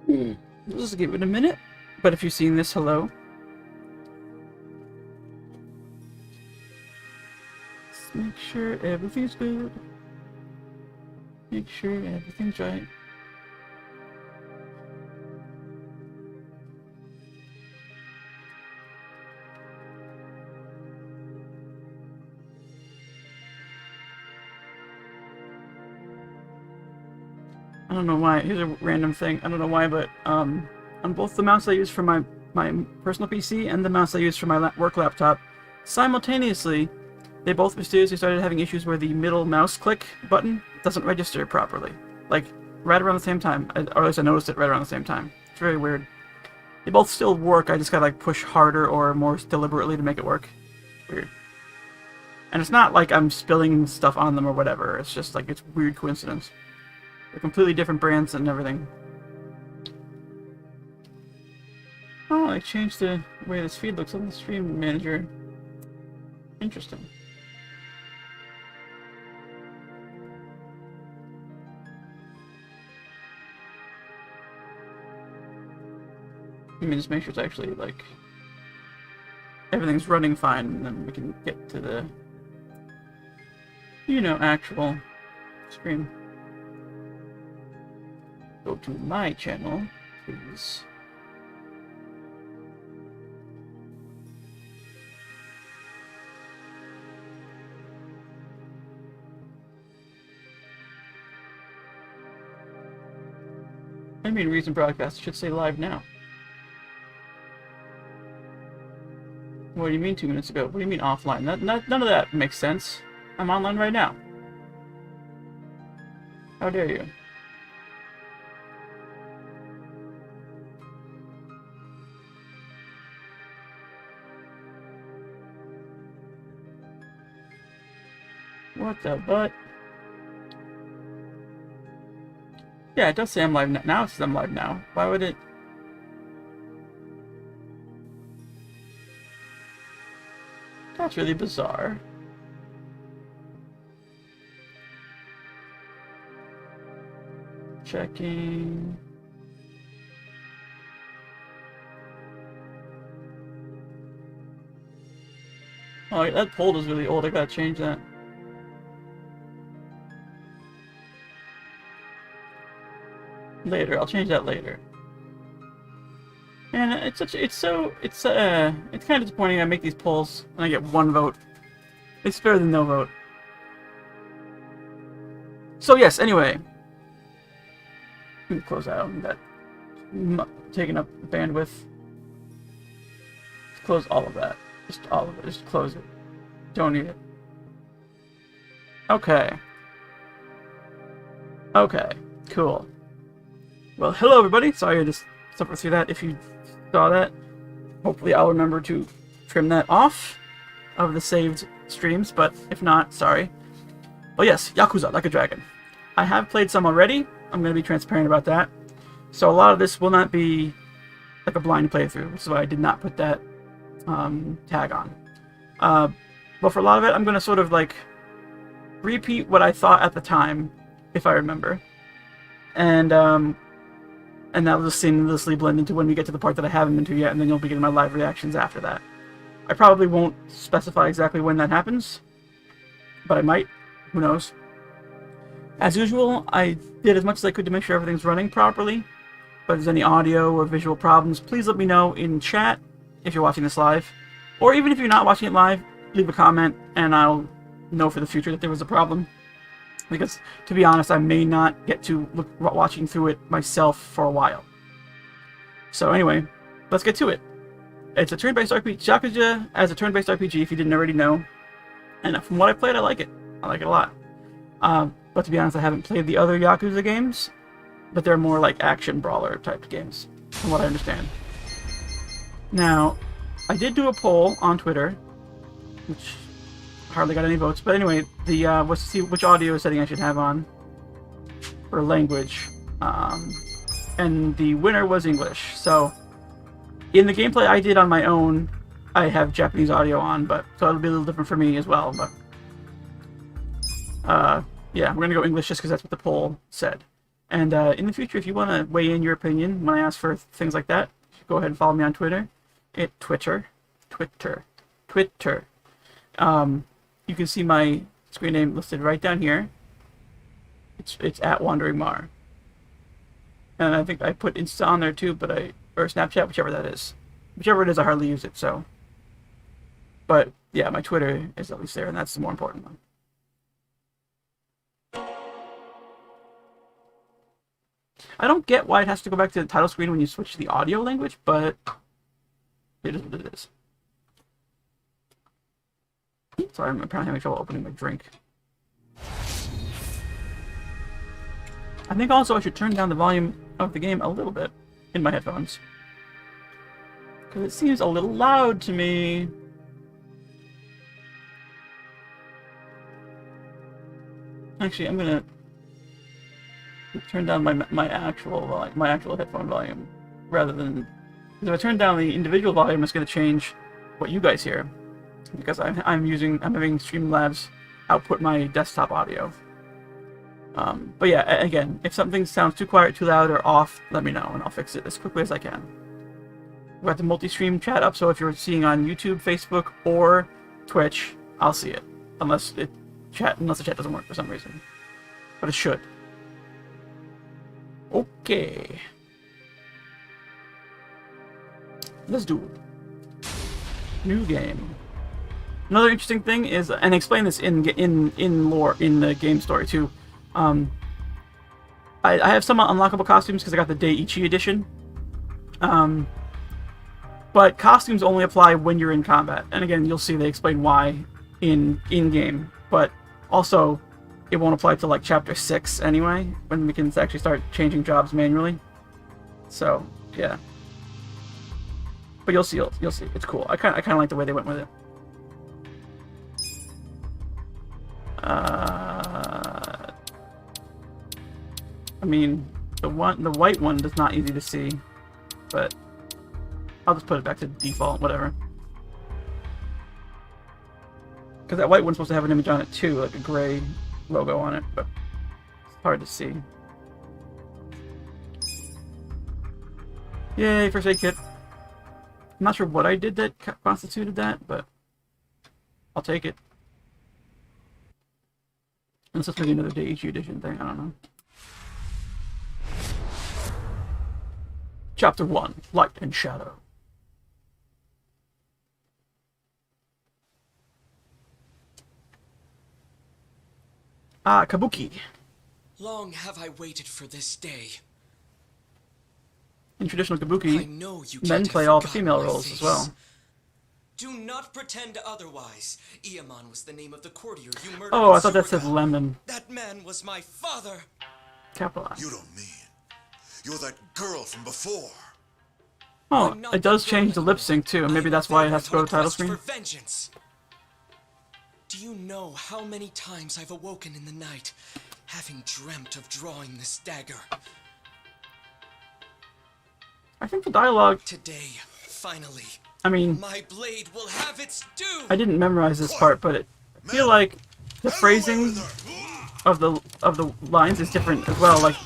Just give it a minute. But if you've seen this, hello. Just make sure everything's good. Make sure everything's right. I don't know why. Here's a random thing. I don't know why, but on both the mouse I use for my personal PC and the mouse I use for my work laptop, simultaneously, they both mysteriously started having issues where the middle mouse click button doesn't register properly. Like, right around the same time. Or at least I noticed it right around the same time. It's very weird. They both still work, I just gotta like push harder or more deliberately to make it work. It's weird. And it's not like I'm spilling stuff on them or whatever, it's just like, it's a weird coincidence. They're completely different brands and everything. Oh, I changed the way this feed looks on the stream manager. Interesting. Let me just make sure it's actually, like, everything's running fine, and then we can get to the, you know, actual stream. Go to my channel, please. I mean, recent broadcast should say live now. What do you mean 2 minutes ago? What do you mean offline? None of that makes sense. I'm online right now. How dare you? What the butt? Yeah, it does say I'm live now. Now it says I'm live now. Why would it? That's really bizarre. Checking. Oh, that poll is really old. I gotta change that. Later, I'll change that later. And it's kind of disappointing I make these polls and I get one vote. It's better than no vote. So yes, anyway. Let me close out that. Taking up bandwidth. Just close all of that. Just all of it. Just close it. Don't need it. Okay. Okay. Cool. Well, hello everybody. Sorry I just suffered through that. If you saw that, hopefully I'll remember to trim that off of the saved streams, but if not, sorry. But yes, Yakuza, Like a Dragon. I have played some already. I'm going to be transparent about that. So a lot of this will not be like a blind playthrough, which is why I did not put that tag on. But for a lot of it, I'm going to sort of like repeat what I thought at the time, if I remember. And that'll just seamlessly blend into when we get to the part that I haven't been to yet, and then you'll be getting my live reactions after that. I probably won't specify exactly when that happens, but I might. Who knows? As usual, I did as much as I could to make sure everything's running properly. But if there's any audio or visual problems, please let me know in chat if you're watching this live. Or even if you're not watching it live, leave a comment, and I'll know for the future that there was a problem. Because, to be honest, I may not get to watching through it myself for a while. So anyway, let's get to it. It's a turn-based RPG. Yakuza as a turn-based RPG, if you didn't already know. And from what I played, I like it. I like it a lot. But to be honest, I haven't played the other Yakuza games. But they're more like action brawler type games, from what I understand. Now, I did do a poll on Twitter, which hardly got any votes, but anyway, let's see which audio setting I should have on for language, and the winner was English. So in the gameplay I did on my own, I have Japanese audio on, but so it'll be a little different for me as well. But yeah, we're gonna go English just because that's what the poll said. And in the future, if you want to weigh in your opinion when I ask for things like that, go ahead and follow me on Twitter. Twitter. You can see my screen name listed right down here. It's at Wandering Mar. And I think I put Insta on there too, or Snapchat, whichever that is. Whichever it is, I hardly use it, so. But yeah, my Twitter is at least there, and that's the more important one. I don't get why it has to go back to the title screen when you switch to the audio language, but it is what it is. Sorry, I'm apparently having trouble opening my drink. I think also I should turn down the volume of the game a little bit in my headphones. Because it seems a little loud to me. Actually, I'm gonna turn down my actual headphone volume rather than, because if I turn down the individual volume, it's gonna change what you guys hear, because I'm having Streamlabs output my desktop audio. But yeah, again, if something sounds too quiet, too loud, or off, let me know and I'll fix it as quickly as I can. We've got the multi-stream chat up, so if you're seeing on YouTube, Facebook, or Twitch, I'll see it, unless the chat doesn't work for some reason, but it should. Okay, let's do it. New game. Another interesting thing is, and I explain this in lore in the game story too. I have some unlockable costumes because I got the Daiichi edition. But costumes only apply when you're in combat, and again, you'll see they explain why in game. But also, it won't apply to like chapter 6 anyway, when we can actually start changing jobs manually. So yeah, but you'll see. It's cool. I kind of like the way they went with it. I mean, the white one is not easy to see, but I'll just put it back to default, whatever. Because that white one's supposed to have an image on it too, like a gray logo on it, but it's hard to see. Yay, first aid kit. I'm not sure what I did that constituted that, but I'll take it. Unless it's maybe another Daiichi edition thing, I don't know. Chapter 1, Light and Shadow. Kabuki. Long have I waited for this day. In traditional Kabuki, men play all the female roles as well. Do not pretend otherwise. Iamon was the name of the courtier you murdered. Oh, I thought that said lemon. That man was my father. Capitalized. You don't mean you're that girl from before? Oh, it does change the lip sync too, and maybe that's why it has to go to title screen. Vengeance. Do you know how many times I've awoken in the night, having dreamt of drawing this dagger? I think the dialogue today, finally. I mean, my blade will have its due. I didn't memorize this part, but I feel like the phrasing of the lines is different as well. Like,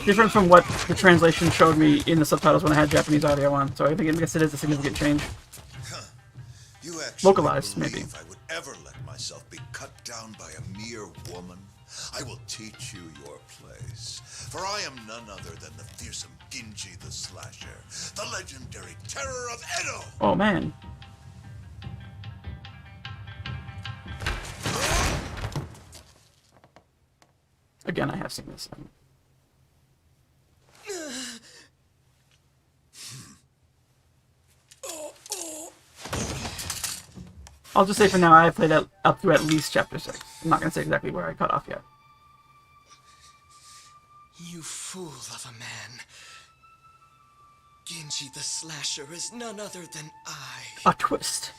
different from what the translation showed me in the subtitles when I had Japanese audio on. So I guess it is a significant change. You actually localized, maybe. If I would ever let myself be cut down by a mere woman, I will teach you your place. For I am none other than the fearsome Genji the Slasher, the legendary terror of Edo. Oh man. Again, I have seen this. I'll just say for now, I have played up through at least chapter 6. I'm not going to say exactly where I cut off yet. You fool of a man. Genji the Slasher is none other than I. A twist.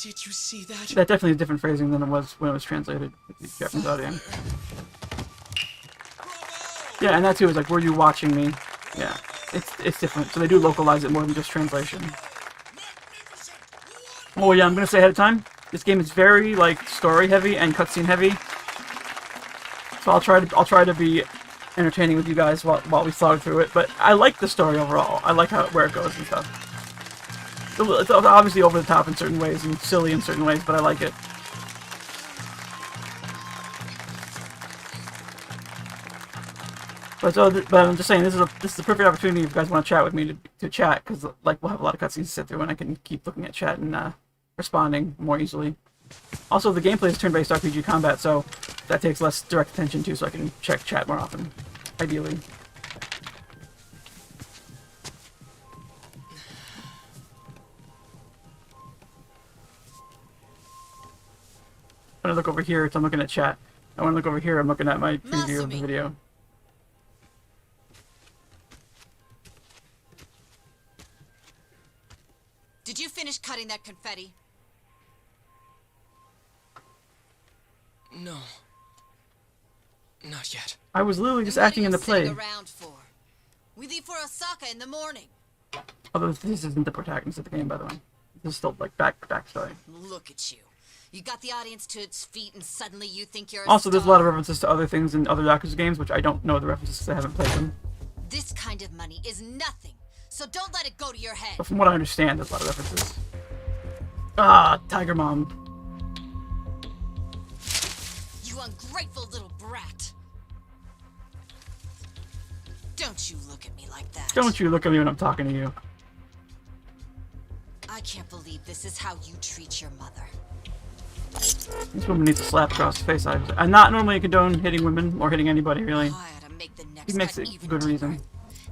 Did you see that? That definitely is different phrasing than it was when it was translated with the Japanese audio. Yeah, and that too is like, were you watching me? Yeah, it's different. So they do localize it more than just translation. Oh yeah, I'm gonna say ahead of time, This game is very like story heavy and cutscene heavy. So I'll try to be entertaining with you guys while we slog through it. But I like the story overall. I like where it goes and stuff. It's obviously over the top in certain ways and silly in certain ways, but I like it. But I'm just saying, this is a perfect opportunity if you guys want to chat with me to chat, because like we'll have a lot of cutscenes to sit through, and I can keep looking at chat and responding more easily. Also, the gameplay is turn-based RPG combat, so that takes less direct attention too, so I can check chat more often, ideally. When I look over here, I'm looking at chat. And when I look over here, I'm looking at my preview of the video. Did you finish cutting that confetti? No. Not yet. I was literally just Then what acting are in you the play. sitting around for? We leave for Osaka in the morning. Although this isn't the protagonist of the game, by the way. This is still like backstory. Look at you. You got the audience to its feet and suddenly you think you're a Also, there's a lot of star. references to other things in other Yakuza games, which I don't know the references because I haven't played them. This kind of money is nothing, so don't let it go to your head. But from what I understand, there's a lot of references. Ah, Tiger Mom. You ungrateful little brat. Don't you look at me like that. Don't you look at me when I'm talking to you. I can't believe this is how you treat your mother. This woman needs a slap across the face. I'm not normally condone hitting women or hitting anybody, really. I ought to make the next He makes cut it even good deeper. reason.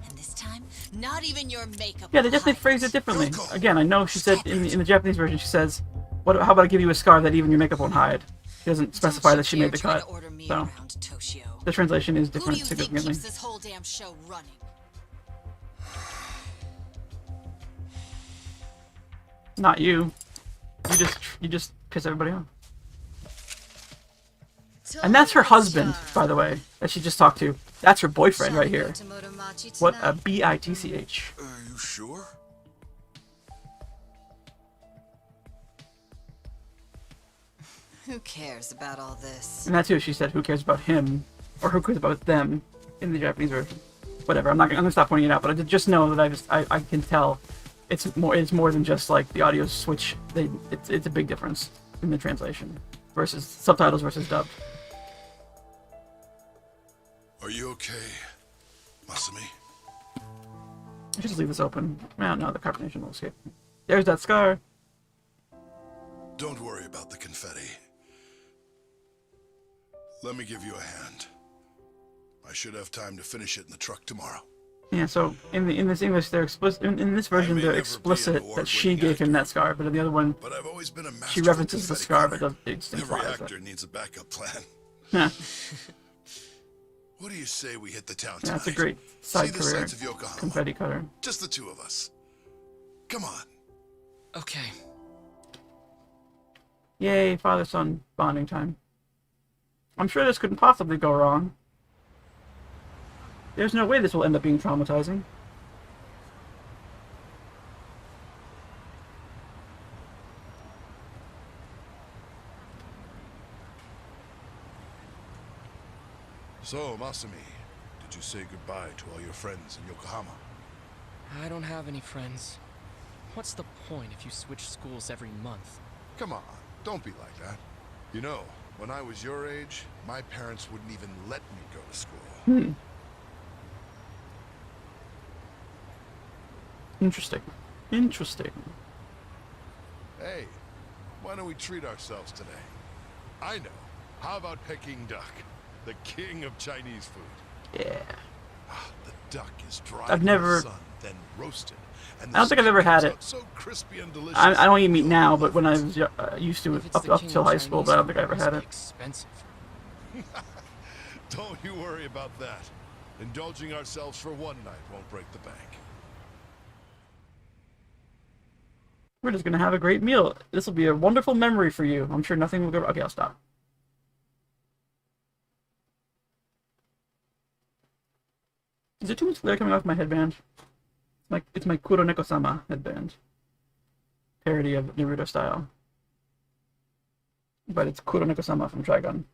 And this time, not even your makeup. Yeah, they will definitely hide phrase it differently. Yoko, Again, I know she said in the Japanese version, she says, how about I give you a scar that even your makeup won't hide? She doesn't specify that she made the cut. So, Around, Toshio. the translation is Who do different you think significantly. keeps this whole damn show running? Not you. You just piss everybody off. And that's her husband, by the way, that she just talked to. That's her boyfriend right here. What a bitch. Are you sure? Who cares about all this? And that's who she said, who cares about him, or who cares about them in the Japanese version. Whatever, I'm gonna stop pointing it out, but I just know that I can tell it's more than just like the audio switch. It's a big difference in the translation versus subtitles versus dubbed. Are you okay, Masumi? I should just leave this open. No, the carbonation will escape. There's that scar. Don't worry about the confetti. Let me give you a hand. I should have time to finish it in the truck tomorrow. Yeah, so in this English, they're explicit. In this version, may they're never be explicit an that she award-winning gave him actor, that scar, but in the other one, But I've always been a master she of references the confetti scar, but cutter. it just Every implies actor that. needs a backup plan. Yeah, What do you say we hit the town yeah, tonight? that's a great side See the career. sights of Yokohama. Confetti cutter. Just the two of us. Come on. Okay. Yay, father-son bonding time. I'm sure this couldn't possibly go wrong. There's no way this will end up being traumatizing. So, Masumi, did you say goodbye to all your friends in Yokohama? I don't have any friends. What's the point if you switch schools every month? Come on, don't be like that. You know, when I was your age, my parents wouldn't even let me go to school. Interesting. Interesting. Hey, why don't we treat ourselves today? I know. How about Peking duck? The king of Chinese food. Yeah. The duck is dried I've in never- the sun, then roasted. And I don't think I've ever had skin it. comes out so crispy and delicious. I don't eat meat now, but when I was used to If it it's the up king till of high school, but I don't think I ever Chinese had food, it. it must be expensive. Don't you worry about that. Indulging ourselves for one night won't break the bank. We're just gonna have a great meal. This will be a wonderful memory for you. I'm sure nothing will go. Okay, I'll stop. Is there too much glare coming off my headband? It's my Kuroneko-sama headband. Parody of Naruto style. But it's Kuroneko-sama from Trigun.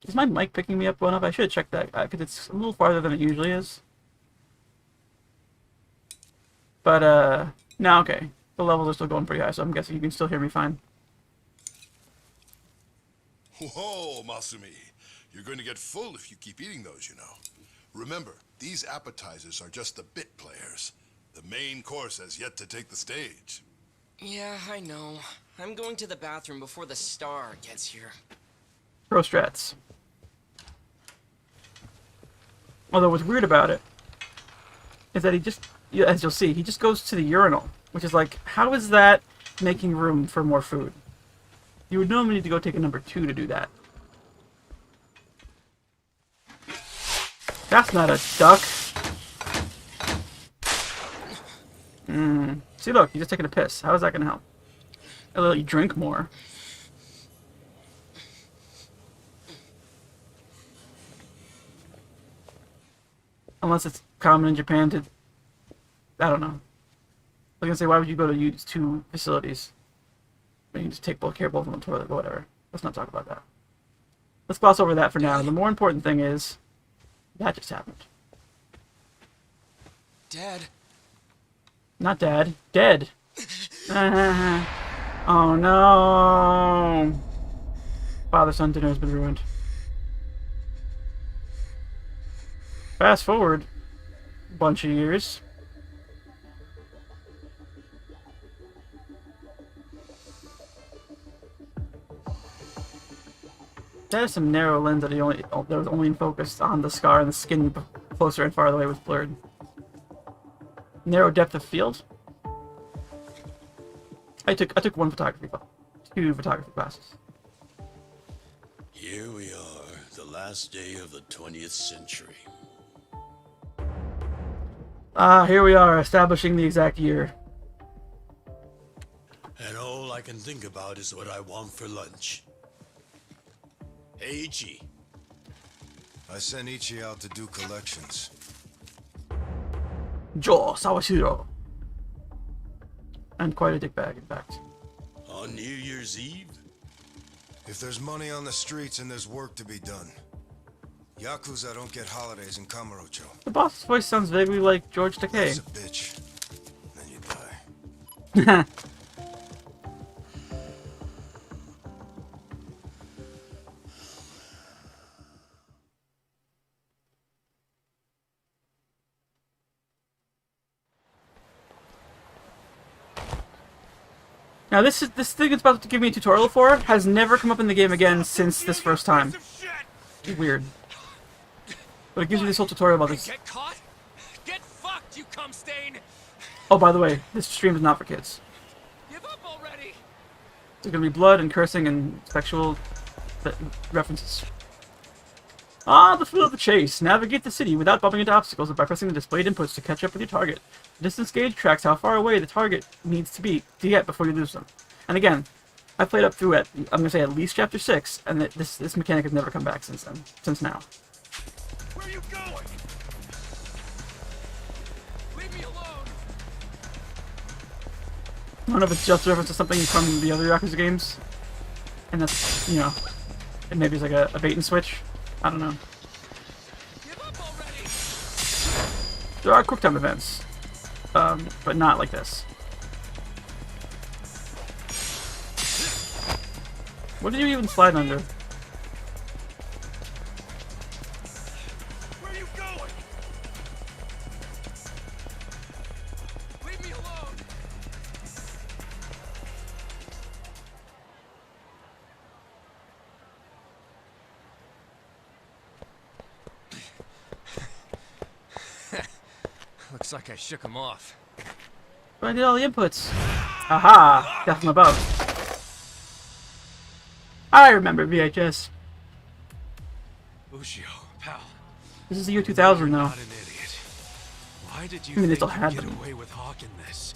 Is my mic picking me up well enough? I should check that, because it's a little farther than it usually is. But, no, okay. The levels are still going pretty high, so I'm guessing you can still hear me fine. Whoa, Masumi. You're going to get full if you keep eating those, you know. Remember, these appetizers are just the bit players. The main course has yet to take the stage. Yeah, I know. I'm going to the bathroom before the star gets here. Pro strats. Although what's weird about it is that he just, as you'll see, he just goes to the urinal. Which is like, how is that making room for more food? You would normally need to go take a number 2 to do that. That's not a duck. See, look, he's just taking a piss. How is that going to help? It'll let you drink more. Unless it's common in Japan to... I don't know. I was gonna say, why would you go to use 2 facilities? You can just take care of both of them on the toilet, but whatever. Let's not talk about that. Let's gloss over that for now. The more important thing is, that just happened. Dad. Not Dad. Dead. Oh no. Father-son dinner has been ruined. Fast forward a bunch of years. That is some narrow lens that was only focused on the scar, and the skin closer and farther away was blurred. Narrow depth of field. I took 2 photography classes. Here we are, the last day of the 20th century. Here we are, establishing the exact year. And all I can think about is what I want for lunch. Hey, Ichi. I sent Ichi out to do collections. Joe Sawashiro. And quite a dickbag, in fact. On New Year's Eve? If there's money on the streets and there's work to be done. Yakuza don't get holidays in Kamurocho. The boss's voice sounds vaguely like George Takei. He's a bitch. Then you die. Now this thing it's about to give me a tutorial for has never come up in the game again since this first time. It's weird. But it gives me this whole tutorial about this. Get caught? Get fucked, you cum stain! Oh, by the way, this stream is not for kids. Give up already! There's gonna be blood and cursing and sexual references. Ah, the thrill of the chase. Navigate the city without bumping into obstacles by pressing the displayed inputs to catch up with your target. The distance gauge tracks how far away the target needs to get before you lose them. And again, I played up through I'm gonna say at least chapter 6, and this mechanic has never come back since now. Where are you going? Leave me alone! I don't know if it's just a reference to something from the other Yakuza games, and that's, you know, and maybe it's like a bait and switch. I don't know. Give up already! There are quick time events, but not like this. What did you even slide under? Where are you going? Leave me alone! Looks like I shook him off. But I did all the inputs. Aha! Death from above. I remember VHS. Ushio, pal. This is the year 2000 You're though. not an idiot. Why did you I mean, they think still had you'd get them. away with hawking this?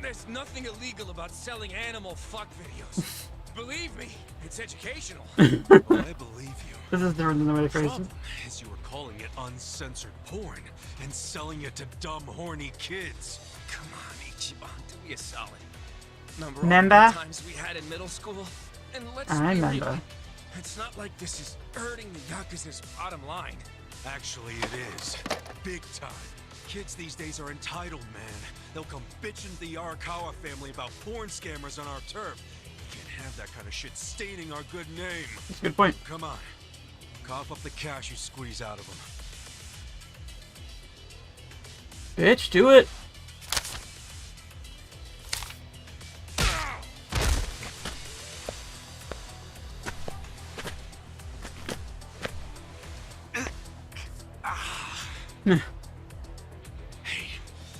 There's nothing illegal about selling animal fuck videos. Believe me, it's educational. Well, I believe you. This is different than the way they The phrased it. problem is you were calling it uncensored porn and selling it to dumb, horny kids. Come on, Ichiban, do we you solid. Remember Remember? all the times we had in middle school? And let's I be remember. real, it's not like this is hurting the Yakuza's bottom line. Actually, it is. Big time. Kids these days are entitled, man. They'll come bitching to the Arakawa family about porn scammers on our turf. We can't have that kind of shit staining our good name. That's a good point. Come on. Cough up the cash you squeeze out of them. Bitch, do it.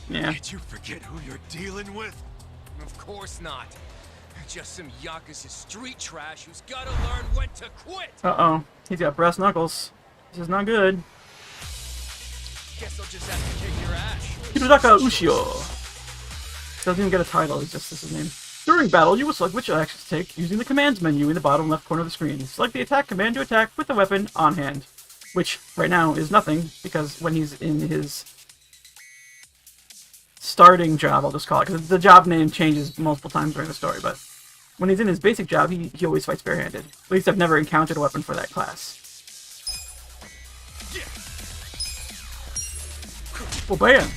Yeah. Did you forget who you're dealing with? Of course not. Just some Yakuza street trash who's gotta learn when to quit. Uh-oh. He's got brass knuckles. This is not good. Guess I'll just have to kick your ass. Hirotaka Ushio. Doesn't even get a title, it's just his name. During battle, you will select which actions to take using the commands menu in the bottom left corner of the screen. Select the attack command to attack with the weapon on hand. Which, right now, is nothing, because when he's in his starting job, I'll just call it, because the job name changes multiple times during the story, but when he's in his basic job, he always fights barehanded. At least I've never encountered a weapon for that class. Well, bam!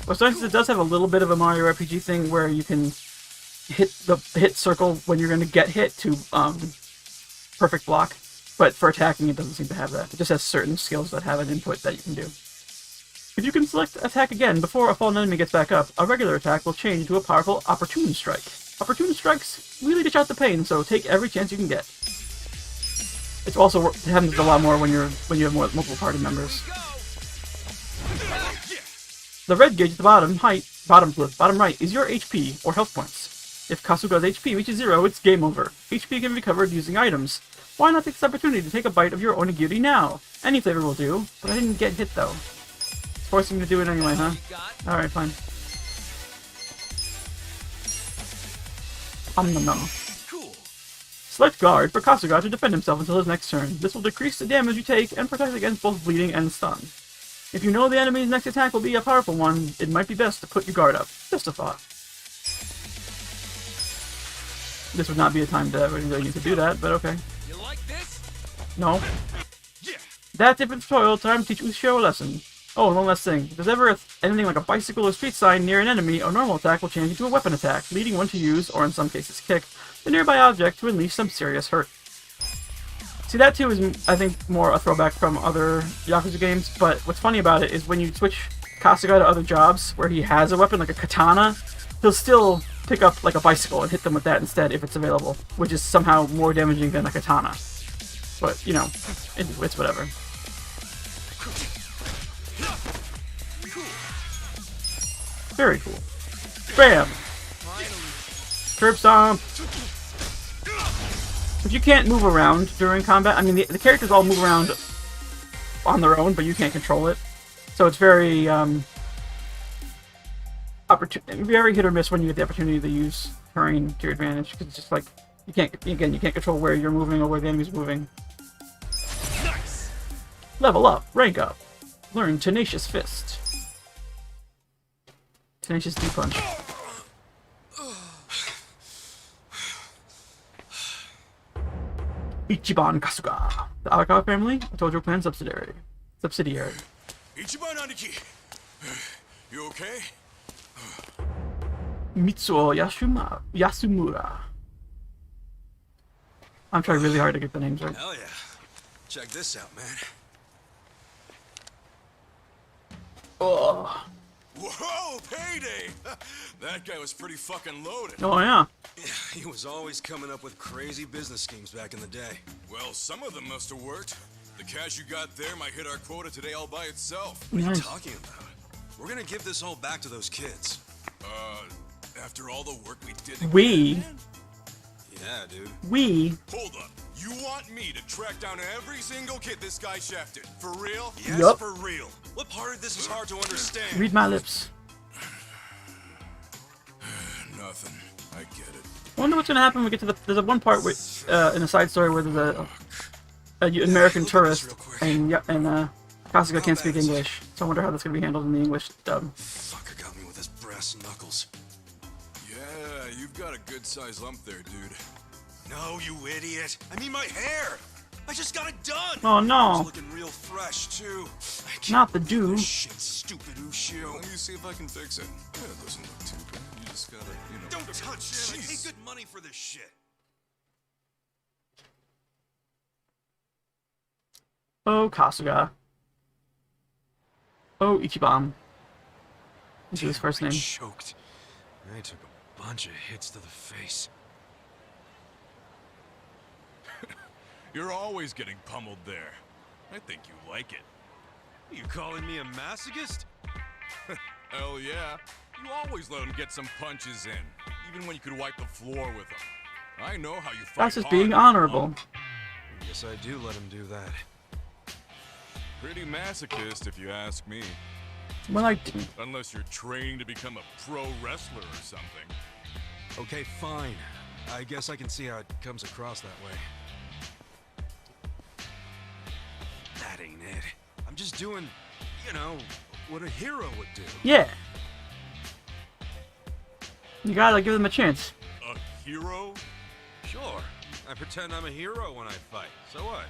Well, since it does have a little bit of a Mario RPG thing where you can hit the hit circle when you're going to get hit to perfect block, but for attacking it doesn't seem to have that. It just has certain skills that have an input that you can do. If you can select attack again before a fallen enemy gets back up, a regular attack will change into a powerful opportune strike. Opportune strikes really dish out the pain, so take every chance you can get. It's also happens a lot more when you have multiple party members. The red gauge at the bottom right is your HP or health points. If Kasuga's HP reaches 0, it's game over. HP can be recovered using items. Why not take this opportunity to take a bite of your onigiri now? Any flavor will do, but I didn't get hit though. Forcing me to do it anyway, huh? Alright, fine. Nom. Cool. Select guard for Kasuga to defend himself until his next turn. This will decrease the damage you take and protect against both bleeding and stun. If you know the enemy's next attack will be a powerful one, it might be best to put your guard up. Just a thought. This would not be a time to really need to do that, but okay. You like this? No. Yeah. That's it for the tutorial. Time to teach Ushio a lesson. Oh, and one last thing. If there's ever anything like a bicycle or street sign near an enemy, a normal attack will change into a weapon attack, leading one to use, or in some cases kick, the nearby object to unleash some serious hurt. See, that too is, I think, more a throwback from other Yakuza games, but what's funny about it is when you switch Kasuga to other jobs where he has a weapon, like a katana, he'll still pick up like a bicycle and hit them with that instead if it's available, which is somehow more damaging than a katana. But, you know, it's whatever. Very cool. Bam! Curb stomp! But you can't move around during combat. I mean, the characters all move around on their own, but you can't control it. So it's very, very hit or miss when you get the opportunity to use terrain to your advantage. Because it's just like, you can't control where you're moving or where the enemy's moving. Nice. Level up, rank up. Learn Tenacious Fist. Tenacious D-Punch. Ichiban Kasuga. The Arakawa family, a Tojo clan subsidiary. Ichiban Aniki. You okay? Mitsuo Yasumura. I'm trying really hard to get the names right. Hell yeah. Check this out, man. Oh. Whoa, payday! That guy was pretty fucking loaded. Oh yeah. He was always coming up with crazy business schemes back in the day. Well, some of them must have worked. The cash you got there might hit our quota today all by itself. What are you Nice. talking about? We're gonna give this all back to those kids. After all the work we did. We Yeah, dude. Hold up. You want me to track down every single kid this guy shafted? For real? Yes, Yup. for real. What part of this is hard to understand? read my lips. Nothing. I get it. I wonder what's gonna happen when we get to the. There's a one part where, in a side story where there's a American tourist and Kasuga can't speak English, so I wonder how that's gonna be handled in the English dub. Fucker got me with his brass knuckles. Yeah, you've got a good-sized lump there, dude. No, you idiot. I mean my hair. I just got it done. Oh no. It's looking real fresh, too. I can't Not the believe do. this shit, stupid Ushio. Let me see if I can fix it. Yeah, it doesn't look too bad. You just gotta, you know... Don't touch it. I Jeez. paid good money for this shit. Oh, Kasuga. Oh, Ichiban. This is his first I name. choked. I took a bunch of hits to the face. You're always getting pummeled there. I think you like it. You calling me a masochist? Hell yeah. You always let him get some punches in, even when you could wipe the floor with him. I know how you fight. That's just hard, being honorable. Yes, I do let him do that. Pretty masochist, if you ask me. Well, I didn't. Unless you're training to become a pro wrestler or something. Okay, fine. I guess I can see how it comes across that way. That ain't it. I'm just doing, you know, what a hero would do. Yeah. You gotta give them a chance. A hero? Sure. I pretend I'm a hero when I fight. So what?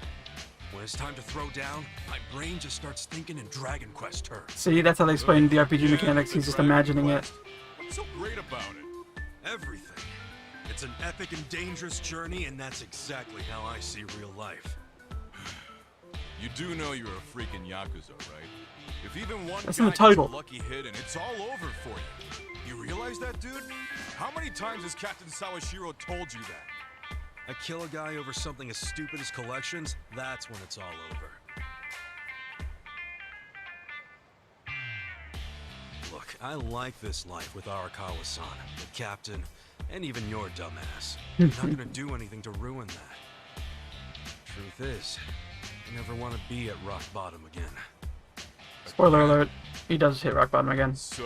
When it's time to throw down, my brain just starts thinking in Dragon Quest terms. See, that's how they explain the RPG Yeah, mechanics. He's just Dragon imagining it. Quest. What's so great about it? Everything. It's an epic and dangerous journey, and that's exactly how I see real life. You do know you're a freaking Yakuza, right? If even one That's guy in the gets title. a lucky hit and it's all over for you. You realize that, dude? How many times has Captain Sawashiro told you that? I kill a guy over something as stupid as collections, that's when it's all over. Look, I like this life with Arakawa-san, the captain, and even your dumbass. I'm not gonna do anything to ruin that. Truth is, I never want to be at rock bottom again. Spoiler alert. He does hit rock bottom again. So,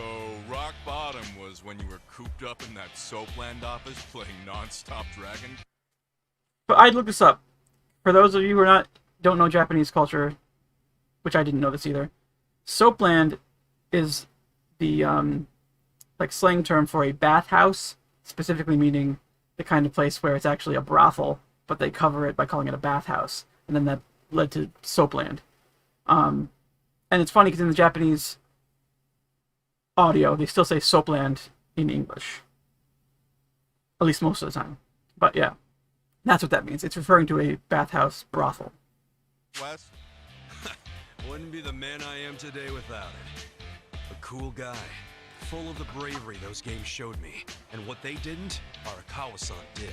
rock bottom was when you were cooped up in that soapland office playing non-stop Dragon? But I'd look this up. For those of you who don't know Japanese culture, which I didn't know this either, soapland is the like slang term for a bathhouse, specifically meaning the kind of place where it's actually a brothel, but they cover it by calling it a bathhouse, and then that led to soapland. And it's funny because in the Japanese audio, they still say soapland in English, at least most of the time. But yeah. That's what that means. It's referring to a bathhouse brothel. Wes? Wouldn't be the man I am today without it. A cool guy, full of the bravery those games showed me. And what they didn't, Arakawa-san did.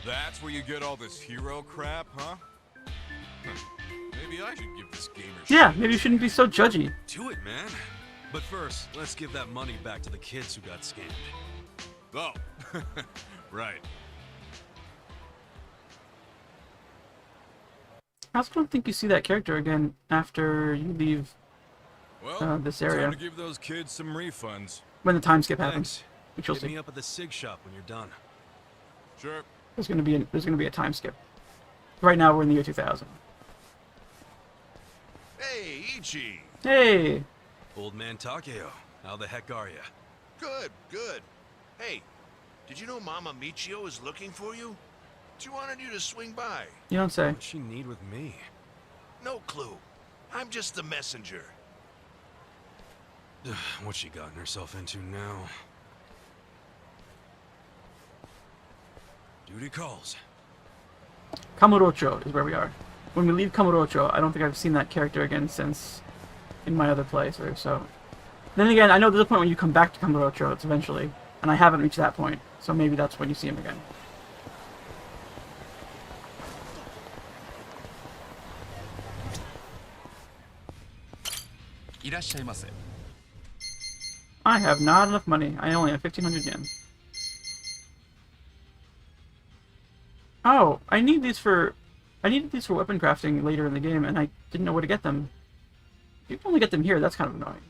That's where you get all this hero crap, huh? Maybe I should give this game a Yeah, shot. maybe you shouldn't be so judgy. Do it, man. But first, let's give that money back to the kids who got scammed. Oh, right. I also don't think you see that character again after you leave Well, this area. time to give those kids some refunds. when the time skip happens, Thanks. which you'll Hit see. me up at the SIG shop when you're done. Sure. There's gonna be a time skip. Right now we're in the year 2000. Hey, Ichi. Hey, Old man Takeo, how the heck are ya? Good, good. Hey, did you know Mama Michio is looking for you? She wanted you to swing by. you don't say. What'd she need with me? No clue. I'm just the messenger. What's she gotten herself into now? Duty calls. Kamurocho is where we are. When we leave Kamurocho, I don't think I've seen that character again since in my other playthrough, so... Then again, I know there's a point when you come back to Kamurocho, it's eventually, and I haven't reached that point, so maybe that's when you see him again. I have not enough money. I only have 1,500 yen. Oh, I needed these for weapon crafting later in the game, and I didn't know where to get them. You can only get them here. That's kind of annoying.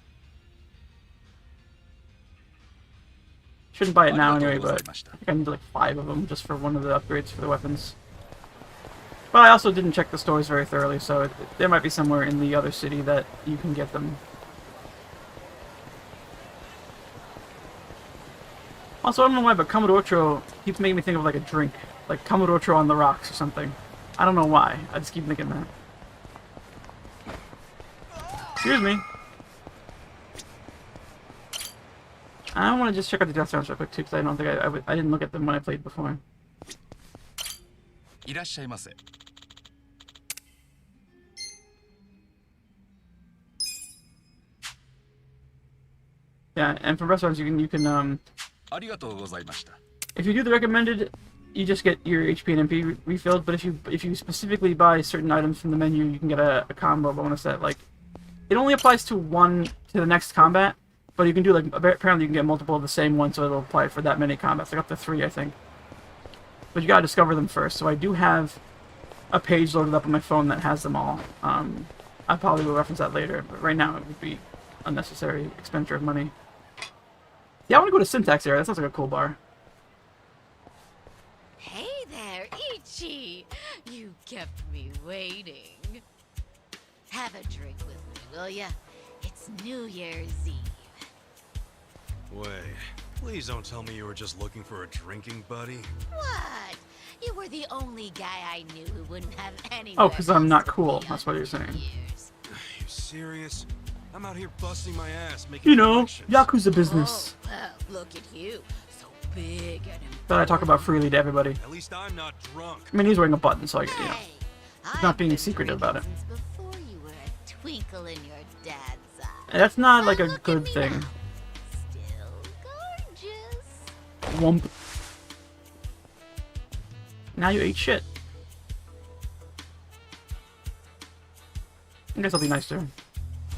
Shouldn't buy it now anyway, but I think I need like 5 of them just for one of the upgrades for the weapons. But I also didn't check the stores very thoroughly, so there might be somewhere in the other city that you can get them. Also, I don't know why, but Kamodotro keeps making me think of like a drink. Like Kamodotro on the rocks or something. I don't know why. I just keep thinking that. Excuse me. I want to just check out the death rounds real quick too, because I don't think I didn't look at them when I played before. いらっしゃいませ。 Yeah, and for restaurants you can ありがとうございました。 if you do the recommended, you just get your HP and MP refilled. But if you specifically buy certain items from the menu, you can get a combo bonus that like it only applies to the next combat, but you can do like apparently you can get multiple of the same one, so it'll apply for that many combats, like up to 3, I think. But you gotta discover them first. So I do have a page loaded up on my phone that has them all. I probably will reference that later, but right now it would be unnecessary expenditure of money. Yeah, I want to go to Syntax area. That sounds like a cool bar. Hey there, Ichi. You kept me waiting. Have a drink with me, will ya? It's New Year's Eve. Wait, please don't tell me you were just looking for a drinking buddy. What? You were the only guy I knew who wouldn't have any. Oh, because I'm not cool. That's what you're saying. Are you serious? I'm out here busting my ass making You know, connections. Yakuza business. Oh, well, look at you. So big and important. That I talk about freely to everybody. At least I'm not drunk. I mean, he's wearing a button, so I get, you know. Hey, not I've being been secretive drinking about it. since before you were a twinkle in your dad's eye. That's not like a Look at good me thing. now. Still gorgeous. Wump. Now you ate shit. I guess I'll be nice to her.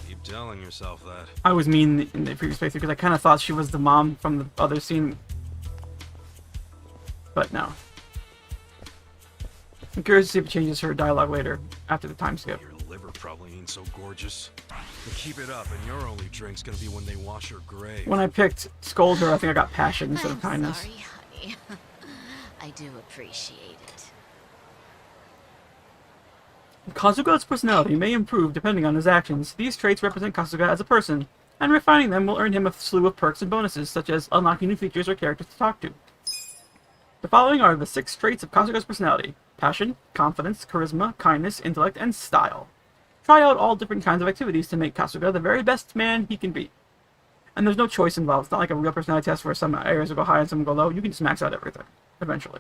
Keep telling yourself that. I was mean in the previous playthrough because I kind of thought she was the mom from the other scene. But no. I'm curious to see if it changes her dialogue later, after the time skip. Your liver probably ain't so gorgeous. But keep it up, and your only drink's gonna be when they wash her grave. When I picked Scold Her, I think I got passion instead of I'm kindness. sorry, honey. I do appreciate it. Kasuga's personality may improve depending on his actions. These traits represent Kasuga as a person, and refining them will earn him a slew of perks and bonuses, such as unlocking new features or characters to talk to. The following are the 6 traits of Kasuga's personality: passion, confidence, charisma, kindness, intellect, and style. Try out all different kinds of activities to make Kasuga the very best man he can be. And there's no choice involved. It's not like a real personality test where some areas will go high and some will go low. You can just max out everything, eventually.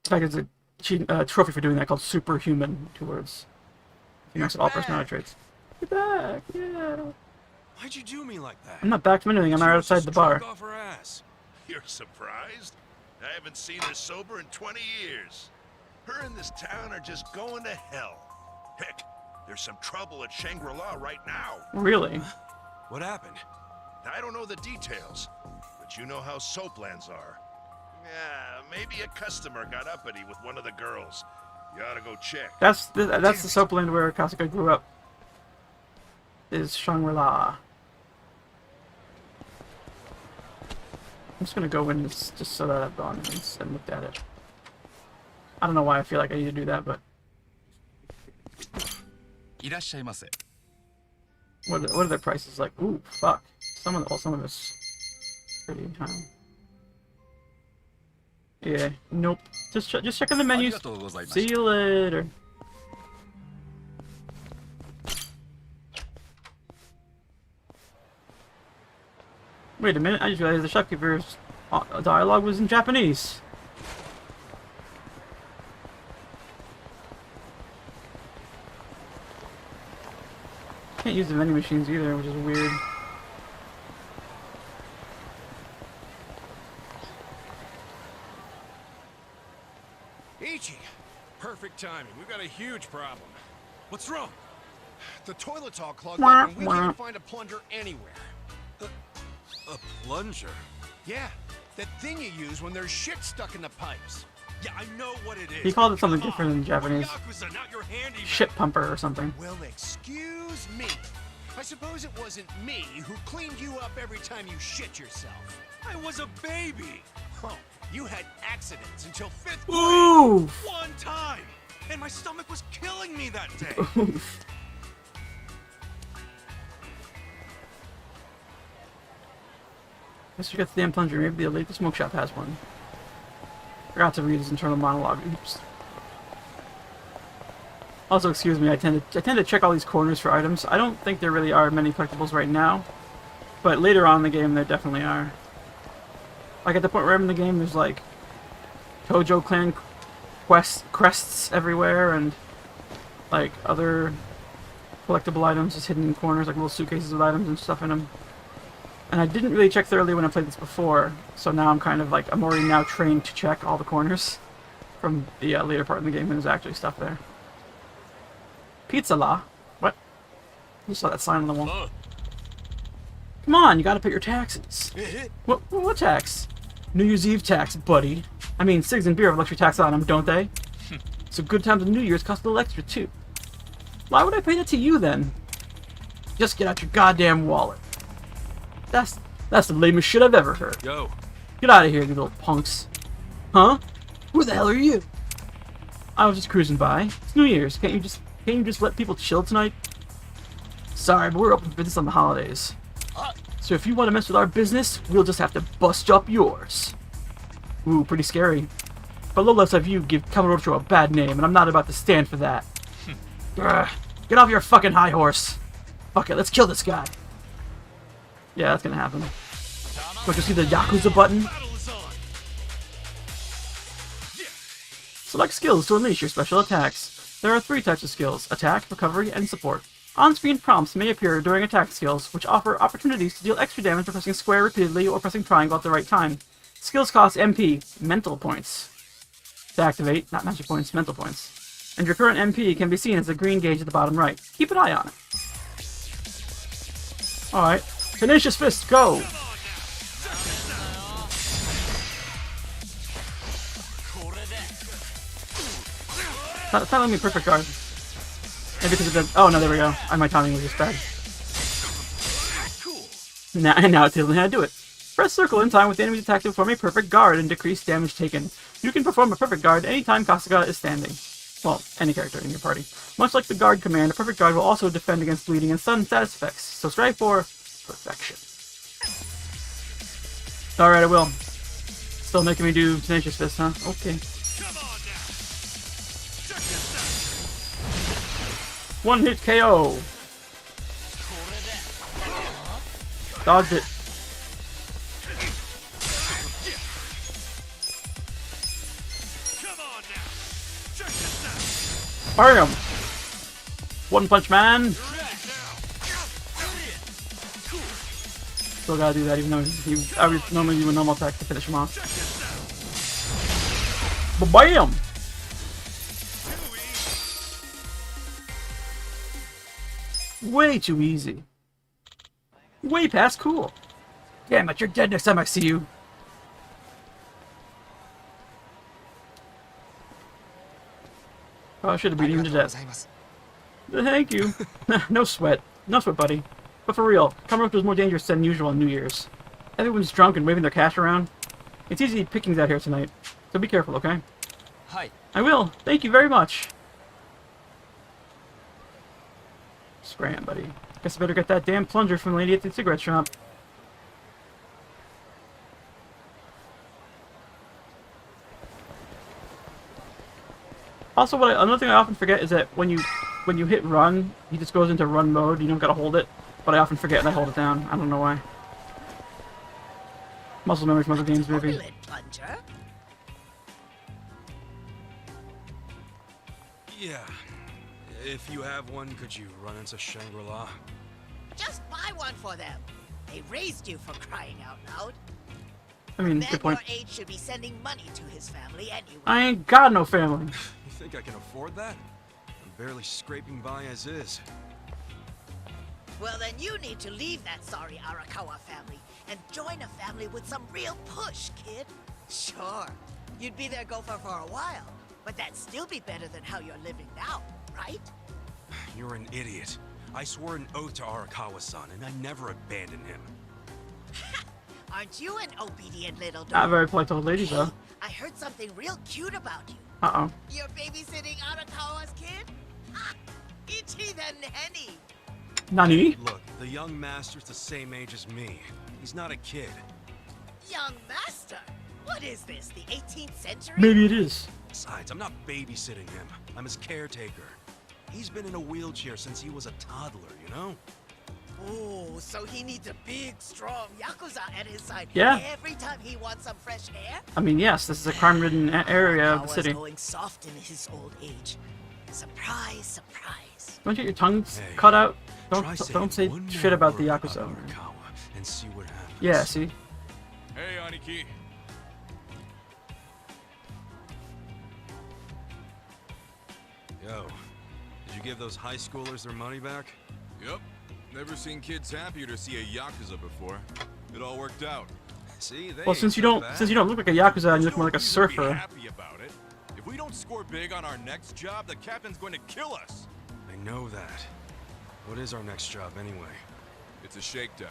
In fact, there's a trophy for doing that called Superhuman, 2 words. You max out all personality traits. You're back, yeah. Why'd you do me like that? I'm not back from anything, I'm right outside the bar. Off her ass. You're surprised? I haven't seen her sober in 20 years. Her and this town are just going to hell. Heck, there's some trouble at Shangri-La right now. Really? What happened? I don't know the details, but you know how soaplands are. Yeah, maybe a customer got uppity with one of the girls. You ought to go check. That's the Soapland where Kasuga grew up. Is Shangri-La. I'm just gonna go in just so that I've gone and looked at it. I don't know why I feel like I need to do that, but いらっしゃいませ。 what are their prices like? Ooh, fuck. Some of it's pretty high. Yeah, nope. Just checking the menus. See you later. Wait a minute, I just realized the shopkeeper's dialogue was in Japanese. Can't use the vending machines either, which is weird. Ichi! Perfect timing. We've got a huge problem. What's wrong? The toilet's all clogged up and we can't find a plunger anywhere. A plunger? Yeah, that thing you use when there's shit stuck in the pipes. Yeah, I know what it is. He called it something different in We're Japanese. Yakuza, not your handyman. Shit pumper or something. Well, excuse me. I suppose it wasn't me who cleaned you up every time you shit yourself. I was a baby. Oh, you had accidents until 5th grade. Ooh! One time. And my stomach was killing me that day. Guess we got the damn plunger. Maybe the local smoke shop has one. Forgot to read his internal monologue. Oops. Also, excuse me, I tend to check all these corners for items. I don't think there really are many collectibles right now, but later on in the game there definitely are. Like at the point where I'm in the game, there's like Tojo clan crests everywhere, and like other collectible items just hidden in corners, like little suitcases with items and stuff in them. And I didn't really check thoroughly when I played this before, so now I'm kind of like, I'm already now trained to check all the corners from the later part of the game when there's actually stuff there. Pizza La? What? You saw that sign on the wall. Come on, you gotta pay your taxes. What tax? New Year's Eve tax, buddy. I mean, cigs and beer have luxury tax on them, don't they? So good times and New Year's cost a little extra, too. Why would I pay that to you, then? Just get out your goddamn wallet. That's the lamest shit I've ever heard. Yo. Get out of here, you little punks. Huh? Who the hell are you? I was just cruising by. It's New Year's. Can't you just let people chill tonight? Sorry, but we're open for business on the holidays. So if you want to mess with our business, we'll just have to bust up yours. Ooh, pretty scary. But lowlifes like you give Kamurocho a bad name, and I'm not about to stand for that. Get off your fucking high horse. Fuck it, let's kill this guy. Yeah, that's gonna happen. Don't you see the Yakuza button? Select skills to unleash your special attacks. There are 3 types of skills: attack, recovery, and support. On-screen prompts may appear during attack skills, which offer opportunities to deal extra damage by pressing square repeatedly or pressing triangle at the right time. Skills cost MP, mental points. To activate, not magic points, mental points. And your current MP can be seen as a green gauge at the bottom right. Keep an eye on it. Alright. Tenacious Fist, go! It's not letting me perfect guard. Maybe because of the... Oh, no, there we go. My timing was just bad. Now it's telling me how to do it. Press circle in time with the enemy's attack to perform a perfect guard and decrease damage taken. You can perform a perfect guard anytime Kasuga is standing. Well, any character in your party. Much like the guard command, a perfect guard will also defend against bleeding and stun status effects, so strive for perfection. Alright, I will. Still making me do Tenacious Fist, huh? Okay. One hit KO. Dodged it. Bam! One Punch Man. Still gotta do that, even though I would normally do a normal attack to finish him off. Bam! Way too easy. Way past cool. Damn it, you're dead next time I see you. Oh, I should have beaten him to death. Thank you. No sweat. No sweat, buddy. But for real, Kamurocho is more dangerous than usual on New Year's. Everyone's drunk and waving their cash around. It's easy pickings out here tonight, so be careful, okay? Hi. I will. Thank you very much. Scram, buddy. Guess I better get that damn plunger from the lady at the cigarette shop. Also, another thing I often forget is that when you hit run, he just goes into run mode. You don't gotta hold it, but I often forget and I hold it down. I don't know why. Muscle memory from other games, maybe. Yeah. If you have one, could you run into Shangri-La? Just buy one for them. They raised you for crying out loud. I mean, Man good point. your age should be sending money to his family anyway. I ain't got no family. You think I can afford that? I'm barely scraping by as is. Well, then you need to leave that sorry Arakawa family and join a family with some real push, kid. Sure, you'd be their gopher for a while, but that'd still be better than how you're living now, right? You're an idiot. I swore an oath to Arakawa-san, and I never abandoned him. Aren't you an obedient little dog? Not very polite to old ladies, though. I heard something real cute about you. Uh-oh. You're babysitting Arakawa's kid? Ha! Ichi the nanny! Nani? Look, the young master's the same age as me. He's not a kid. Young master, what is this, the 18th century? Maybe it is. Besides, I'm not babysitting him. I'm his caretaker. He's been in a wheelchair since he was a toddler, you know? Oh, so he needs a big, strong Yakuza at his side Yeah. every time he wants some fresh air? I mean, yes, this is a crime-ridden area of the Arakawa's city. going soft in his old age. Surprise, surprise. Don't you get your tongues Hey, cut out? Try Don't saying say one shit more about the word Yakuza. Arakawa and see what happens. Yeah, see? Hey, Aniki. Yo, did you give those high schoolers their money back? Yep. Never seen kids happier to see a Yakuza before. It all worked out. See, they Well, since you ain't so don't bad. look like a Yakuza and you There's look more no like a reason to be surfer. happy about it. If we don't score big on our next job, the captain's going to kill us. I know that. What is our next job anyway? It's a shakedown.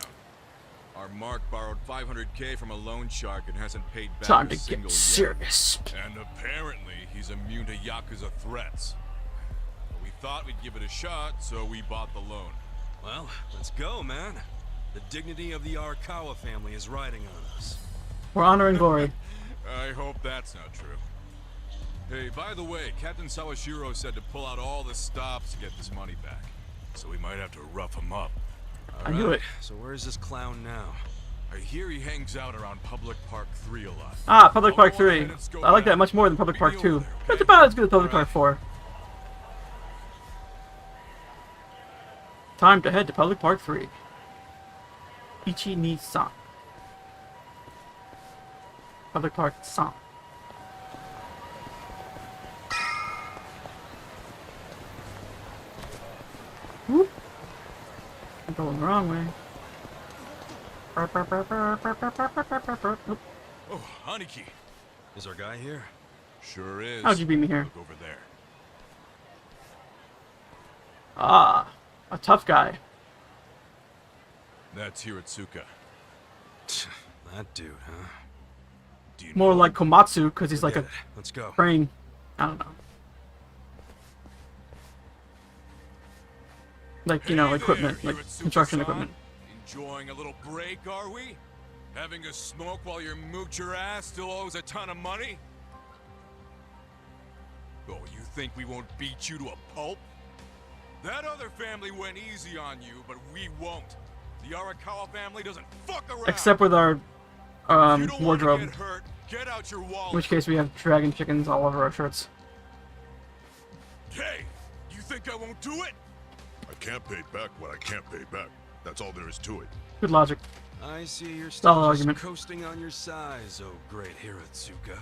Our Mark borrowed 500K from a loan shark and hasn't paid back Time a to single get yet. serious. And apparently, he's immune to Yakuza threats. But we thought we'd give it a shot, so we bought the loan. Well, let's go, man. The dignity of the Arakawa family is riding on us. For honor and glory. I hope that's not true. Hey, by the way, Captain Sawashiro said to pull out all the stops to get this money back. So we might have to rough him up. I knew it. So where's this clown now? I hear he hangs out around Public Park 3 a lot. Ah, Public I'll Park go 3. ahead and scope I like it that out. much more than Public Meet Park me 2. over there, It's okay? about as good as Public Alright. Park 4. Time to head to Public Park 3. Ichi ni san. Public Park san. Whoop. I'm going the wrong way. Oop. Oh, Aniki. Is our guy here? Sure is. How'd you beat me here? Look over there. Ah, a tough guy. That's Hiratsuka. That dude, huh? Do you More know like Komatsu, because he's like Forget a it. Let's go. crane. I don't know. Like, you know, Hey equipment, there, like Hiratsuka-san. construction equipment. Enjoying a little break, are we? Having a smoke while your moocher ass still owes a ton of money? Oh, you think we won't beat you to a pulp? That other family went easy on you, but we won't. The Arakawa family doesn't fuck around. Except with our If you don't wanna wardrobe. get hurt, get out your wallet. In which case we have dragon chickens all over our shirts. Hey, you think I won't do it? I can't pay back what I can't pay back. That's all there is to it. Good logic. I see you're Solid still just argument. coasting on your size, oh great Hiratsuka.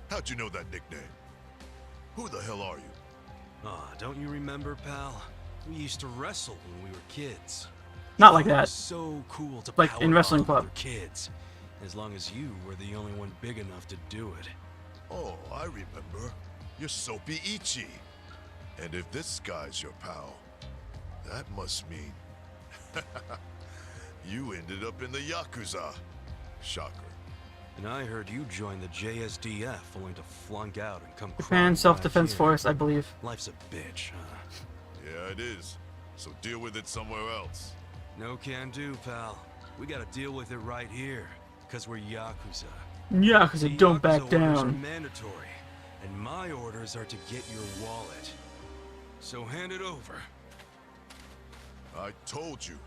How'd you know that nickname? Who the hell are you? Ah, don't you remember, pal? We used to wrestle when we were kids. Not like It that. was so cool to Like in power wrestling bomb club. other kids, as long as you were the only one big enough to do it. Oh, I remember. You're Soapy Ichi. And if this guy's your pal, that must mean you ended up in the Yakuza. Shocker. And I heard you joined the JSDF only to flunk out and come Japan crawling Self-Defense back here. Force, I believe. Life's a bitch, huh? Yeah, it is. So deal with it somewhere else. No can do, pal. We gotta deal with it right here, because we're Yakuza. Yeah, because The they don't Yakuza back orders are down. mandatory, and my orders are to get your wallet. So hand it over. I told you,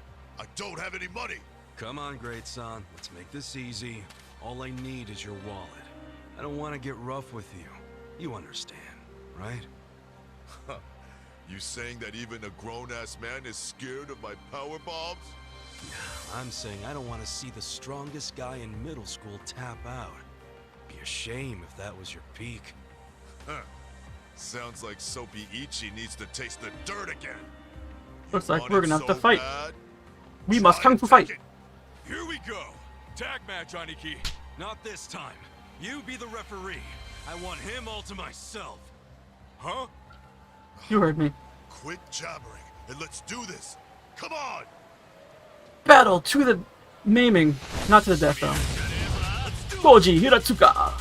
I don't have any money. Come on, great son. Let's make this easy. All I need is your wallet. I don't want to get rough with you. You understand, right? You saying that even a grown-ass man is scared of my power bombs? I'm saying I don't want to see the strongest guy in middle school tap out. Be a shame if that was your peak. Huh. Sounds like Soapy Ichi needs to taste the dirt again. Looks You like want we're it gonna have to so fight. bad? We Try must kung and fu take fight. it. Here we go. Tag match, Aniki. Not this time. You be the referee. I want him all to myself. Huh? You heard me. Quit jabbering and let's do this. Come on! Battle to the maiming. Not to the death, though. Koji Hiratsuka!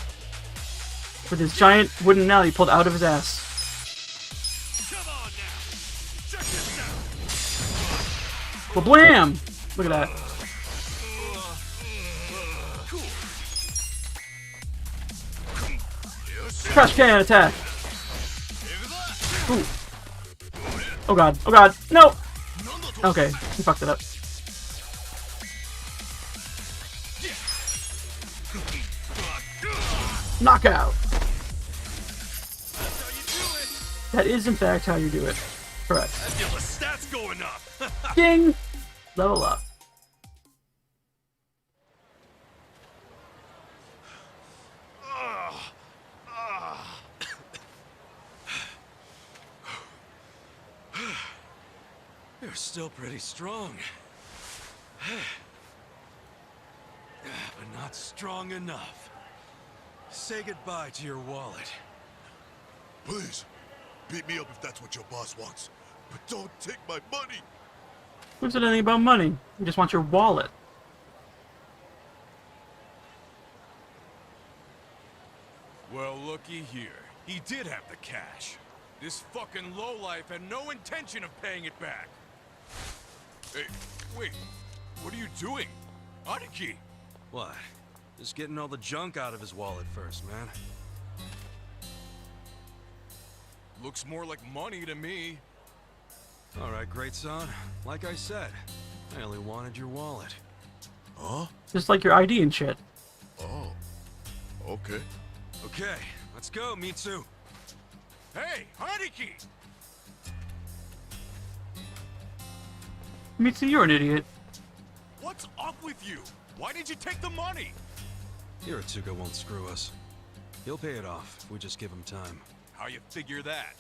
With his giant wooden nail he pulled out of his ass. Come on now. Check this out. Blam! Look at that. Cool. Trash can attack! Ooh. Oh god, oh god, no! Okay, he fucked it up. Knockout! That is in fact how you do it. Correct. Stats going up. Ding! Level up. You're still pretty strong. But not strong enough. Say goodbye to your wallet. Please, beat me up if that's what your boss wants. But don't take my money. Who said anything about money? You just want your wallet. Well, looky here. He did have the cash. This fucking lowlife had no intention of paying it back. Hey, wait. What are you doing? Aniki! What? Just getting all the junk out of his wallet first, man. Looks more like money to me. Alright, great son. Like I said, I only wanted your wallet. Huh? Just like your ID and shit. Oh. Okay. Okay, let's go, Mitsu. Hey, Aniki! Mitsu, you're an idiot. What's up with you? Why did you take the money? Hiratsuka won't screw us. He'll pay it off if we just give him time. How you figure that?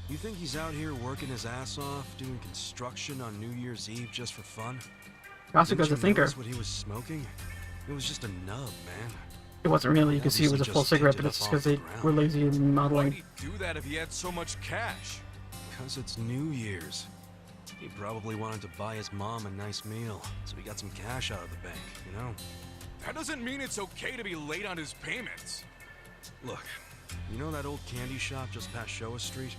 You think he's out here working his ass off, doing construction on New Year's Eve just for fun? Kasuga's a thinker. Notice what he was smoking? It was just a nub, man. It wasn't really. You could see it was a Obviously full just cigarette, picked but it it's up because off they the ground. were lazy in Why'd modeling. he do that if he had so much cash? Because it's New Year's. He probably wanted to buy his mom a nice meal, so he got some cash out of the bank, you know? That doesn't mean it's okay to be late on his payments. Look, you know that old candy shop just past Showa Street?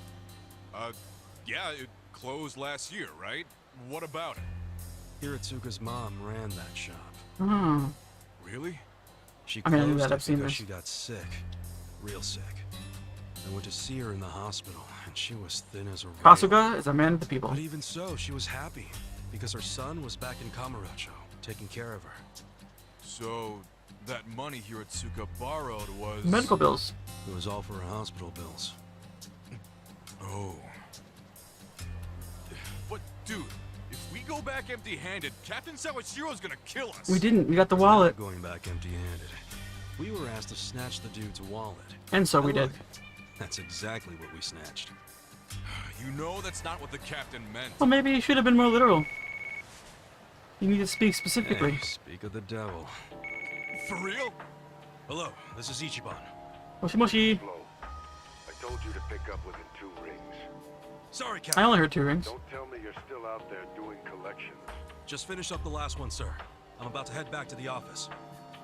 Yeah, it closed last year, right? What about it? Hiratsuka's mom ran that shop. Oh. Really? She I mean, I closed knew that. it I've seen because this. she got sick. Real sick. I went to see her in the hospital, and she was thin as a rail. Kasuga is a man of the people. But even so, she was happy, because her son was back in Kamurocho, taking care of her. So, that money Hiratsuka borrowed was... Medical bills. It was all for her hospital bills. Oh. But, dude, if we go back empty-handed, Captain Sawashiro's gonna kill us. We didn't. We got the We're wallet. not going back empty-handed. We were asked to snatch the dude's wallet. And so Now we did. look, that's exactly what we snatched. You know that's not what the captain meant. Well, maybe you should have been more literal. You need to speak specifically. Hey, speak of the devil. For real? Hello, this is Ichiban. Moshi Moshi. Flo, I told you to pick up within 2 rings. Sorry, I Captain. only heard 2 rings. Don't tell me you're still out there doing collections. Just finished up the last one, sir. I'm about to head back to the office.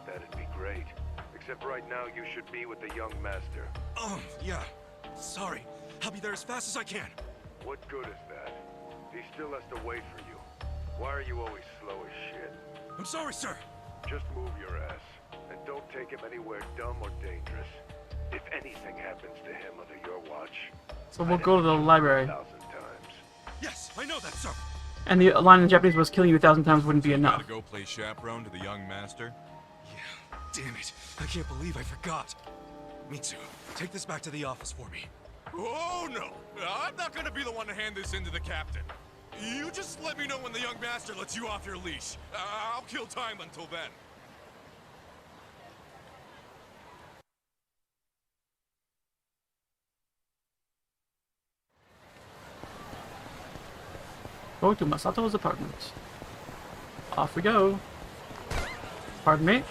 That'd be great. Except right now you should be with the young master. Yeah. Sorry. I'll be there as fast as I can. What good is that? He still has to wait for you. Why are you always slow as shit? I'm sorry, sir. Just move your ass. And don't take him anywhere dumb or dangerous. If anything happens to him under your watch... So we'll go to the library. 1,000 times. Yes, I know that, sir. And the line in Japanese was killing you 1,000 times wouldn't be enough. Gotta go play chaperone to the young master? Yeah, damn it. I can't believe I forgot. Mitsu, take this back to the office for me. Oh, no! I'm not gonna be the one to hand this in to the captain. You just let me know when the young master lets you off your leash. I'll kill time until then. Go to Masato's apartment. Off we go. Pardon me?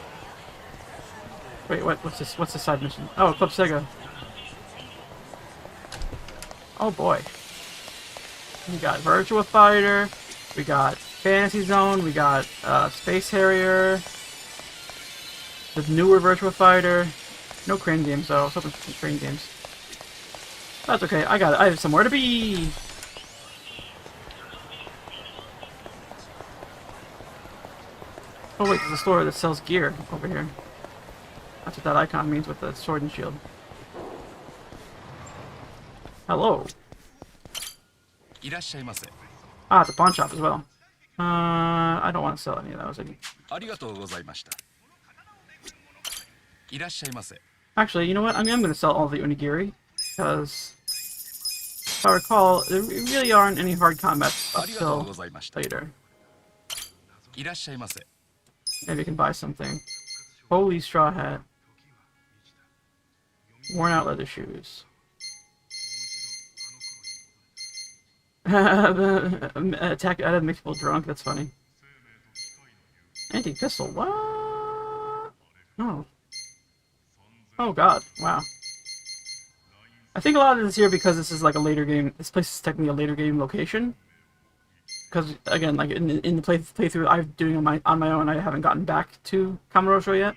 Wait, what? What's this? What's the side mission? Oh, Club Sega. Oh boy. We got Virtua Fighter. We got Fantasy Zone. We got Space Harrier. The newer Virtua Fighter. No crane games though. I was hoping for some crane games. That's okay. I got it. I have somewhere to be. Oh wait, there's a store that sells gear over here. That's what that icon means with the sword and shield. Hello. いらっしゃいませ。 Ah, it's a pawn shop as well. I don't want to sell any of those. ありがとうございました。いらっしゃいませ。 Actually, you know what? I mean, I'm going to sell all the onigiri, because if I recall, there really aren't any hard combats up till later. いらっしゃいませ。 Maybe I can buy something. Holy straw hat. Worn out leather shoes. Attack out of makes people drunk, that's funny. Anti-pistol, what? Oh. Oh god, wow. I think a lot of this here because this is like a later game. This place is technically a later game location. Because again, like in the playthrough I'm doing on my own, I haven't gotten back to Kamurocho yet.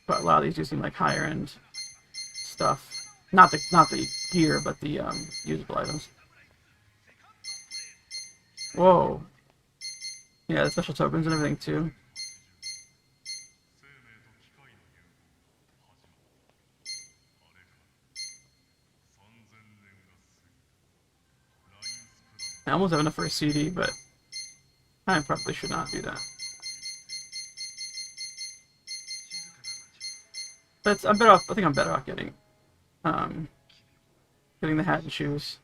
But a lot of these do seem like higher end stuff. Not the gear, but the usable items. Whoa. Yeah, the special tokens and everything too. I almost have enough for a CD, but I probably should not do that. But I'm better off. I think I'm better off getting the hat and shoes.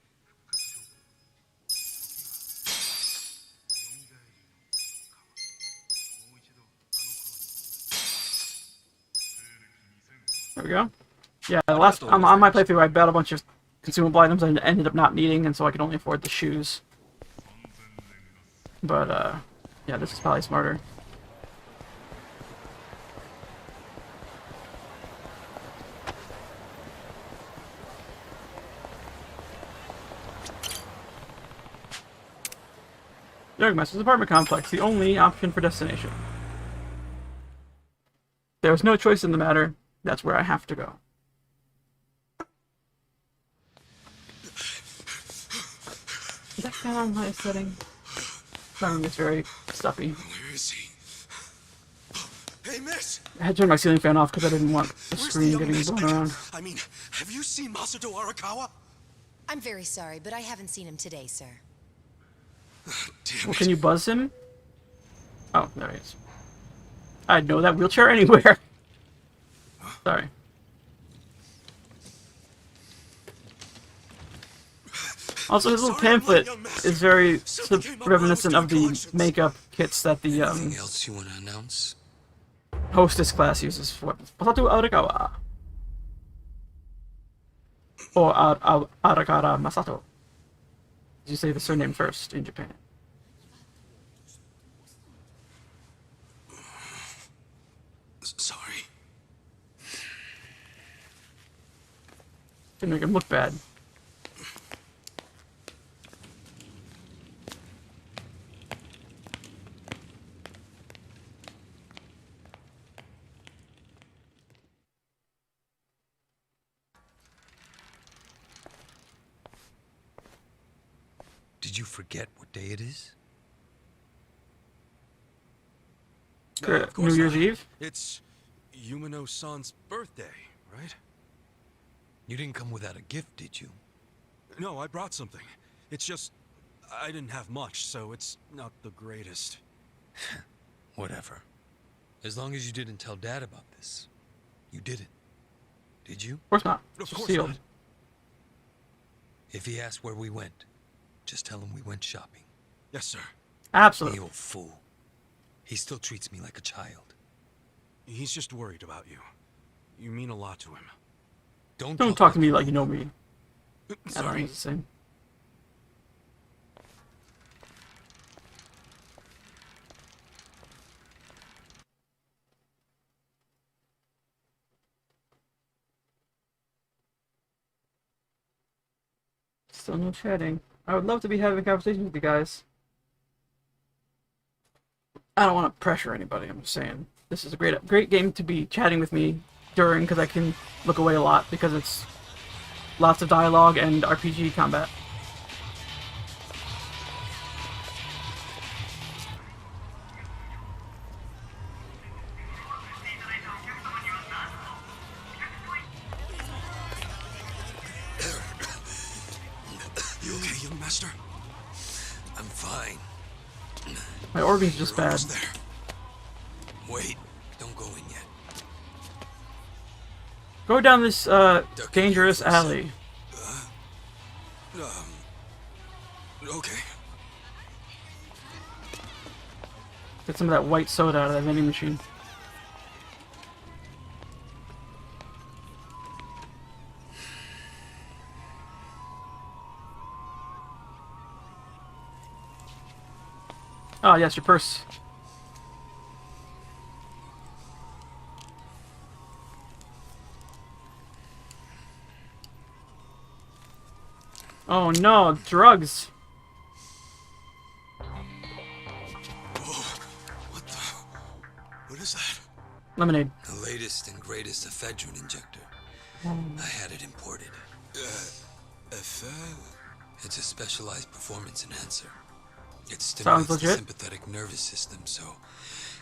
There we go. Yeah, the last on my playthrough, I bought a bunch of consumable items I ended up not needing, and so I could only afford the shoes. But yeah, this is probably smarter. Dragonesque's apartment complex, the only option for destination. There was no choice in the matter. That's where I have to go. Is that fan on high setting? My room is very stuffy. Where is he? Hey, miss! I had to turn my ceiling fan off because I didn't want the screen getting blown around. I mean, have you seen Masato Arakawa? I'm very sorry, but I haven't seen him today, sir. Damn Well, can you buzz him? Oh, there he is. I'd know that wheelchair anywhere. Sorry. Also, his little pamphlet is very reminiscent of the makeup kits that the Anything else you want to announce? hostess class uses for Masato Arakawa. Or Arakara Masato. You say the surname first in Japan. Sorry. To make him look bad. Did you forget what day it is? New Year's Eve? It's Yumino-san's birthday, right? You didn't come without a gift, did you? No, I brought something. It's just, I didn't have much, so it's not the greatest. Whatever. As long as you didn't tell Dad about this. You didn't. Did you? Of course not. Of It's course sealed. not. If he asks where we went, just tell him we went shopping. Yes, sir. Absolutely. The old fool. He still treats me like a child. He's just worried about you. You mean a lot to him. Don't talk to me like you know me. I don't Sorry. know the same. Still no chatting. I would love to be having conversations with you guys. I don't want to pressure anybody, I'm just saying. This is a great game to be chatting with me during, because I can look away a lot, because it's lots of dialogue and RPG combat. My organs just bad. There. Wait, don't go in yet. Go down this dangerous alley. Okay. Get some of that white soda out of that vending machine. Oh, yes, your purse. Oh no, drugs. What is that? Lemonade. The latest and greatest ephedrine injector. I had it imported. It's a specialized performance enhancer. It stimulates the sympathetic nervous system, so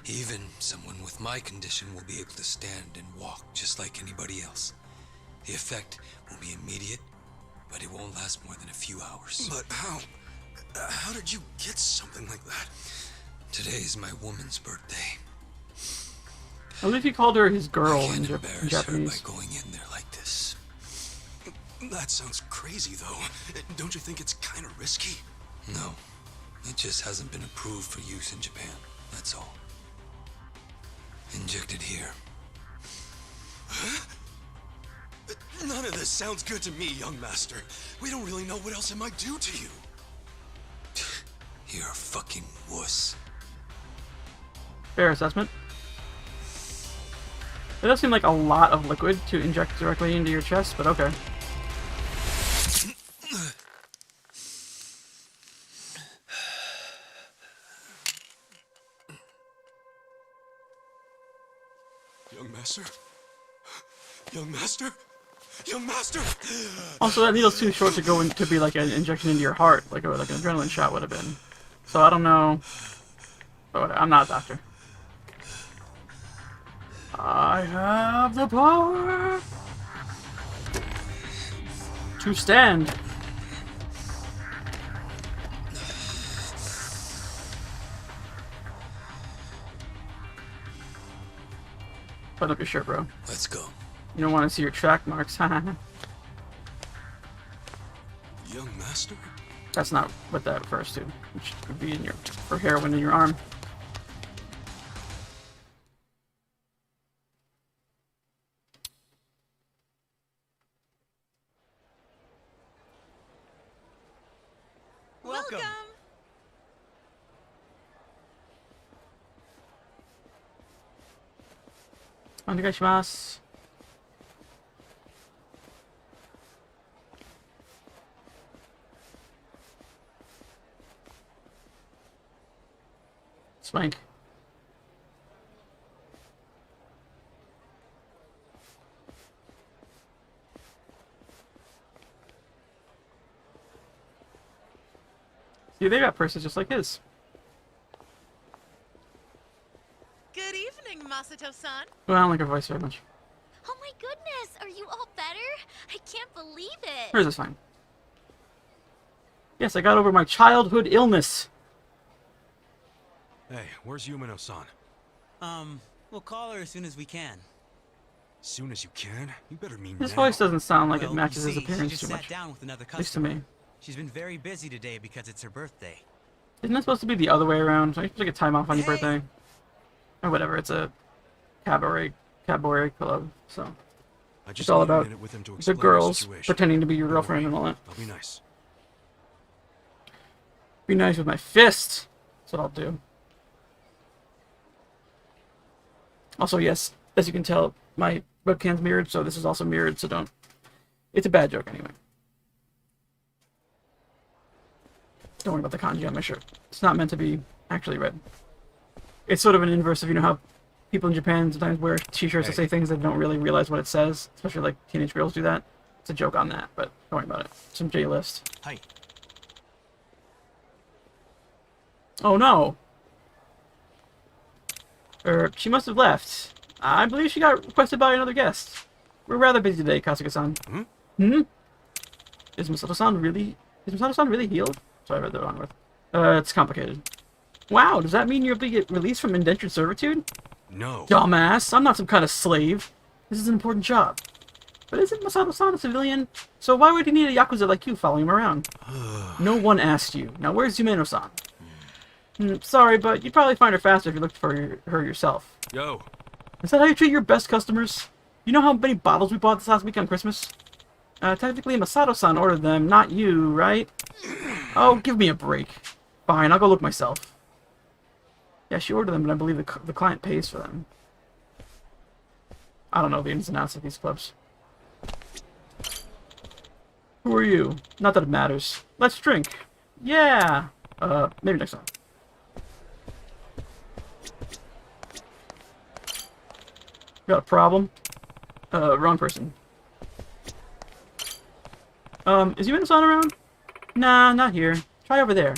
even someone with my condition will be able to stand and walk just like anybody else. The effect will be immediate, but it won't last more than a few hours. But how did you get something like that? Today is my woman's birthday. I believe he called her his girl in Embarrass Japanese. her by going in there like this. That sounds crazy, though. Don't you think it's kind of risky? No. It just hasn't been approved for use in Japan. That's all. Inject it here. Huh? None of this sounds good to me, young master. We don't really know what else it might do to you. You're a fucking wuss. Fair assessment. It does seem like a lot of liquid to inject directly into your chest, but okay. Young master? Young master? Young master! Also, that needle's too short to go in to be like an injection into your heart, like an adrenaline shot would have been. So I don't know. But I'm not a doctor. I have the power to stand. Put up your shirt, bro. Let's go. You don't want to see your track marks, haha. Young master? That's not what that refers to. Which could be in your for heroin in your arm. Welcome. Onegaishimasu. Swank. See, they got purses just like his. Good evening, Masato-san. Well, I don't like her voice very much. Oh my goodness, are you all better? I can't believe it. Here's a sign. Yes, I got over my childhood illness. Hey, where's Yumino-san? We'll call her as soon as we can. Soon as you can? You better mean His now. voice doesn't sound like it Well, matches you his see, appearance she just too sat much. down with another At least to customer. me. She's been very busy today because it's her birthday. Isn't that supposed to be the other way around? Are you supposed to get time off on your birthday? Or whatever, it's a cabaret club, so. It's all about the girls pretending to be your girlfriend and all that. I'll be nice. Be nice with my fist. That's what I'll do. Also, yes, as you can tell, my webcam's mirrored, so this is also mirrored, so don't. It's a bad joke anyway. Don't worry about the kanji on my shirt. It's not meant to be actually read. It's sort of an inverse of, you know how people in Japan sometimes wear t-shirts that say things that don't really realize what it says, especially like teenage girls do that. It's a joke on that, but don't worry about it. Some J-list. Hi. Oh no! She must have left. I believe she got requested by another guest. We're rather busy today, Kasuga-san. Hmm? Is Masato-san really healed? Sorry, I read the wrong word. It's complicated. Wow, does that mean you'll be released from indentured servitude? No. Dumbass, I'm not some kind of slave. This is an important job. But isn't Masato-san a civilian? So why would he need a Yakuza like you following him around? No one asked you. Now where's Yumeno-san? Sorry, but you'd probably find her faster if you looked for her yourself. Yo. Is that how you treat your best customers? You know how many bottles we bought this last week on Christmas? Technically Masato-san ordered them, not you, right? Oh, give me a break. Fine, I'll go look myself. Yeah, she ordered them, but I believe the client pays for them. I don't know the ins and outs of these clubs. Who are you? Not that it matters. Let's drink. Yeah! Maybe next time. Got a problem? Wrong person. Is Yumeno-san around? Nah, not here. Try over there.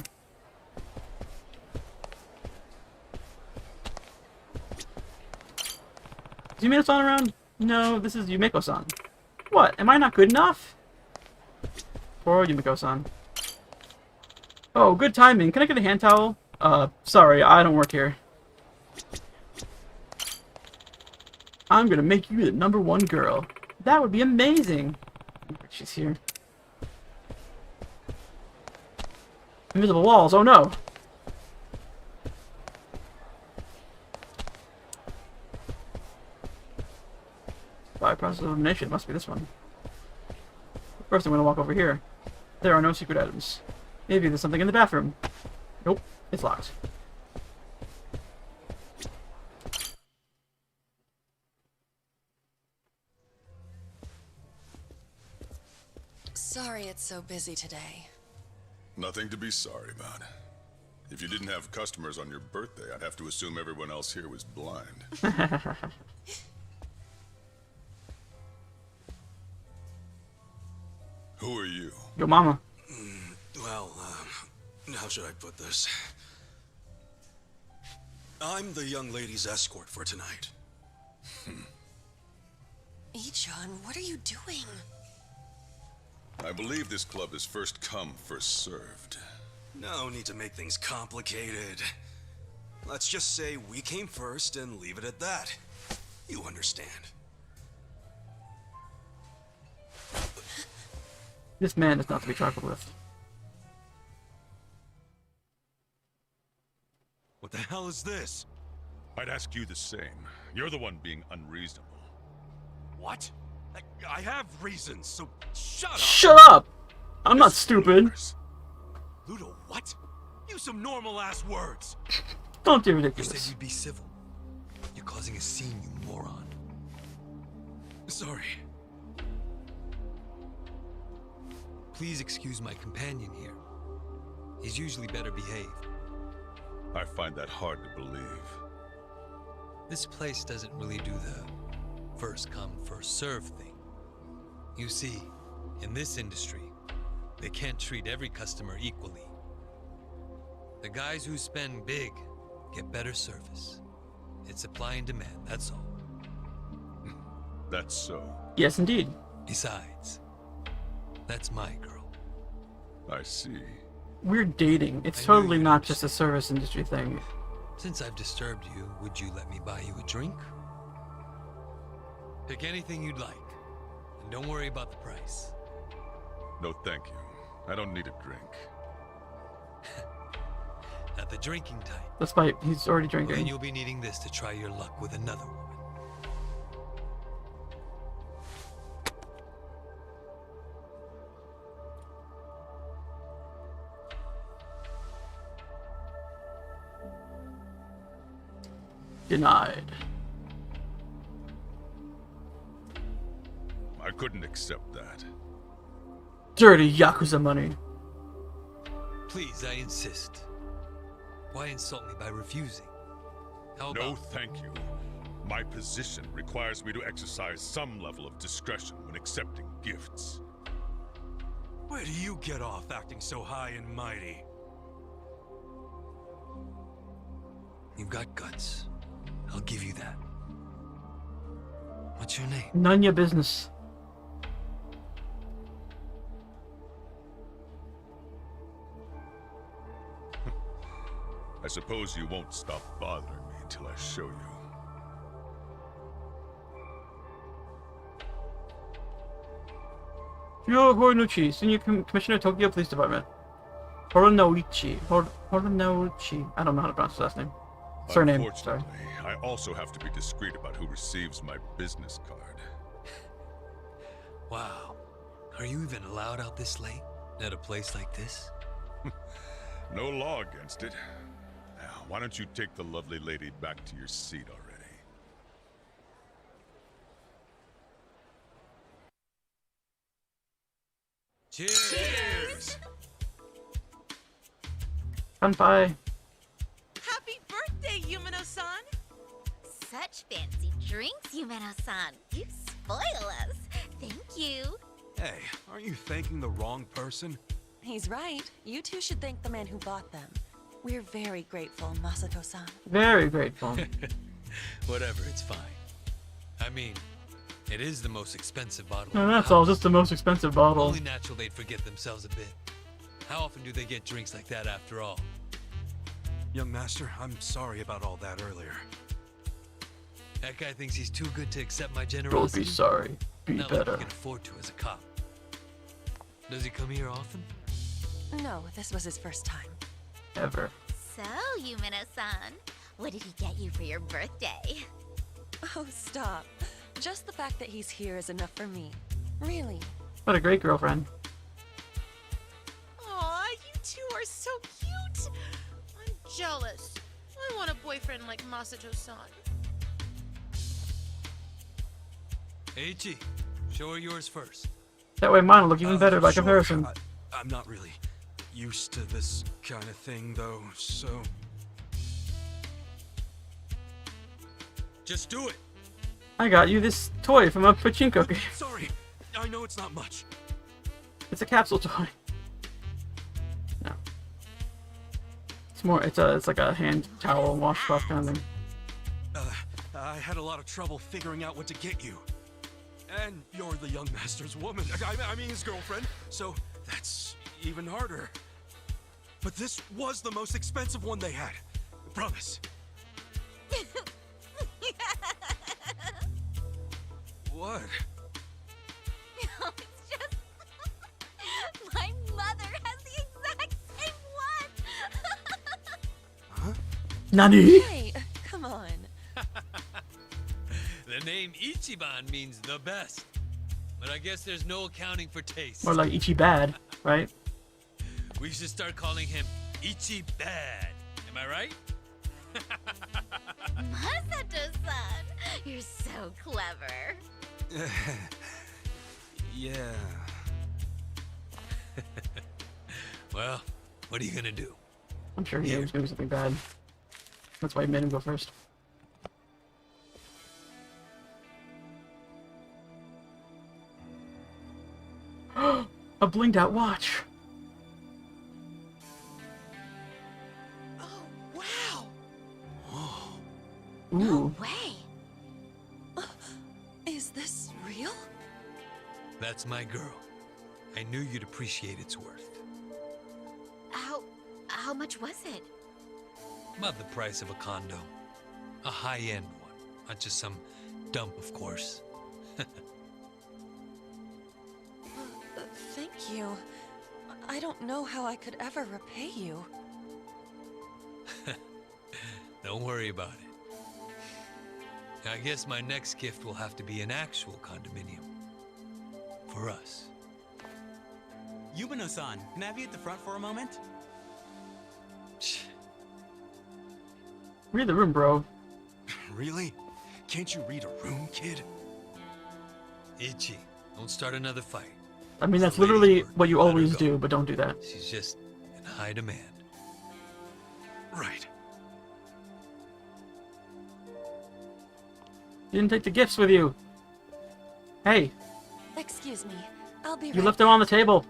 Is Yumeno-san around? No, this is Yumeko-san. What? Am I not good enough? Poor Yumeko-san. Oh, good timing. Can I get a hand towel? Sorry, I don't work here. I'm gonna make you the #1 girl. That would be amazing. She's here. Invisible walls, oh no! By process of elimination, must be this one. First I'm gonna walk over here. There are no secret items. Maybe there's something in the bathroom. Nope, it's locked. Sorry it's so busy today. Nothing to be sorry about. If you didn't have customers on your birthday, I'd have to assume everyone else here was blind. Who are you? Your mama. Well, how should I put this? I'm the young lady's escort for tonight. Ichon, what are you doing? I believe this club is first come, first served. No need to make things complicated. Let's just say we came first and leave it at that. You understand. This man is not to be trifled with. What the hell is this? I'd ask you the same. You're the one being unreasonable. What? I have reasons, so shut up! Shut up! I'm not stupid. Ludo, what? Use some normal-ass words. Don't be You ridiculous. said you'd be civil. You're causing a scene, you moron. Sorry. Please excuse my companion here. He's usually better behaved. I find that hard to believe. This place doesn't really do the first come, first serve thing. You see, in this industry, they can't treat every customer equally. The guys who spend big get better service. It's supply and demand, that's all. That's so. Yes, indeed. Besides, that's my girl. I see. We're dating. It's I knew totally you'd not just a service industry thing. Since I've disturbed you, would you let me buy you a drink? Pick anything you'd like, and don't worry about the price. No, thank you. I don't need a drink. Not the drinking type. Despite he's already Well, then drinking. you'll be needing this to try your luck with another woman. Denied. I couldn't accept that. Dirty Yakuza money. Please, I insist. Why insult me by refusing? How about... No, thank you. My position requires me to exercise some level of discretion when accepting gifts. Where do you get off acting so high and mighty? You've got guts. I'll give you that. What's your name? None your business. I suppose you won't stop bothering me until I show you. Yo Horinuchi, Senior Commissioner, Tokyo Police Department. Horonoichi. Horonoichi. I don't know how to pronounce his last name. Surname, sorry. Unfortunately, I also have to be discreet about who receives my business card. Wow. Are you even allowed out this late? At a place like this? No law against it. Now, why don't you take the lovely lady back to your seat already? Cheers! Kanpai. Happy birthday, Yumino-san! Such fancy drinks, Yumeno-san. You spoil us. Thank you. Hey, aren't you thanking the wrong person? He's right. You two should thank the man who bought them. We're very grateful, Masato-san. Very grateful. Whatever, it's fine. I mean, it is the most expensive bottle. No, that's all. Just the most expensive bottle. Only natural they'd forget themselves a bit. How often do they get drinks like that after all? Young master, I'm sorry about all that earlier. That guy thinks he's too good to accept my Don't generosity. be sorry. Be Not like better. he can afford to as a cop. Does he come here often? No, this was his first time. Ever. So, Yumeno-san, what did he get you for your birthday? Oh, stop. Just the fact that he's here is enough for me. Really. What a great girlfriend. Aw, you two are so cute. I'm jealous. I want a boyfriend like Masato-san. Eiichi, show her yours first. That way mine will look even better by Sure. comparison. I'm not really used to this kind of thing, though, so... Just do it. I got you this toy from a pachinko game. Sorry, I know it's not much. It's a capsule toy. No. It's more, it's like a hand towel washcloth kind of thing. I had a lot of trouble figuring out what to get you. And you're the young master's woman. I mean his girlfriend, so that's even harder. But this was the most expensive one they had. Promise. What? No, it's just... My mother has the exact same one! Huh? Nani? Hey, come on. The name Ichiban means the best. But I guess there's no accounting for taste. More like Ichi Bad, right? We should start calling him Ichibad. Am I right? Masato-san, you're so clever. Yeah. Well, what are you gonna do? I'm sure he was doing something bad. That's why he made him go first. A blinged out watch. Oh, wow! Ooh. No way. Is this real? That's my girl. I knew you'd appreciate its worth. How much was it? About the price of a condo. A high-end one. Not just some dump, of course. Thank you. I don't know how I could ever repay you. Don't worry about it. I guess my next gift will have to be an actual condominium. For us. Yumeno-san, can I have you at the front for a moment? Read the room, bro. Really? Can't you read a room, kid? Ichi, don't start another fight. I mean, that's literally what you always do, but don't do that. She's just in high demand. Right. You didn't take the gifts with you. Hey, Excuse me. I'll be you right left them on the table.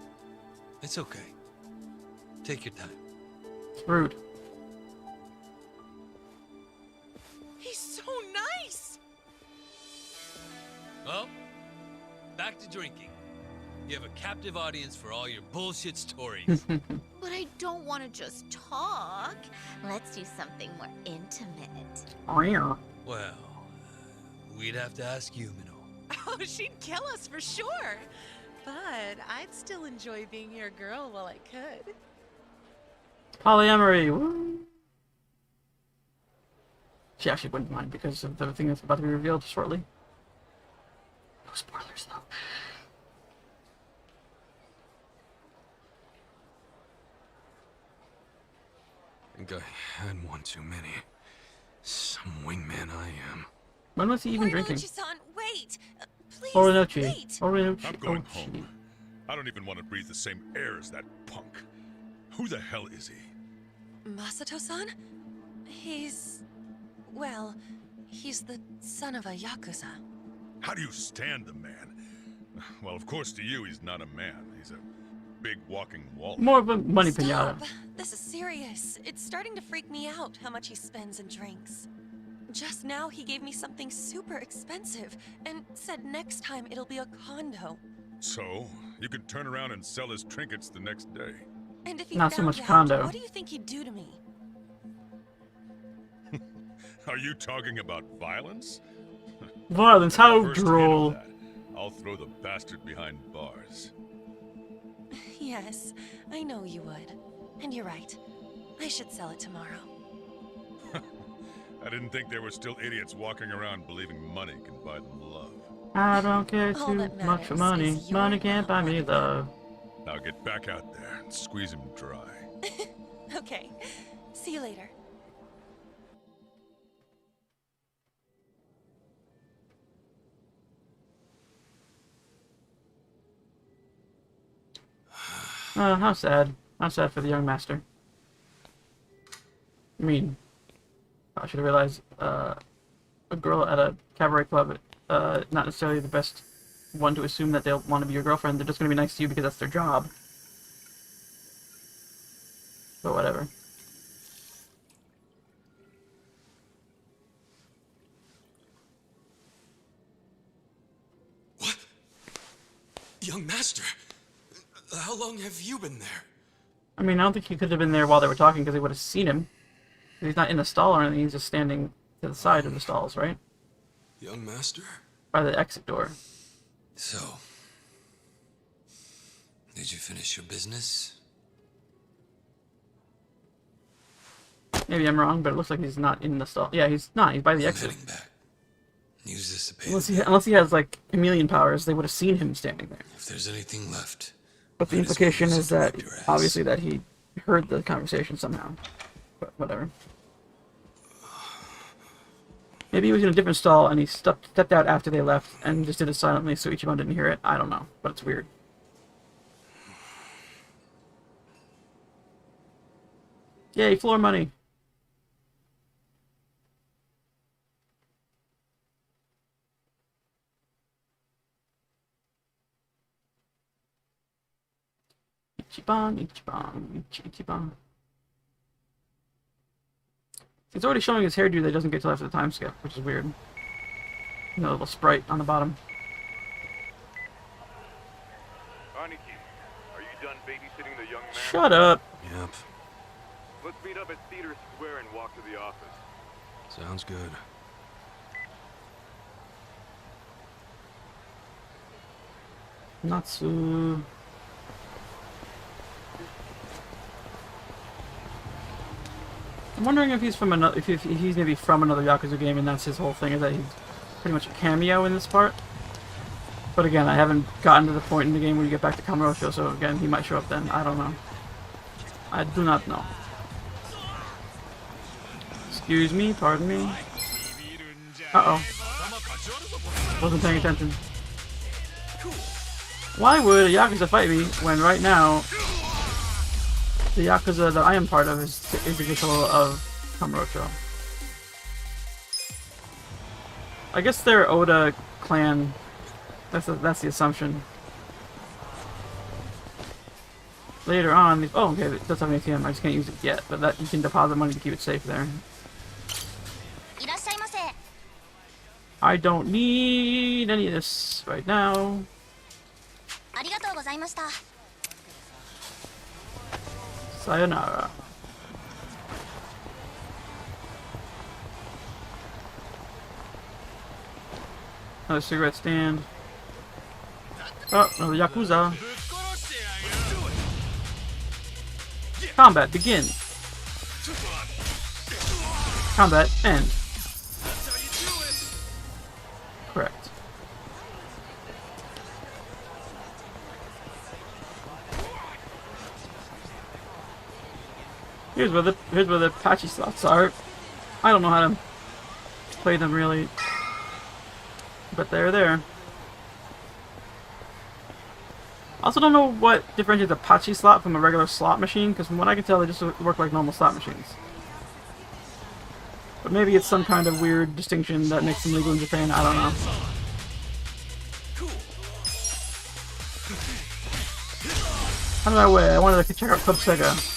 It's okay. Take your time. It's rude. He's so nice! Well, back to drinking. You have a captive audience for all your bullshit stories. But I don't want to just talk. Let's do something more intimate. Well, we'd have to ask Yumino. Oh, she'd kill us for sure. But I'd still enjoy being your girl while I could. Polyamory. Woo. She actually wouldn't mind because of the thing that's about to be revealed shortly. No spoilers though. I think I had one too many. Some wingman I am. When was he even drinking? Morinochi-san, wait! Please, Orinochi. wait! Orinochi. I'm going home. I don't even want to breathe the same air as that punk. Who the hell is he? Masato-san? He's... well, he's the son of a Yakuza. How do you stand the man? Well, of course to you he's not a man. He's a big walking wall. More of a money pinata. Stop! This is serious. It's starting to freak me out how much he spends and drinks. Just now he gave me something super expensive and said next time it'll be a condo. So, you can turn around and sell his trinkets the next day. And if he Not so found much out, condo. what do you think he'd do to me? Are you talking about violence? Violence, how First hit of droll. that, I'll throw the bastard behind bars. Yes, I know you would. And you're right. I should sell it tomorrow. I didn't think there were still idiots walking around believing money can buy them love. I don't care All too that much for matters money. is your Money can't buy me love. Now get back out there and squeeze him dry. Okay. See you later. How sad. How sad for the young master. I mean, I should have realized, a girl at a cabaret club, not necessarily the best one to assume that they'll want to be your girlfriend. They're just going to be nice to you because that's their job. But whatever. What? Young master, how long have you been there? I mean, I don't think he could have been there while they were talking because they would have seen him. He's not in the stall or anything, he's just standing to the side of the stalls, right? Young master? By the exit door. So, did you finish your business? Maybe I'm wrong, but it looks like he's not in the stall. Yeah, he's not. He's by the exit. Heading back. Use this to pay Unless he has, like, chameleon powers, they would have seen him standing there. if there's anything left. But the implication is that, obviously, that he heard the conversation somehow. But whatever. Maybe he was in a different stall and he stepped out after they left and just did it silently so Ichiban didn't hear it. I don't know, but it's weird. Yay, floor money! Ichiban, Ichiban, Ichiban. It's already showing his hairdo that doesn't get till after the time skip, which is weird. No little sprite on the bottom. Aniki, are you done babysitting the young man? Shut up! Yep, Let's meet up at Theater Square and walk to the office. sounds good. Natsu. I'm wondering if he's from another, if he's maybe from another Yakuza game, and that's his whole thing, is that he's pretty much a cameo in this part. But again, I haven't gotten to the point in the game where you get back to Kamurocho, so again, he might show up then. I don't know. I do not know. Excuse me, pardon me. Uh-oh. Wasn't paying attention. Why would a Yakuza fight me when right now the Yakuza that I am part of is in control of Kamurocho? I guess they're Oda clan. That's the assumption. Later on, oh okay, it does have an ATM. I just can't use it yet, but that you can deposit money to keep it safe there. I don't need any of this right now. Sayonara. Another cigarette stand. Oh, another Yakuza. Combat begin. Combat end. Correct. Here's where the patchy slots are. I don't know how to play them really, but they're there. I also don't know what differentiates a patchy slot from a regular slot machine, because from what I can tell, they just work like normal slot machines. But maybe it's some kind of weird distinction that makes them legal in Japan. I don't know. Out of my way, I wanted to check out Club Sega.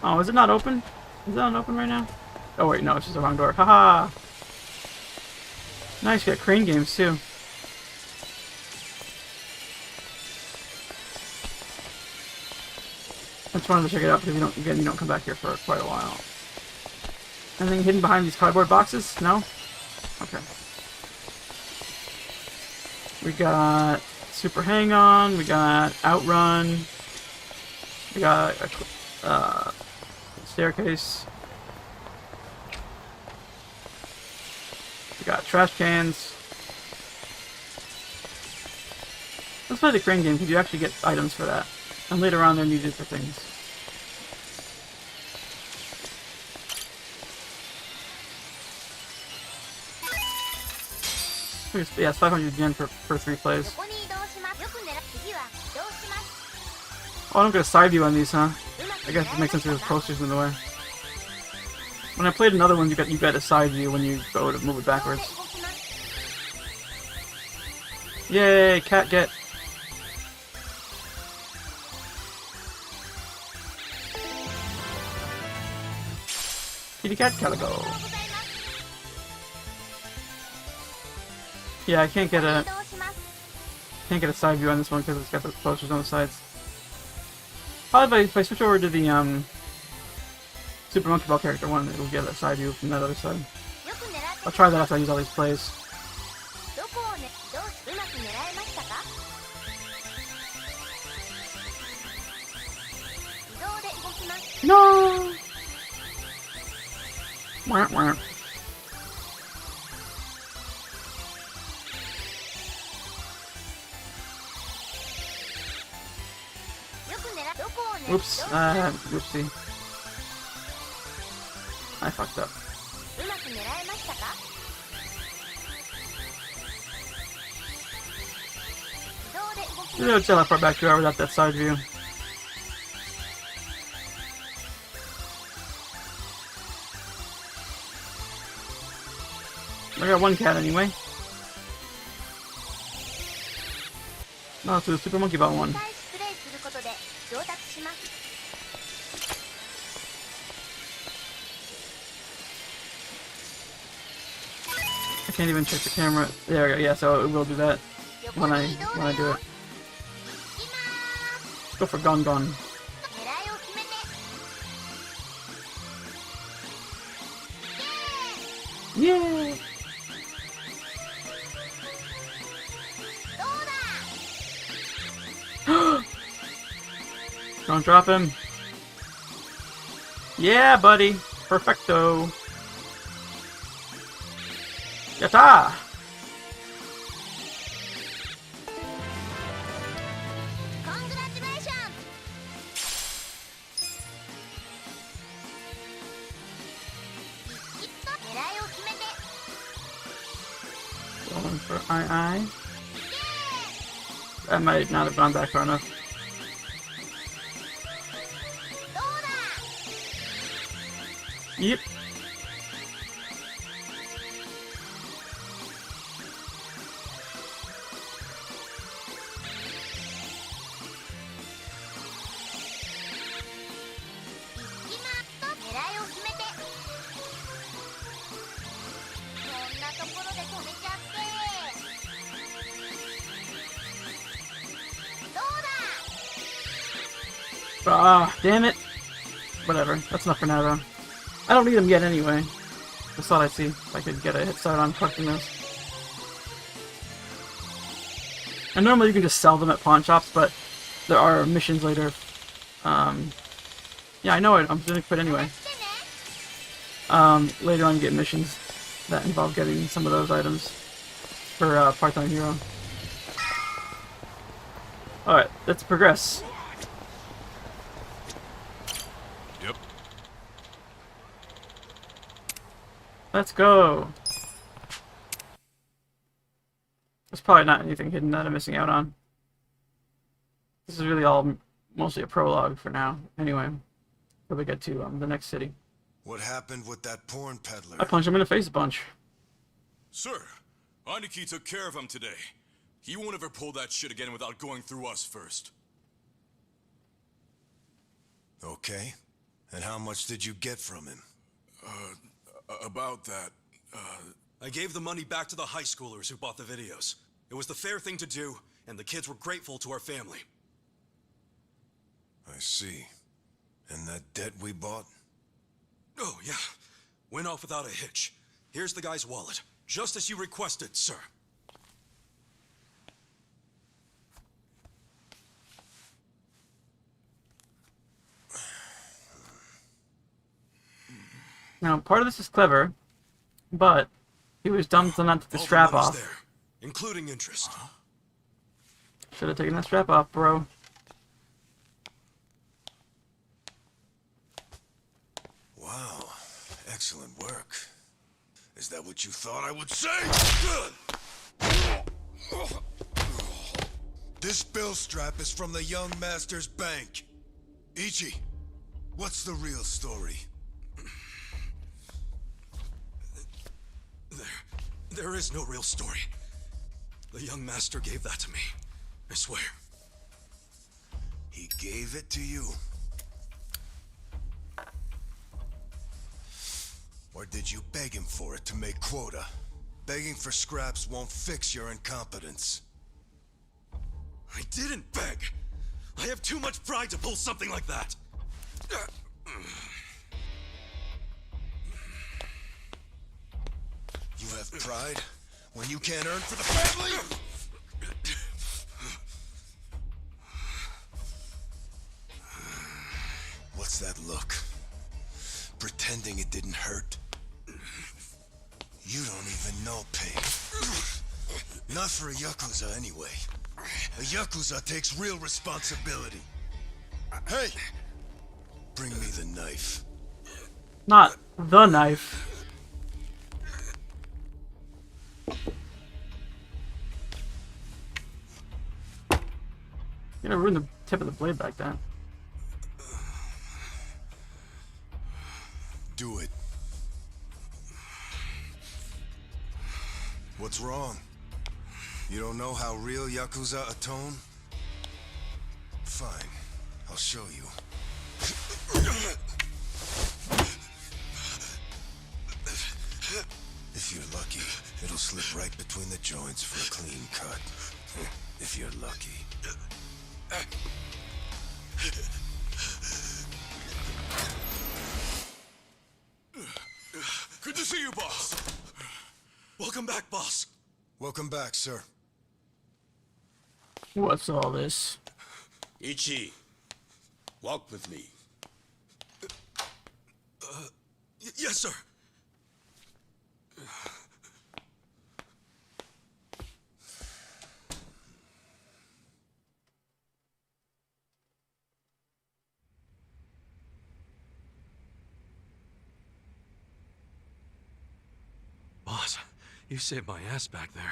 Oh, is it not open? Is it not open right now? Oh wait, no, it's just the wrong door. Haha! Nice, you got crane games too. I just wanted to check it out because you don't come back here for quite a while. Anything hidden behind these cardboard boxes? No? Okay. We got Super Hang-On, we got Outrun, we got a staircase, we got trash cans. Let's play the crane game because you actually get items for that. And later on they're needed for things. Yeah, it's 500 yen for 3 plays. Oh, I don't get a side view on these, huh? I guess it makes sense because there's posters in the way. When I played another one, you got a side view when you go to move it backwards. Yay, cat get. Kitty cat calico. Yeah, I can't get a side view on this one because it's got the posters on the sides. Probably if I switch over to the Super Monkey Ball character one, it'll get a side view from that other side. I'll try that after I use all these plays. No! Wah, wah. Oops, whoopsie. I fucked up. Maybe I'll teleport back to her without that side view. I got one cat anyway. No, it's the Super Monkey Ball one. I can't even check the camera. There we go. Yeah, so it will do that when I do it. Let's go for Gon Gon. Yeah. Don't drop him. Yeah, buddy. Perfecto. Yatta! Going for II. That might not have gone back far enough. Yep. Ah, damn it. Whatever. That's enough for now, though. I don't need them yet anyway. Just thought I'd see if I could get a hit start on collecting those. And normally you can just sell them at pawn shops, but there are missions later. Yeah, I know it. I'm gonna quit anyway. Later on you get missions that involve getting some of those items for part-time hero. Alright, let's progress. Yep. Let's go. There's probably not anything hidden that I'm missing out on. This is really all mostly a prologue for now. Anyway, till we get to the next city. What happened with that porn peddler? I punched him in the face a bunch. Sir, Aniki took care of him today. He won't ever pull that shit again without going through us first. Okay. And how much did you get from him? About that, I gave the money back to the high schoolers who bought the videos. It was the fair thing to do, and the kids were grateful to our family. I see. And that debt we bought? Oh, yeah. Went off without a hitch. Here's the guy's wallet. Just as you requested, sir. Now, part of this is clever, but he was dumb to not take the strap off. There, including interest. Should have taken that strap off, bro. Wow. Excellent work. Is that what you thought I would say? This bill strap is from the young master's bank. Ichi, what's the real story? There is no real story. The young master gave that to me. I swear. He gave it to you? Or did you beg him for it to make quota? Begging for scraps won't fix your incompetence. I didn't beg. I have too much pride to pull something like that. You have pride when you can't earn for the family? What's that look? Pretending it didn't hurt. You don't even know pain. Not for a Yakuza anyway. A Yakuza takes real responsibility. Hey! Bring me the knife. Not the knife. You're gonna ruin the tip of the blade back then. Do it. What's wrong? You don't know how real Yakuza atone? Fine. I'll show you. If you're lucky, it'll slip right between the joints for a clean cut. If you're lucky. Good to see you, boss. Welcome back, boss. Welcome back, sir. What's all this? Ichi, walk with me. Yes, sir. Boss, you saved my ass back there.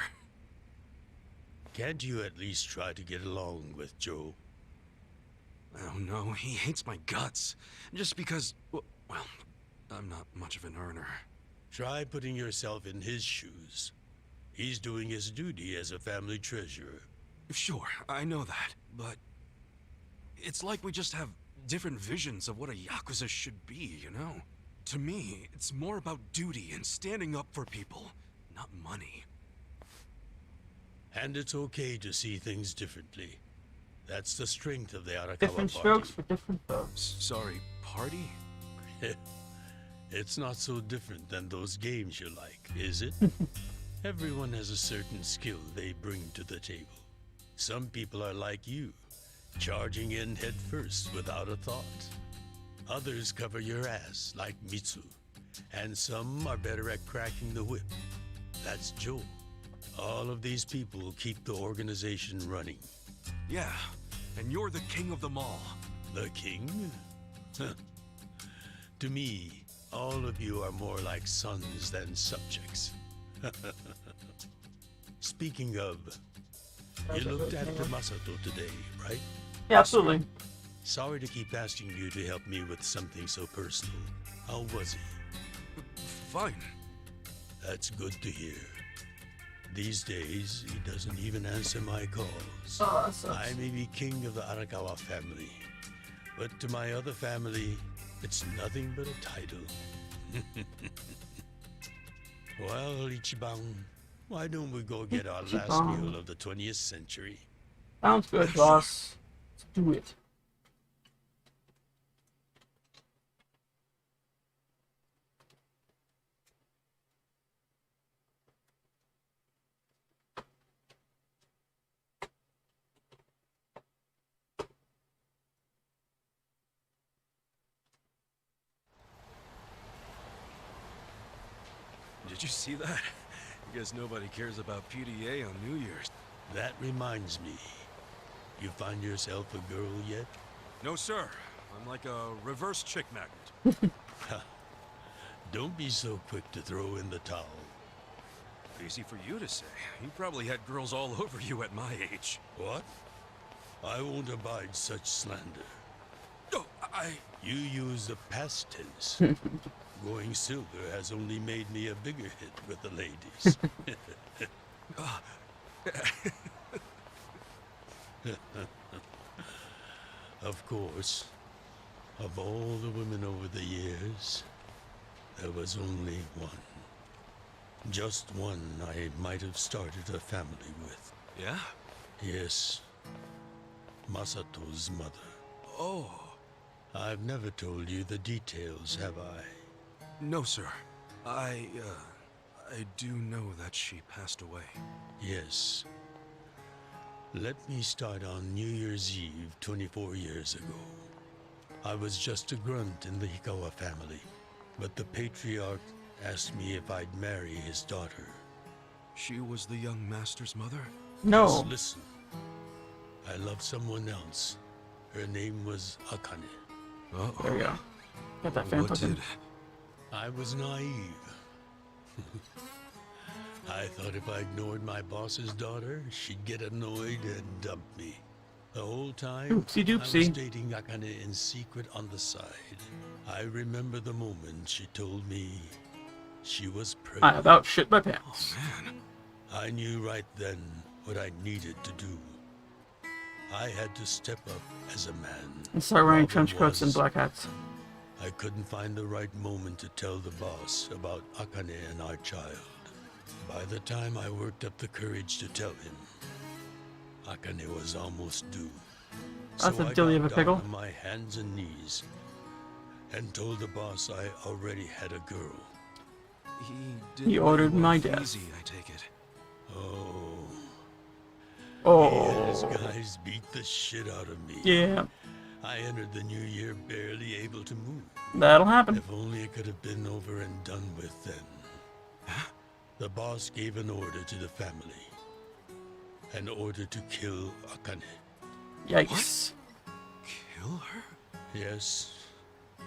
Can't you at least try to get along with Joe? Oh no, he hates my guts. Just because, well, I'm not much of an earner. Try putting yourself in his shoes. He's doing his duty as a family treasurer. Sure, I know that, but it's like we just have different visions of what a Yakuza should be, you know? To me, it's more about duty and standing up for people, not money. And it's okay to see things differently. That's the strength of the Arakawa Different party. strokes for different folks. Sorry, party? It's not so different than those games you like, is it? Everyone has a certain skill they bring to the table. Some people are like you, charging in head first without a thought. Others cover your ass, like Mitsu. And some are better at cracking the whip. That's Joe. All of these people keep the organization running. Yeah, and you're the king of them all. The king? To me, all of you are more like sons than subjects. Speaking of, you looked after Masato today, right? Yeah, absolutely. Sorry to keep asking you to help me with something so personal. How was he? Fine. That's good to hear. These days, he doesn't even answer my calls. Oh, that sucks. I may be king of the Arakawa family, but to my other family, it's nothing but a title. Well, Ichiban, why don't we go get our last meal of the 20th century? Sounds good, boss. Let's do it. Did you see that? I guess nobody cares about PDA on New Year's. That reminds me. You find yourself a girl yet? No, sir. I'm like a reverse chick magnet. Don't be so quick to throw in the towel. Easy for you to say. You probably had girls all over you at my age. What? I won't abide such slander. No, You use the past tense. Going silver has only made me a bigger hit with the ladies. Of course, of all the women over the years, there was only one. Just one I might have started a family with. Yeah? Yes. Masato's mother. Oh. I've never told you the details, have I? No, sir. I do know that she passed away. Yes. Let me start on New Year's Eve 24 years ago. I was just a grunt in the Hikawa family, but the patriarch asked me if I'd marry his daughter. She was the young master's mother? No. Just listen. I love someone else. Her name was Akane. Uh-oh. There we go. Got that fan What token. did... I was naive. I thought if I ignored my boss's daughter, she'd get annoyed and dump me. The whole time, Oopsie I was doopsie. dating Akane in secret on the side. I remember the moment she told me she was I pregnant. about shit my pants. Oh, man. I knew right then what I needed to do. I had to step up as a man. And start wearing Problem trench coats and was, black hats. I couldn't find the right moment to tell the boss about Akane and our child. By the time I worked up the courage to tell him, Akane was almost due. That's So a I dilly got of a pickle. down on my hands and knees and told the boss I already had a girl. He didn't He ordered go my off death. Easy, I take it. He and his Oh. guys beat the shit out of me. Yeah. I entered the new year barely able to move. That'll happen. If only it could have been over and done with then. The boss gave an order to the family. An order to kill Akane. Yikes. Kill her? Yes,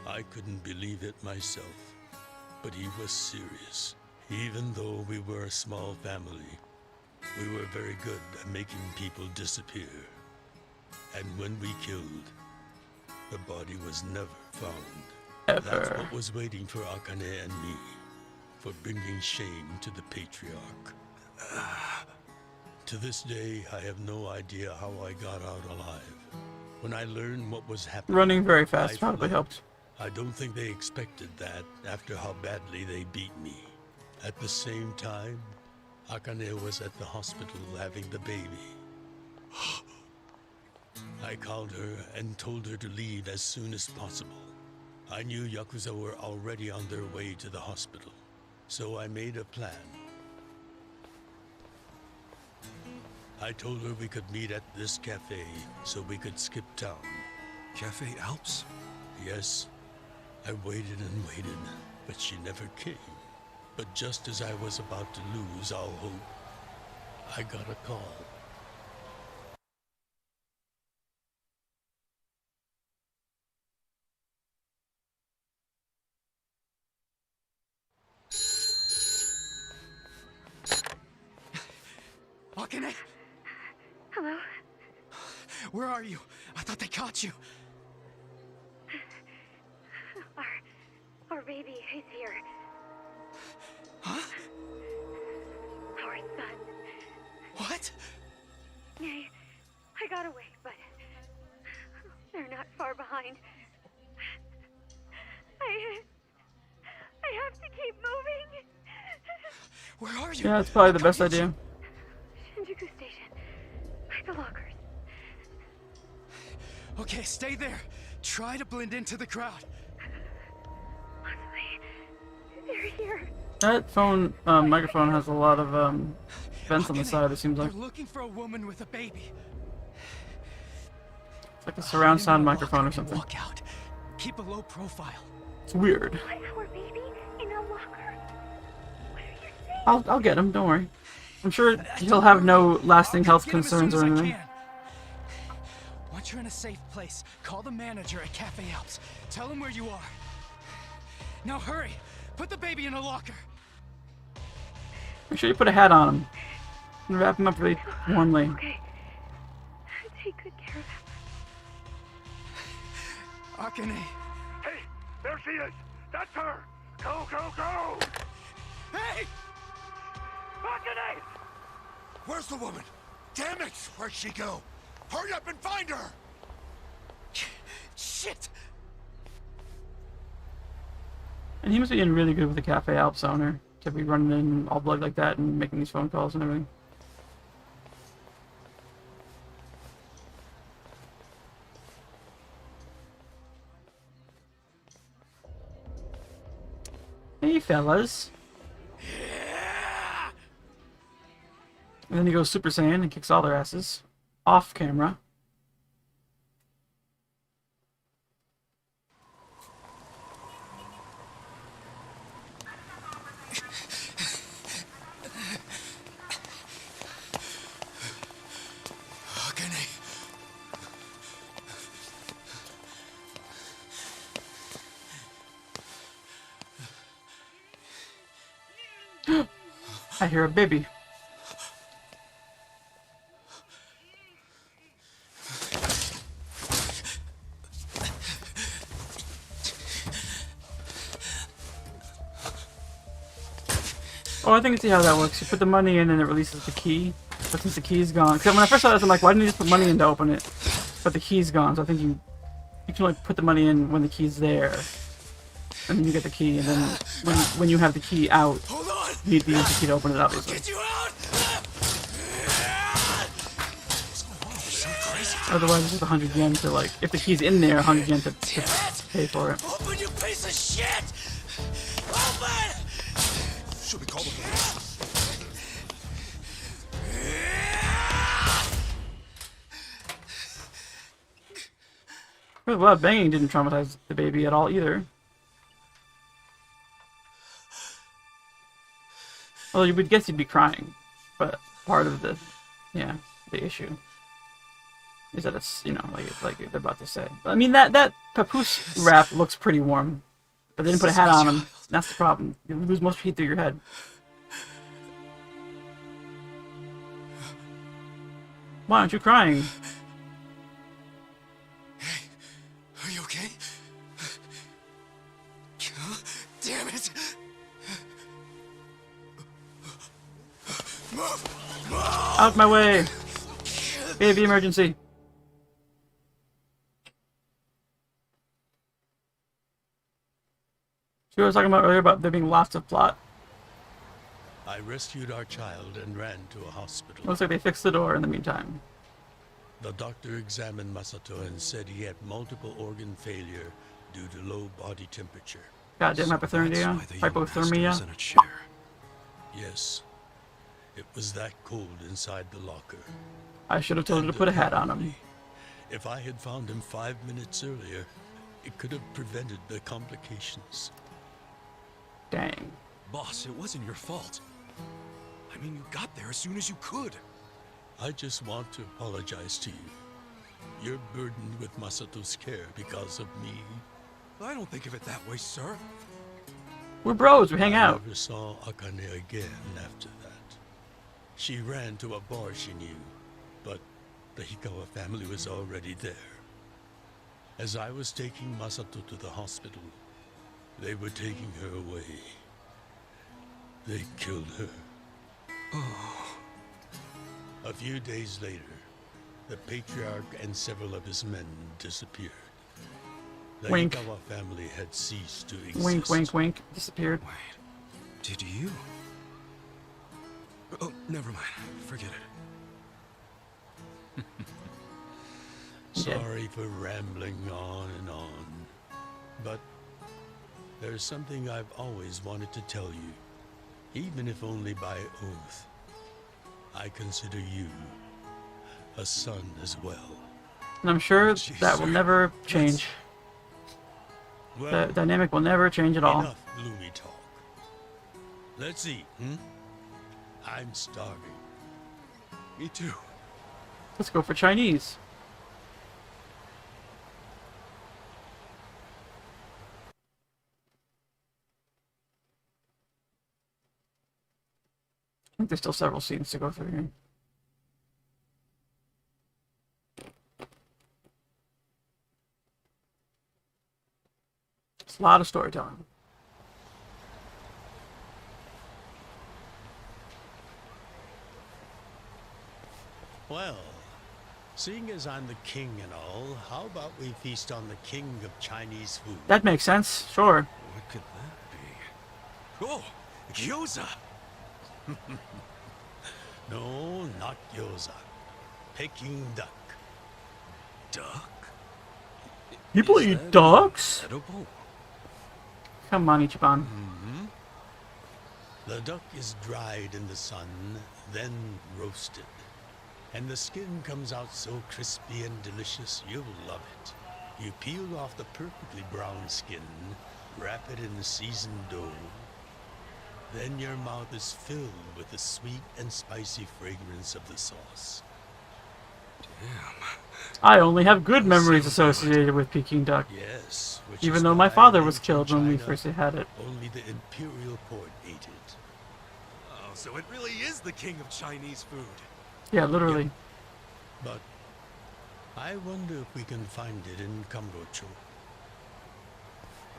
I couldn't believe it myself. But he was serious. Even though we were a small family, we were very good at making people disappear. And when we killed, the body was never found. That's Ever. what was waiting for Akane and me, for bringing shame to the patriarch. To this day, I have no idea how I got out alive. When I learned what was happening, Running very fast I probably fled. helped. I don't think they expected that after how badly they beat me. At the same time, Akane was at the hospital having the baby. I called her and told her to leave as soon as possible. I knew Yakuza were already on their way to the hospital, so I made a plan. I told her we could meet at this cafe so we could skip town. Cafe Alps? Yes. I waited and waited, but she never came. But just as I was about to lose all hope, I got a call. Akane? Hello? Where are you? I thought they caught you. Our baby is here. Huh? Our son. What? I got away, but they're not far behind. I have to keep moving. Where are you? Yeah, it's probably the best idea. Shinjuku Station. By the lockers. Okay, stay there. Try to blend into the crowd. They're here. That phone microphone has a lot of vents on the side, it seems like. They're looking for a woman with a baby. It's like a surround sound microphone or something. Walk out. Keep a low profile. It's weird. Our baby in a locker. What are you saying? I'll get him, don't worry. I'm sure he'll have no lasting health concerns or anything. Once you're in a safe place, call the manager at Cafe Alps. Tell him where you are. Now hurry! Put the baby in a locker! Make sure you put a hat on him. And wrap him up really warmly. Okay. Take good care of him. Akane! Hey, there she is! That's her! Go, go, go! Hey! Akane! Where's the woman? Damn it! Where'd she go? Hurry up and find her! Shit! And he must be getting really good with the Cafe Alps owner to be running in all blood like that and making these phone calls and everything. Hey fellas. And then he goes Super Saiyan and kicks all their asses. Off camera. I hear a baby. Oh, I think I see how that works. You put the money in and it releases the key. But since the key's gone... Because when I first saw this, I'm like, why didn't you just put money in to open it? But the key's gone, so I think you can only put the money in when the key's there. And then you get the key, and then when you have the key out, you need to use the key to open it, obviously. Otherwise, it's just 100 yen to, like, if the key's in there, 100 yen to pay for it. Open, you piece of shit! Open! Should we call the police? Well, banging didn't traumatize the baby at all either. Well, you would guess he'd be crying, but part of the issue is that it's, you know, like they're about to say. I mean, that papoose wrap looks pretty warm, but they didn't put a hat on him. That's the problem. You lose most heat through your head. Why aren't you crying? Hey, are you okay? Damn it! Move! Out my way! Baby emergency. See what I was talking about earlier about there being lots of plot? I rescued our child and ran to a hospital. Looks like they fixed the door in the meantime. The doctor examined Masato and said he had multiple organ failure due to low body temperature. Goddamn hypothermia. Hypothermia. In a chair. Yes. It was that cold inside the locker. I should have told her to put a hat on him. If I had found him 5 minutes earlier, it could have prevented the complications. Dang. Boss, it wasn't your fault. I mean, you got there as soon as you could. I just want to apologize to you. You're burdened with Masato's care because of me. I don't think of it that way, sir. We're bros, we hang out. I never saw Akane again after that. She ran to a bar she knew, but the Hikawa family was already there. As I was taking Masato to the hospital, they were taking her away. They killed her. Oh. A few days later, the patriarch and several of his men disappeared. The Wink. Hikawa family had ceased to exist. Wink, wink, wink. Disappeared. Wait, did you? Oh, never mind. Forget it. Sorry for rambling on and on, but there's something I've always wanted to tell you, even if only by oath. I consider you a son as well. And I'm sure that will never change. Well, The dynamic will never change at all. Enough gloomy talk. Let's eat, I'm starving. Me too. Let's go for Chinese. I think there's still several scenes to go through here. It's a lot of storytelling. Well, seeing as I'm the king and all, how about we feast on the king of Chinese food? That makes sense, sure. What could that be? Oh, gyoza! No, not gyoza. Peking duck. Duck? People Is eat that ducks? edible? Come on, Ichiban. The duck is dried in the sun, then roasted. And the skin comes out so crispy and delicious, you'll love it. You peel off the perfectly brown skin, wrap it in seasoned dough. Then your mouth is filled with the sweet and spicy fragrance of the sauce. Damn. I only have good memories associated with Peking duck. Yes, which Even is though my why father was in killed when we China, first had it. Only the imperial court ate it. Oh, so it really is the king of Chinese food. Yeah, literally. But I wonder if we can find it in Kamurocho.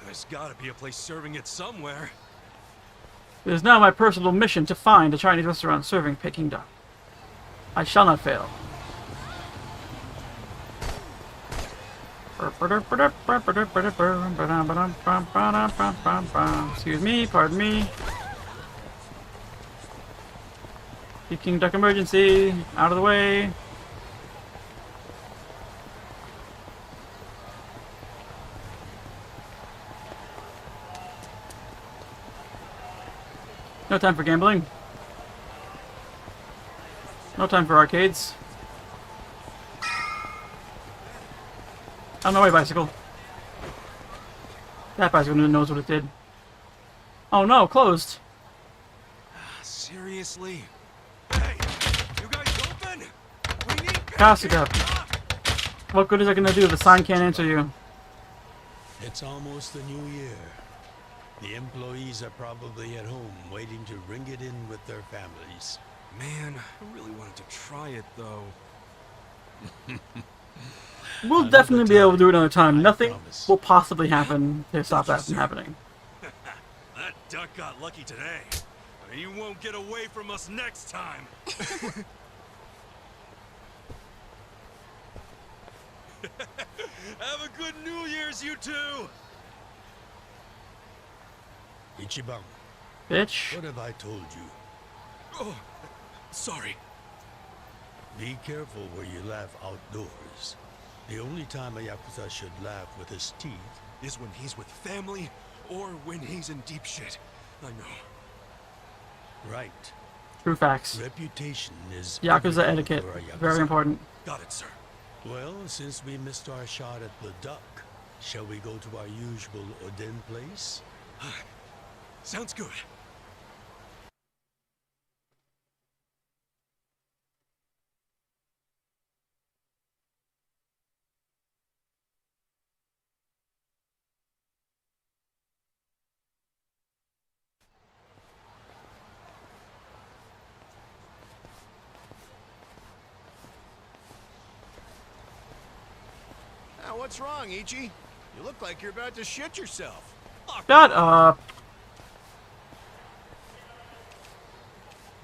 There's gotta be a place serving it somewhere. It is now my personal mission to find a Chinese restaurant serving Peking duck. I shall not fail. Excuse me, pardon me. Peking duck emergency. Out of the way. No time for gambling. No time for arcades. On the way, bicycle. That bicycle knows what it did. Oh no, closed. Seriously? Hey, you guys open? We need Kasuga. What good is that gonna do? The sign can't answer you. It's almost the new year. The employees are probably at home waiting to ring it in with their families. Man, I really wanted to try it though. We'll definitely be able to do it another time. Nothing will possibly happen to stop that from happening. That duck got lucky today. But he won't get away from us next time. Have a good New Year's, you two! Ichiban. Bitch. What have I told you? Oh, sorry. Be careful where you laugh outdoors. The only time a Yakuza should laugh with his teeth is when he's with family or when he's in deep shit. I know. Right. True facts. Reputation is Yakuza everything etiquette. for a Yakuza. Very important. Got it, sir. Well, since we missed our shot at the duck, shall we go to our usual Oden place? Sounds good. What's wrong, Ichi? You look like you're about to shit yourself. Shut up.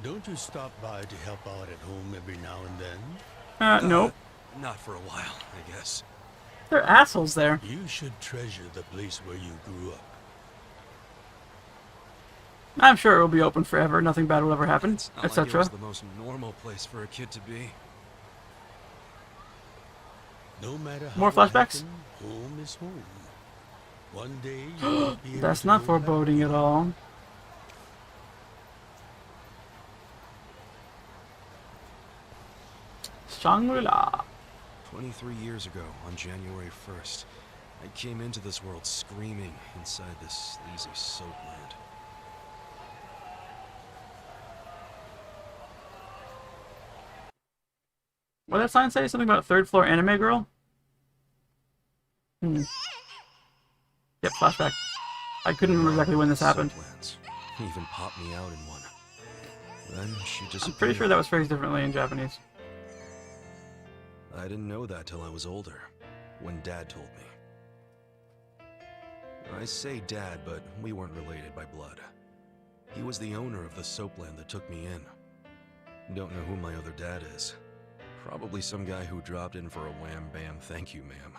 Don't you stop by to help out at home every now and then? Nope. Not for a while, I guess. They're assholes there. You should treasure the place where you grew up. I'm sure it will be open forever. Nothing bad will ever happen, Not like it etc. was the most normal place for a kid to be. No matter how More flashbacks? it happened, home is home. One day you won't be able That's to not go foreboding at all. Shangri-La. 23 years ago, on January 1st, I came into this world screaming inside this sleazy soapland. What did that sign say? Something about third floor anime girl? Yep, flashback. I couldn't remember exactly when this happened. Soaplands. He even popped me out in one. Then she disappeared. I'm pretty sure that was phrased differently in Japanese. I didn't know that till I was older, when Dad told me. I say Dad, but we weren't related by blood. He was the owner of the soapland that took me in. Don't know who my other dad is. Probably some guy who dropped in for a wham-bam thank you, ma'am.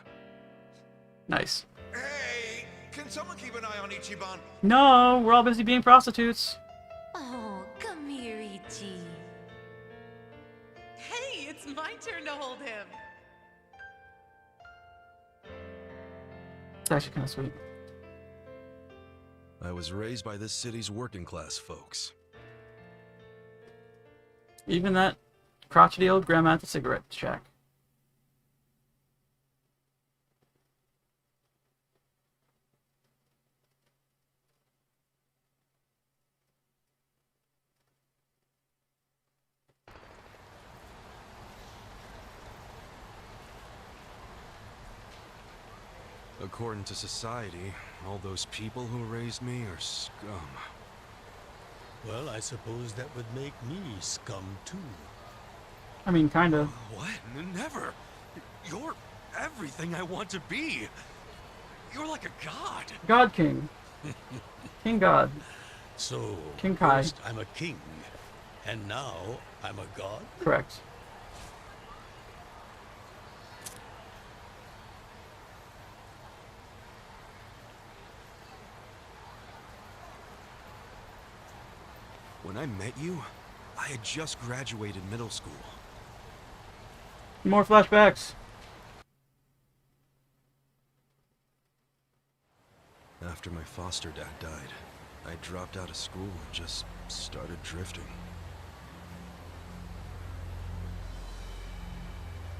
Nice. Hey, can someone keep an eye on Ichiban? No, we're all busy being prostitutes. Oh, come here, Ichi. Hey, it's my turn to hold him. It's actually kind of sweet. I was raised by this city's working class folks. Even that crotchety old grandma at the cigarette shack. According to society, all those people who raised me are scum. Well, I suppose that would make me scum too. I mean, kinda. What? Never! You're everything I want to be! You're like a god! God King. King God. So, King Kai. first I'm a king, and now I'm a god? Correct. When I met you, I had just graduated middle school. More flashbacks. After my foster dad died, I dropped out of school and just started drifting.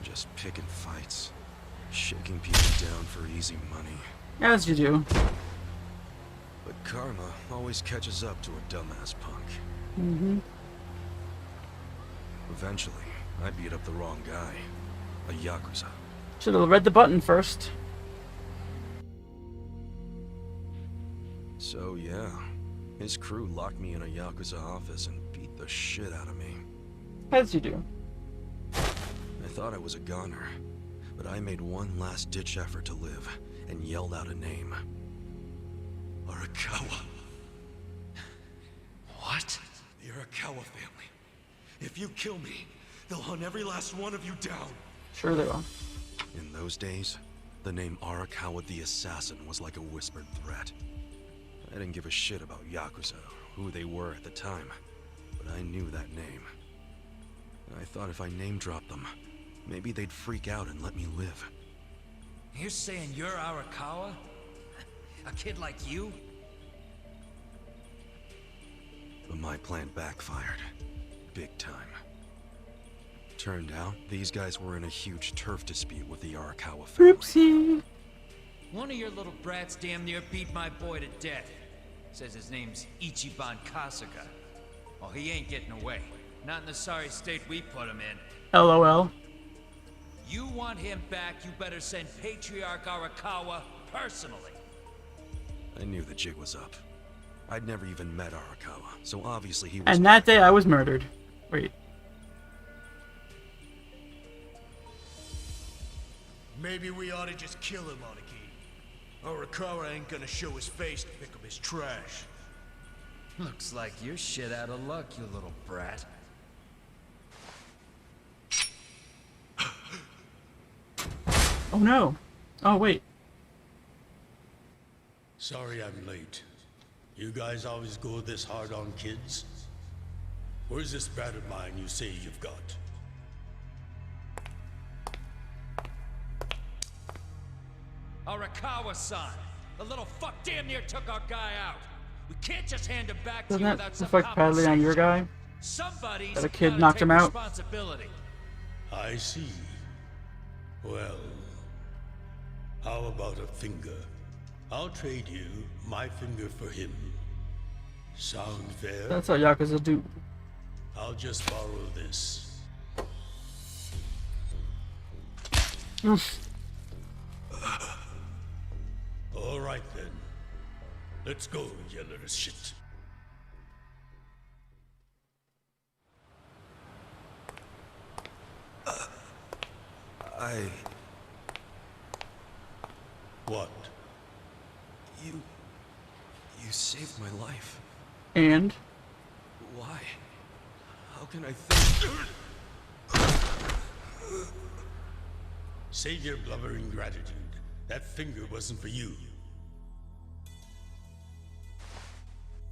Just picking fights, shaking people down for easy money. As you do. But karma always catches up to a dumbass punk. Mm-hmm. Eventually, I beat up the wrong guy. A Yakuza. Should have read the button first. So yeah, his crew locked me in a Yakuza office and beat the shit out of me. As you do. I thought I was a goner, but I made one last-ditch effort to live and yelled out a name. Arakawa. What? The Arakawa family. If you kill me, they'll hunt every last one of you down. Sure they will. In those days, the name Arakawa the Assassin was like a whispered threat. I didn't give a shit about Yakuza, who they were at the time, but I knew that name. I thought if I name-dropped them, maybe they'd freak out and let me live. You're saying you're Arakawa? A kid like you? But my plan backfired. Big time. Turned out, these guys were in a huge turf dispute with the Arakawa family. Oopsie. One of your little brats damn near beat my boy to death. Says his name's Ichiban Kasuga. Oh, he ain't getting away. Not in the sorry state we put him in. LOL. You want him back, you better send Patriarch Arakawa personally. I knew the jig was up. I'd never even met Arakawa, so obviously he was... And that day I was murdered. Wait. Maybe we ought to just kill him, Aniki. Arakawa ain't gonna show his face to pick up his trash. Looks like you're shit out of luck, you little brat. Oh no. Oh wait. Sorry I'm late. You guys always go this hard on kids? Where's this brat of mine you say you've got? Arakawa-san! The little fuck damn near took our guy out! We can't just hand him back to Doesn't you that without some reflect badly on your guy? Somebody's That a kid gotta knocked take him out? responsibility. I see. Well, how about a finger? I'll trade you my finger for him. Sound fair? That's how Yakuza do. I'll just borrow this. Oof. All right then. Let's go, you little shit. What? You saved my life. And? Why? How can I think? Save your blubbering gratitude. That finger wasn't for you.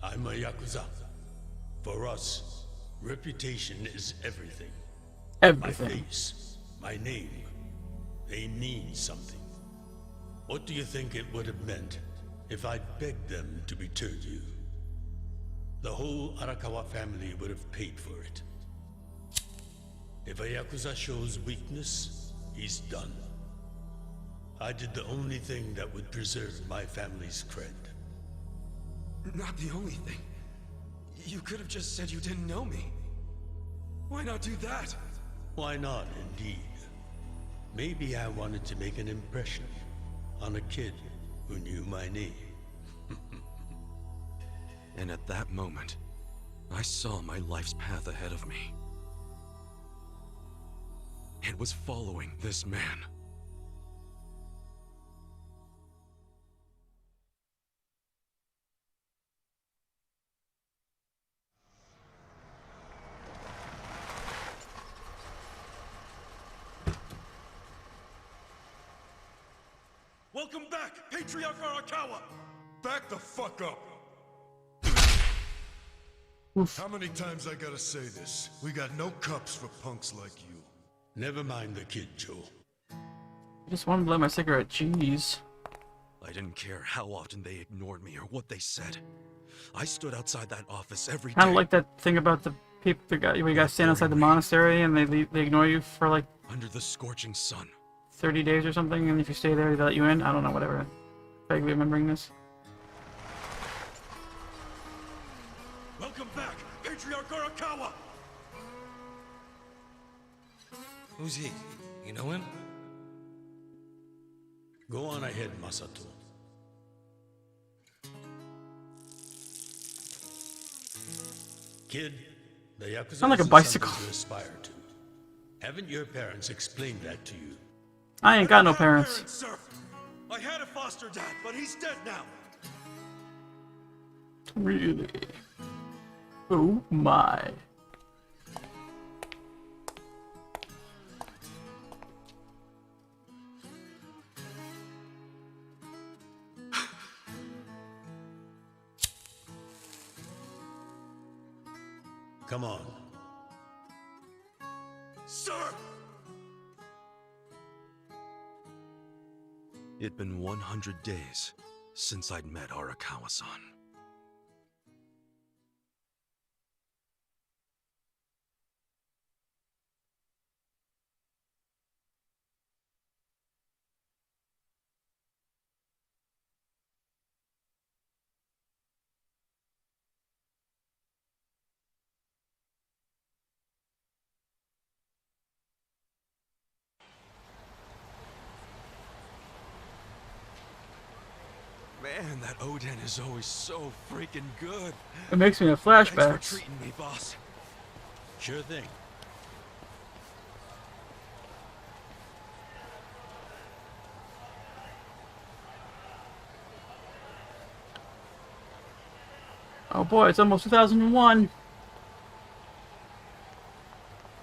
I'm a Yakuza. For us, reputation is everything. Everything. My face, my name, they mean something. What do you think it would have meant if I'd begged them to return you? The whole Arakawa family would have paid for it. If a Yakuza shows weakness, he's done. I did the only thing that would preserve my family's cred. Not the only thing. You could have just said you didn't know me. Why not do that? Why not, indeed? Maybe I wanted to make an impression on a kid who knew my name. And at that moment, I saw my life's path ahead of me. It was following this man. Welcome back, Patriarch Arakawa! Back the fuck up! How many times I gotta say this? We got no cups for punks like you. Never mind the kid, Joe. I just wanted to light my cigarette. Jeez. I didn't care how often they ignored me or what they said. I stood outside that office every day. Kind of like that thing about the people, you guys stand outside the monastery and they ignore you for like under the scorching sun. 30 days or something, and if you stay there, they let you in. I don't know, whatever. Vaguely remembering this. Welcome back, Patriarch Arakawa! Who's he? You know him? Go on ahead, Masato. Kid, the Yakuza Sound like a isn't bicycle. something to aspire to. Haven't your parents explained that to you? I ain't got no parents. Sir, I had a foster dad, but he's dead now. Really? Oh my. Come on. Sir! It'd been 100 days since I'd met Arakawa-san. Man, that Oden is always so freaking good. It makes me have Thanks flashbacks. for treating me, boss. Sure thing. Oh boy, it's almost 2001.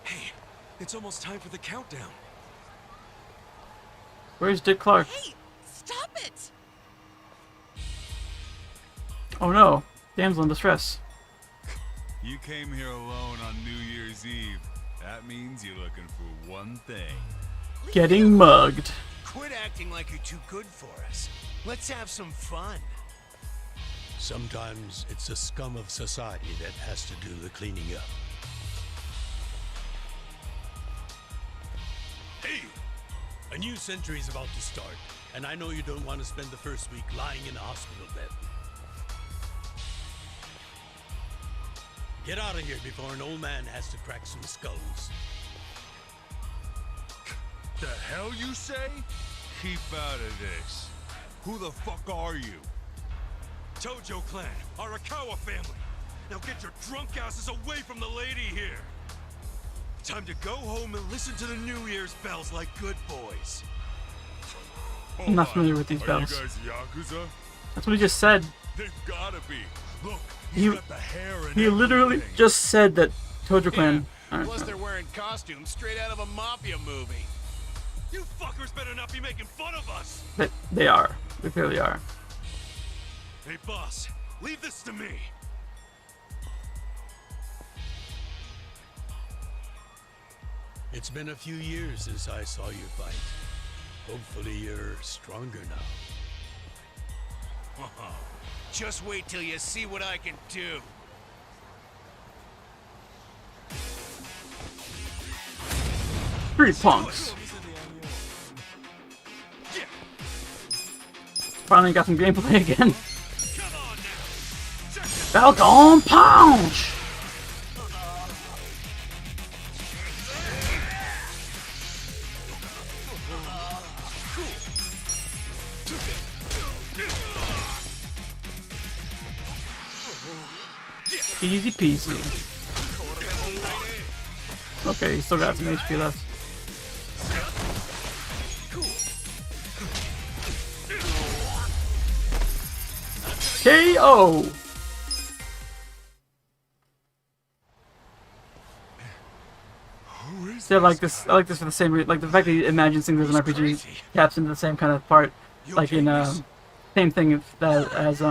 Hey, it's almost time for the countdown. Where's Dick Clark? Hey, stop it! Oh no, damsel in distress. You came here alone on New Year's Eve. That means you're looking for one thing. Getting mugged. Quit acting like you're too good for us. Let's have some fun. Sometimes it's the scum of society that has to do the cleaning up. Hey! A new century's about to start, and I know you don't want to spend the first week lying in a hospital bed. Get out of here before an old man has to crack some skulls. The hell you say? Keep out of this. Who the fuck are you? Tojo clan, Arakawa family. Now get your drunk asses away from the lady here. Time to go home and listen to the New Year's bells like good boys. I'm not familiar with these Are bells. you guys Yakuza? That's what he just said. They've gotta be. Look, He, he's got the hair and he literally everything. just said that Tojo Clan. Plus, they're wearing costumes straight out of a mafia movie. You fuckers better not be making fun of us. They are. They clearly are. Hey, boss, leave this to me. It's been a few years since I saw you fight. Hopefully you're stronger now. Just wait till you see what I can do. Street punks. Finally got some gameplay again. Falcon Punch! Easy peasy. Okay, you still got some HP left. KO! See, I like this. I like this for the same reason. Like the fact that he imagines things as an RPG taps into the same kind of part. Like in same thing as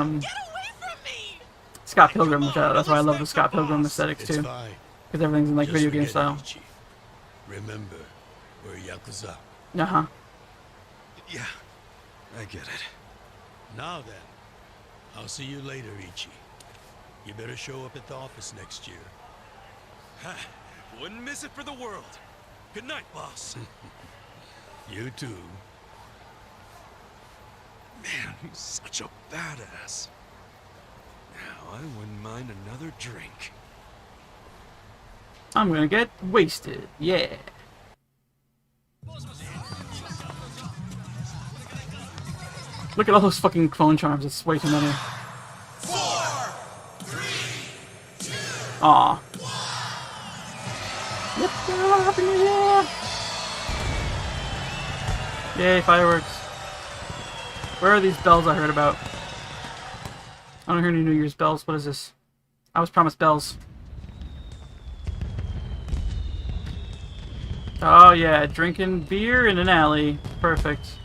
Scott Pilgrim, which that's why I love the Scott Pilgrim aesthetics too, because everything's in like video game style. Remember, we're Yakuza. Uh huh. Yeah, I get it. Now then, I'll see you later, Ichi. You better show up at the office next year. Ha, wouldn't miss it for the world. Good night, boss. You too. Man, he's such a badass. Now, I wouldn't mind another drink. I'm gonna get wasted. Yeah. Look at all those fucking phone charms. It's way too many. 4, 3, 2, Aw. Let's go, Happy New Year! Yay, fireworks. Where are these bells I heard about? I don't hear any New Year's bells. What is this? I was promised bells. Oh yeah, drinking beer in an alley. Perfect.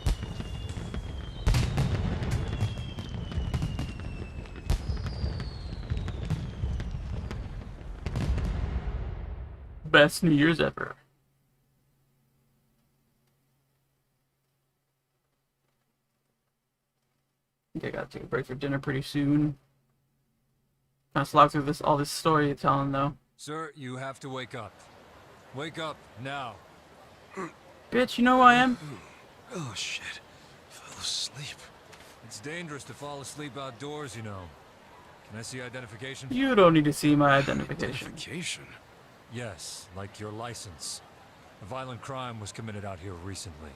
Best New Year's ever. think I gotta take a break for dinner pretty soon. Kind of slog through all this storytelling though. Sir, you have to wake up. Wake up now. Bitch, you know who I am? Oh shit. Fell asleep. It's dangerous to fall asleep outdoors, you know. Can I see identification? You don't need to see my identification. Identification? Yes, like your license. A violent crime was committed out here recently.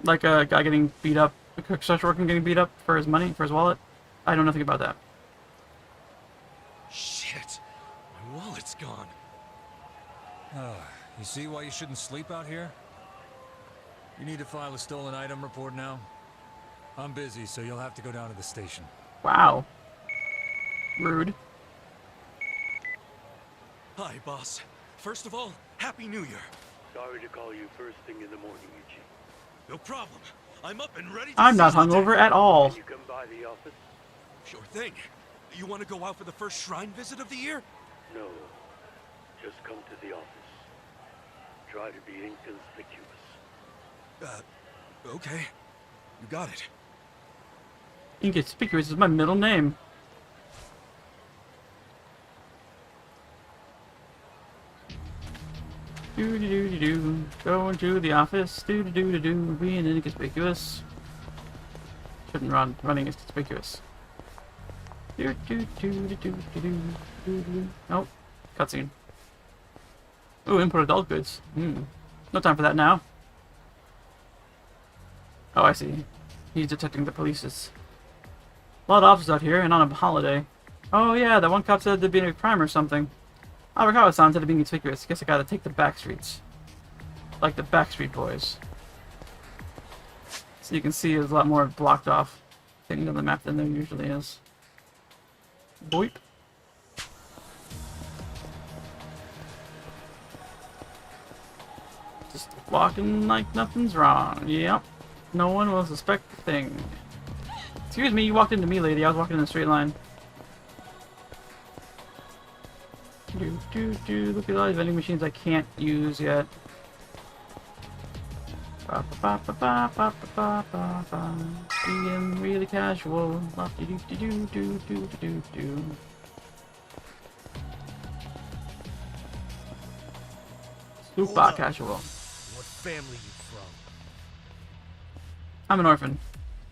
Like a guy getting beat up, a construction worker getting beat up for his money, for his wallet? I know nothing about that. Shit. My wallet's gone. You see why you shouldn't sleep out here? You need to file a stolen item report now? I'm busy, so you'll have to go down to the station. Wow. Rude. Hi, boss. First of all, Happy New Year. Sorry to call you first thing in the morning, Ichi. No problem. I'm up and ready to I'm not seize the hungover day. at all. Can you come by the office? Sure thing. You want to go out for the first shrine visit of the year? No. Just come to the office. Try to be inconspicuous. Okay. You got it. Inconspicuous is my middle name. Do do do do do. Going to the office. Do do do do do. Being inconspicuous. Shouldn't running is conspicuous. Do do do do do do do do. Nope. Cutscene. Ooh, input adult goods. No time for that now. Oh, I see. He's detecting the police's. A lot of officers out here and on a holiday. Oh yeah, that one cop said there'd be a crime or something. Arakawa-san said to being conspicuous. Guess I gotta take the back streets. Like the Backstreet Boys. So you can see there's a lot more blocked off things on the map than there usually is. Boop. Just walking like nothing's wrong. Yep. No one will suspect a thing. Excuse me, you walked into me, lady. I was walking in a straight line. Look at all these vending machines I can't use yet. Being really casual. Super casual. What family you from? I'm an orphan.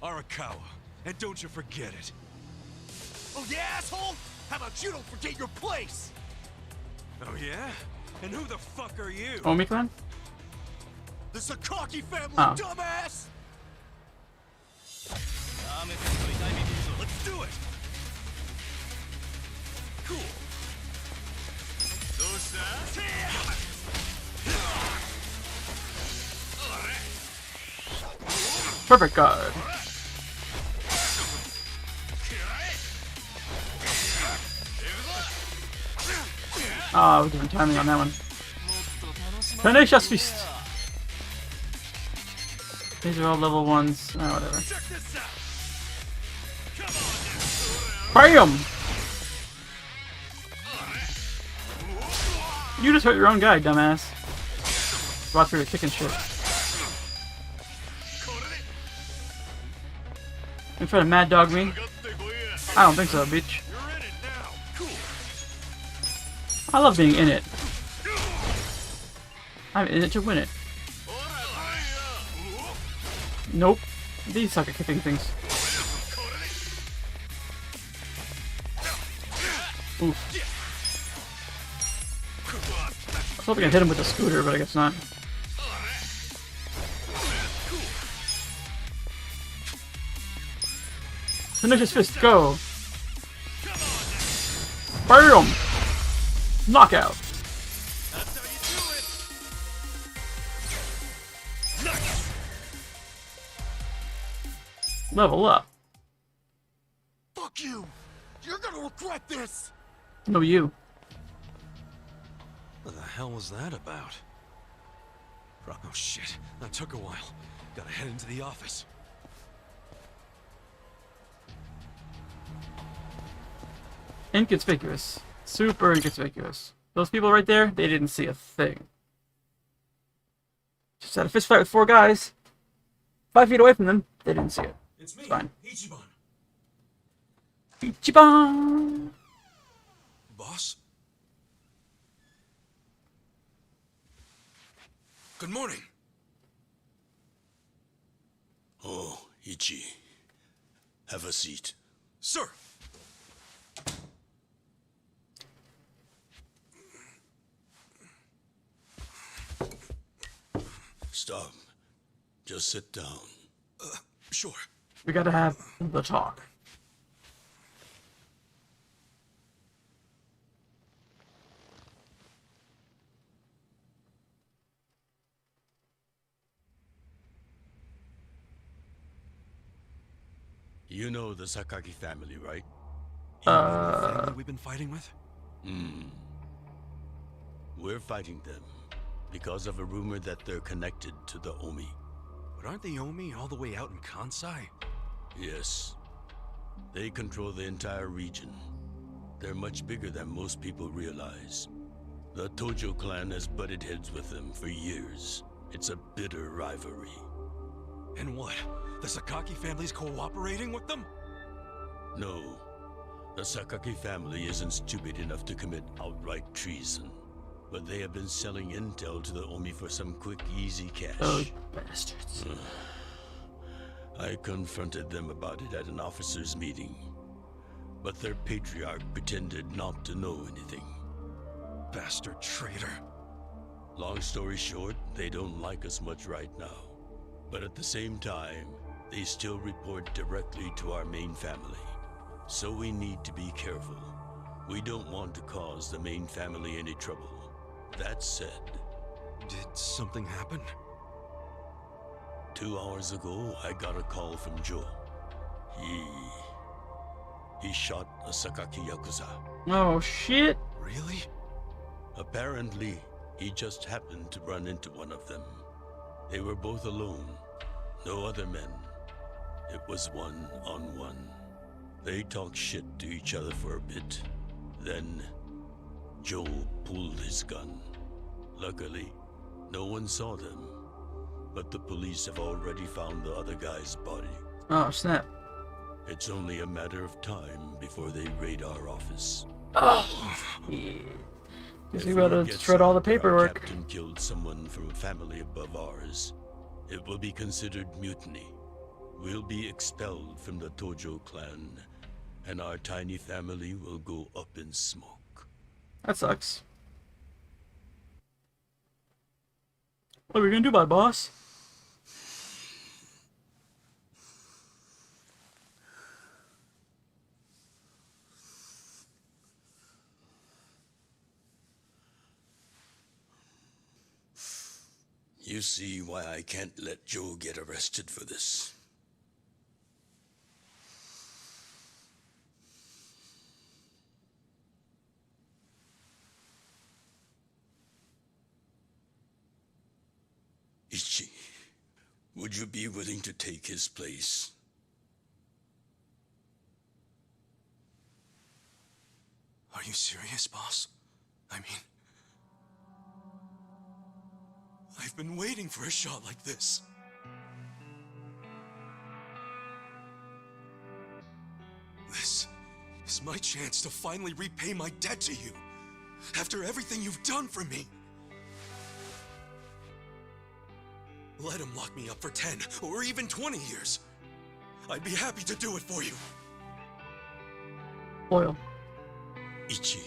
Arakawa. And don't you forget it. Oh, yeah, asshole? How about you don't forget your place? Oh, yeah? And who the fuck are you? Omicron? The Sakaki family, Oh. dumbass! Let's do it! Cool. Perfect guard. Oh, different timing on that one. Tenacious Fist. These are all level 1s. Oh, whatever. BAM! You just hurt your own guy, dumbass. Watch for your chicken shit. You try to mad dog me? I don't think so, bitch. I love being in it. I'm in it to win it. Nope. These suck at kicking things. Oof. I was hoping I'd hit him with the scooter, but I guess not. Tenacious Fist, go! BAM! Knockout! Level up. Fuck you! You're gonna regret this! No, you. What the hell was that about? Oh shit, that took a while. Gotta head into the office. Inconspicuous. Super inconspicuous. Those people right there, they didn't see a thing. Just had a fist fight with 4 guys. 5 feet away from them, they didn't see it. It's me, fine. Ichiban. Ichiban! Boss? Good morning. Oh, Ichi. Have a seat. Sir! Stop. Just sit down. Sure. We gotta have the talk. You know the Sakaki family, right? The family we've been fighting with? We're fighting them because of a rumor that they're connected to the Omi. But aren't the Omi all the way out in Kansai? Yes. They control the entire region. They're much bigger than most people realize. The Tojo clan has butted heads with them for years. It's a bitter rivalry. And what? The Sakaki family's cooperating with them? No. The Sakaki family isn't stupid enough to commit outright treason. But they have been selling intel to the Omi for some quick, easy cash. Oh, bastards. I confronted them about it at an officers' meeting. But their patriarch pretended not to know anything. Bastard traitor. Long story short, they don't like us much right now. But at the same time, they still report directly to our main family. So we need to be careful. We don't want to cause the main family any trouble. That said... Did something happen? 2 hours ago, I got a call from Joe. He shot a Sakaki Yakuza. Oh, shit. Really? Apparently, he just happened to run into one of them. They were both alone. No other men. It was one-on-one. They talked shit to each other for a bit. Then, Joe pulled his gun. Luckily, no one saw them. But the police have already found the other guy's body. Oh, snap. It's only a matter of time before they raid our office. Oh, yeah. Because we gotta shred all the paperwork. Our captain killed someone from a family above ours. It will be considered mutiny. We'll be expelled from the Tojo clan, and our tiny family will go up in smoke. That sucks. What are we gonna do about it, boss? You see why I can't let Joe get arrested for this. Ichi, would you be willing to take his place? Are you serious, boss? I mean... I've been waiting for a shot like this. This is my chance to finally repay my debt to you. After everything you've done for me. Let him lock me up for 10 or even 20 years. I'd be happy to do it for you. Loyal. Ichi.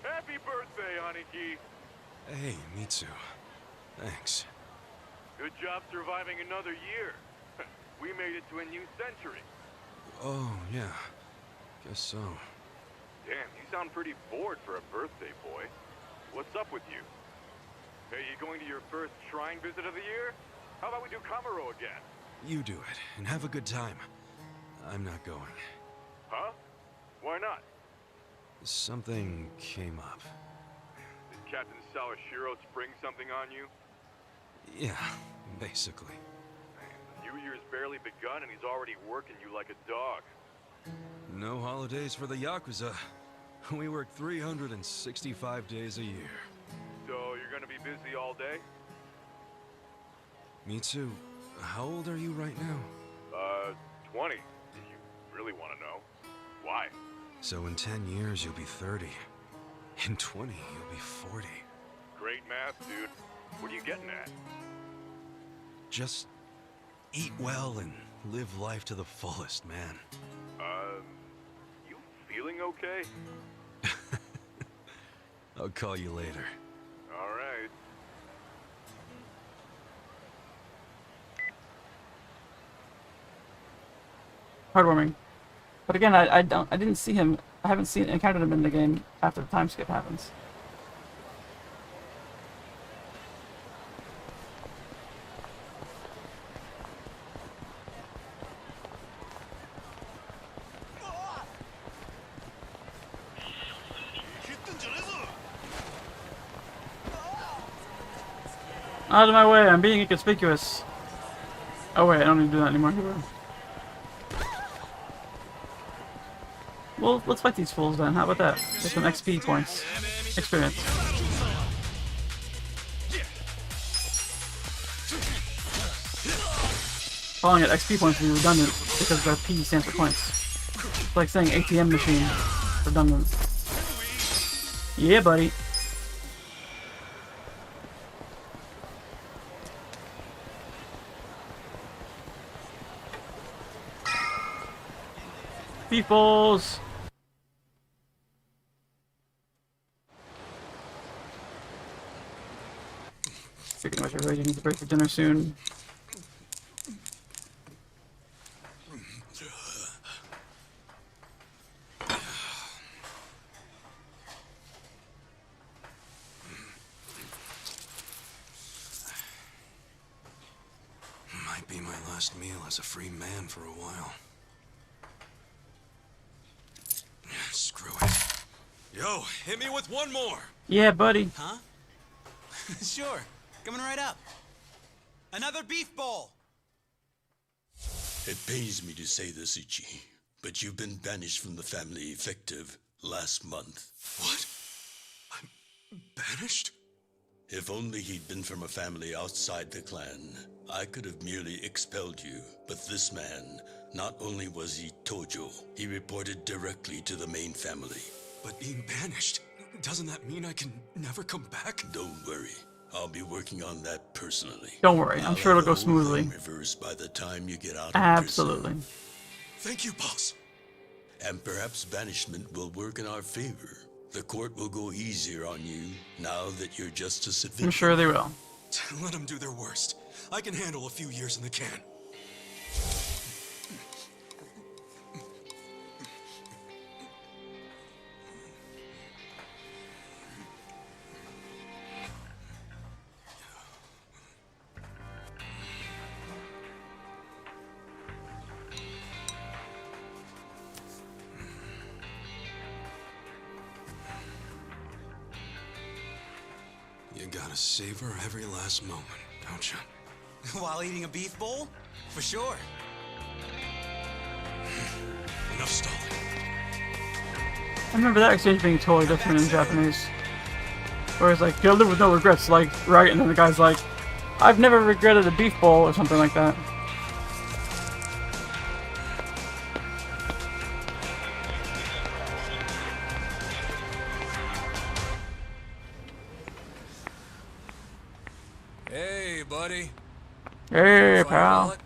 Happy birthday, Aniki. Hey, Mitsu. Thanks. Good job surviving another year. We made it to a new century. Oh, yeah. Guess so. Damn, you sound pretty bored for a birthday, boy. What's up with you? Hey, you going to your first shrine visit of the year? How about we do Kamaro again? You do it, and have a good time. I'm not going. Huh? Why not? Something came up. Captain Sawashiro spring something on you? Yeah, basically. New Year's barely begun and he's already working you like a dog. No holidays for the Yakuza. We work 365 days a year. So you're gonna be busy all day? Me too. How old are you right now? 20, if you really want to know. Why? So in 10 years, you'll be 30. In 20, you'll be 40. Great math, dude. What are you getting at? Just eat well and live life to the fullest, man. You feeling okay? I'll call you later. All right. Heartwarming. But again, I didn't see him. I haven't encountered him in the game after the time skip happens. Out of my way, I'm being inconspicuous. Oh wait, I don't need to do that anymore. Well, let's fight these fools then. How about that? Get some XP points. Experience. Calling it XP points would be redundant because the P stands for points. It's like saying ATM machine. Redundant. Yeah, buddy. Peoples! Pretty much everybody needs a break for dinner soon. Might be my last meal as a free man for a while. Screw it. Yo, hit me with one more! Yeah, buddy. Huh? Sure. Coming right up. Another beef bowl! It pains me to say this, Ichi, but you've been banished from the family effective last month. What? I'm banished? If only he'd been from a family outside the clan, I could have merely expelled you. But this man, not only was he Tojo, he reported directly to the main family. But being banished, doesn't that mean I can never come back? Don't worry. I'll be working on that personally. Don't worry, I'm sure it'll go smoothly. Reversed by the time you get out of Absolutely. prison. Thank you, boss. And perhaps banishment will work in our favor. The court will go easier on you now that you're justice at victim. I'm sure they will. Let them do their worst. I can handle a few years in the can. You gotta savor every last moment, don't you? While eating a beef bowl? For sure. Enough stalling. I remember that exchange being totally different in Japanese. Where it's like, you'll live with no regrets, like, right? And then the guy's like, I've never regretted a beef bowl, or something like that. Hey, buddy. Hey, Find a pal. wallet?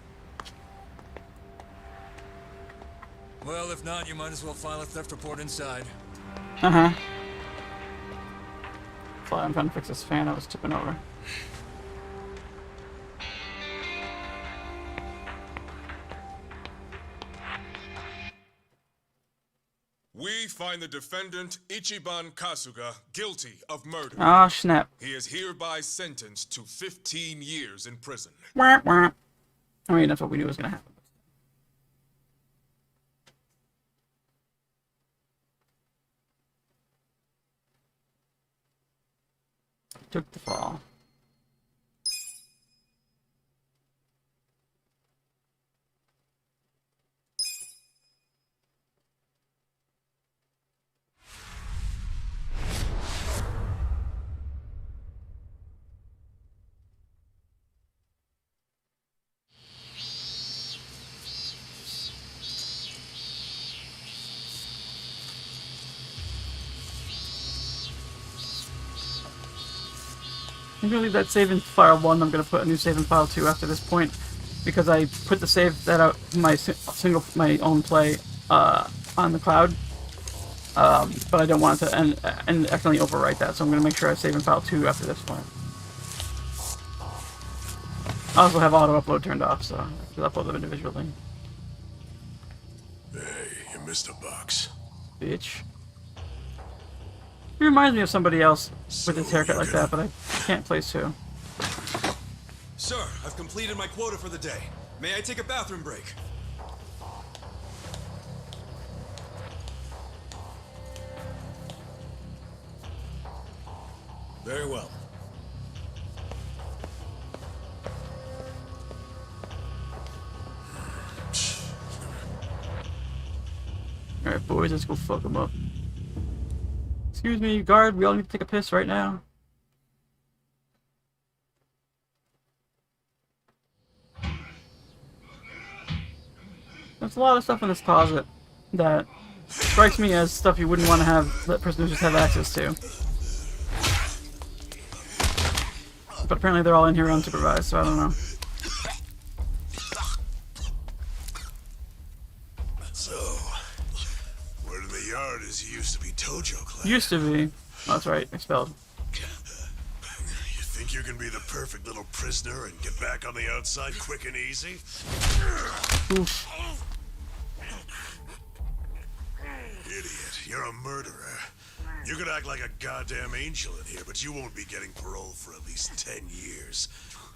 Well, if not, you might as well file a theft report inside. Uh-huh. Sorry, I'm trying to fix this fan I was tipping over. We find the defendant, Ichiban Kasuga, guilty of murder. Ah, snap. He is hereby sentenced to 15 years in prison. Wah, wah. I mean, that's what we knew was gonna happen. took the fall. I'm gonna leave that save in file 1. I'm gonna put a new save in file 2 after this point, because I put the save that out my my own play on the cloud, but I don't want it to and accidentally overwrite that. So I'm gonna make sure I save in file 2 after this point. I also have auto upload turned off, so I can upload them individually. Hey, you missed a box. Bitch. He reminds me of somebody else with his haircut like that, but I can't place who. Sir, I've completed my quota for the day. May I take a bathroom break? Very well. Alright, boys, let's go fuck him up. Excuse me, guard, we all need to take a piss right now. There's a lot of stuff in this closet that strikes me as stuff you wouldn't want to have, let prisoners just have access to. But apparently they're all in here unsupervised, so I don't know. So, word in the yard is you used to be Tojo Clan. Used to be. Oh, that's right, expelled. You think you can be the perfect little prisoner and get back on the outside quick and easy? Oof. Idiot, you're a murderer. You could act like a goddamn angel in here, but you won't be getting parole for at least 10 years.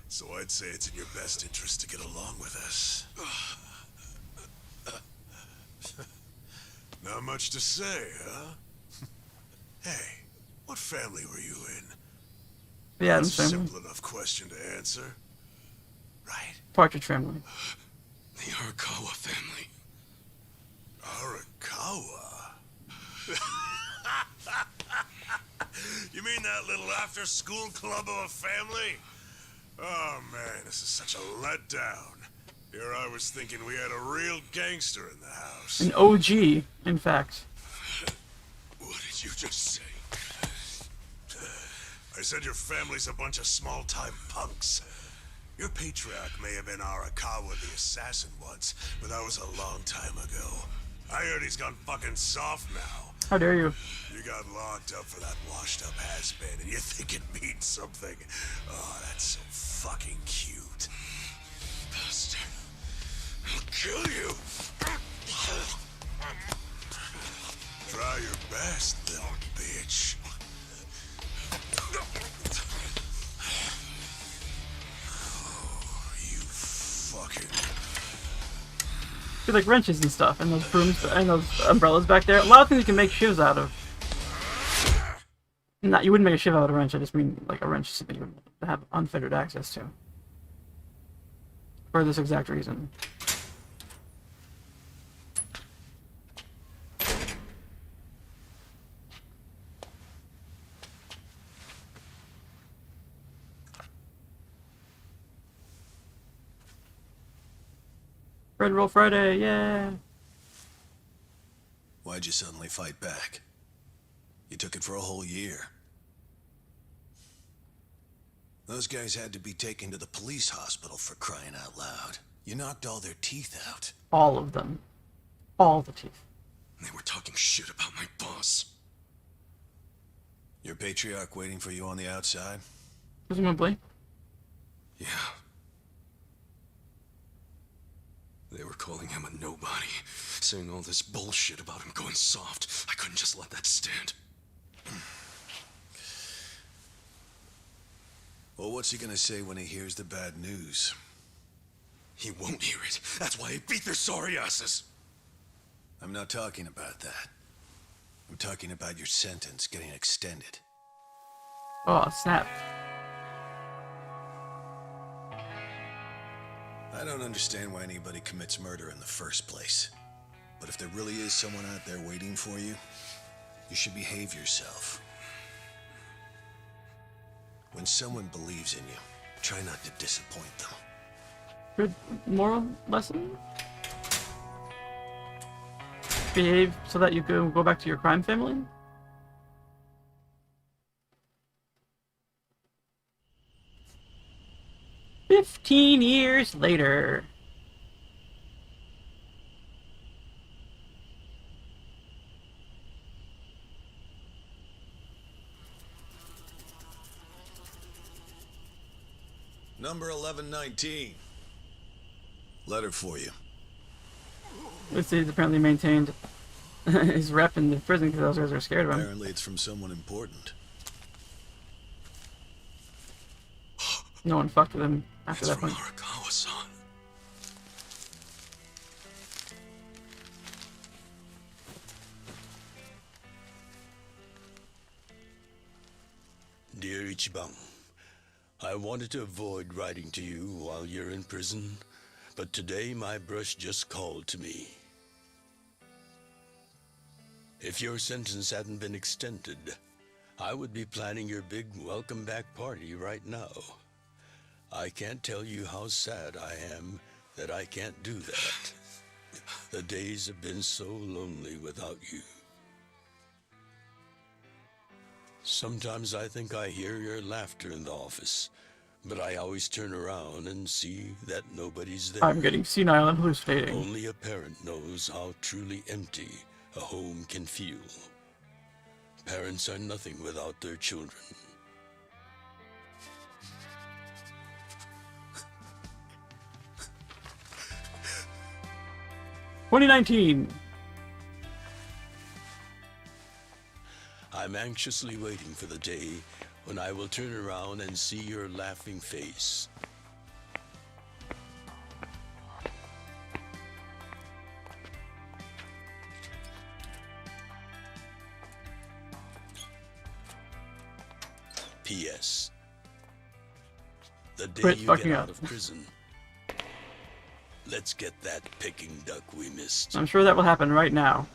So I'd say it's in your best interest to get along with us. Not much to say, huh? Hey, what family were you in? Yeah, That's a family. simple enough question to answer. Right? Partridge family. The Arakawa family. Arakawa? You mean that little after-school club of a family? Oh man, this is such a letdown. Here I was thinking we had a real gangster in the house. An OG, in fact. What did you just say? I said your family's a bunch of small-time punks. Your patriarch may have been Arakawa the assassin once, but that was a long time ago. I heard he's gone fucking soft now. How dare you? You got locked up for that washed-up has-been, and you think it means something. Oh, that's so fucking cute. Bastard. I'll kill you. Try your best, little bitch. Oh, you fucking... See, like wrenches and stuff, and those brooms, and those umbrellas back there. A lot of things you can make shivs out of. Not, you wouldn't make a shiv out of a wrench. I just mean like a wrench is something you would have unfettered access to. For this exact reason. Red Roll Friday, yeah! Why'd you suddenly fight back? You took it for a whole year. Those guys had to be taken to the police hospital for crying out loud. You knocked all their teeth out. All of them. All the teeth. They were talking shit about my boss. Your patriarch waiting for you on the outside? Presumably. Yeah. They were calling him a nobody, saying all this bullshit about him going soft. I couldn't just let that stand. Well, what's he gonna say when he hears the bad news? He won't hear it. That's why he beat their sorry asses. I'm not talking about that. I'm talking about your sentence getting extended. Oh, snap. I don't understand why anybody commits murder in the first place. But if there really is someone out there waiting for you, you should behave yourself. When someone believes in you, try not to disappoint them. Good moral lesson? Behave so that you can go back to your crime family? "15 years later." Number 1119. Letter for you. This he's apparently maintained his rep in the prison because those guys are scared of him. Apparently it's from someone important. No one fucked with him after It's that from point. Arakawa-san. Dear Ichiban, I wanted to avoid writing to you while you're in prison, but today my brush just called to me. If your sentence hadn't been extended, I would be planning your big welcome back party right now. I can't tell you how sad I am that I can't do that. The days have been so lonely without you. Sometimes I think I hear your laughter in the office, but I always turn around and see that nobody's there. I'm getting senile and hallucinating. Only a parent knows how truly empty a home can feel. Parents are nothing without their children. "2019. I'm anxiously waiting for the day when I will turn around and see your laughing face. P.S. The day Quit you fucking get up. out of prison, let's get that Peking duck we missed. I'm sure that will happen right now."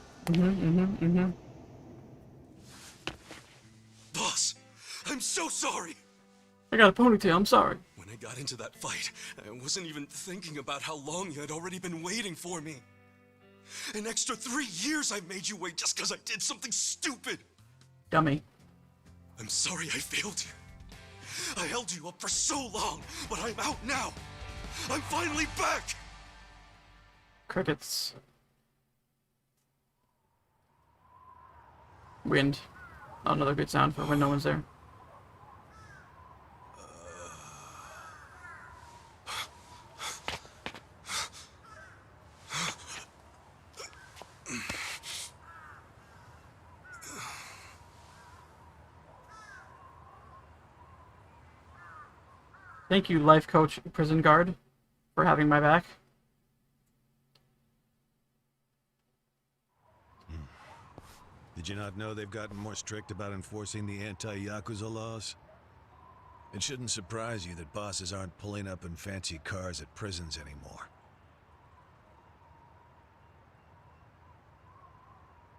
Boss, I'm so sorry. I got a ponytail, I'm sorry. When I got into that fight, I wasn't even thinking about how long you had already been waiting for me. An extra 3 years I made you wait just because I did something stupid. Dummy. I'm sorry I failed you. I held you up for so long, but I'm out now. I'm finally back. Crickets. Wind. Another good sound for when no one's there. Thank you, life coach prison guard, for having my back. Did you not know they've gotten more strict about enforcing the anti-Yakuza laws? It shouldn't surprise you that bosses aren't pulling up in fancy cars at prisons anymore.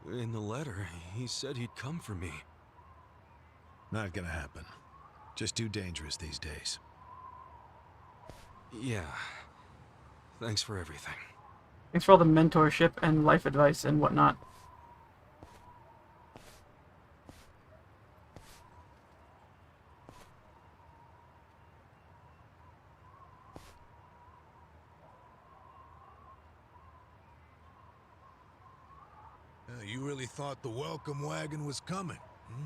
In the letter, he said he'd come for me. Not gonna happen. Just too dangerous these days. Yeah. Thanks for everything. Thanks for all the mentorship and life advice and whatnot. You really thought the welcome wagon was coming, hmm?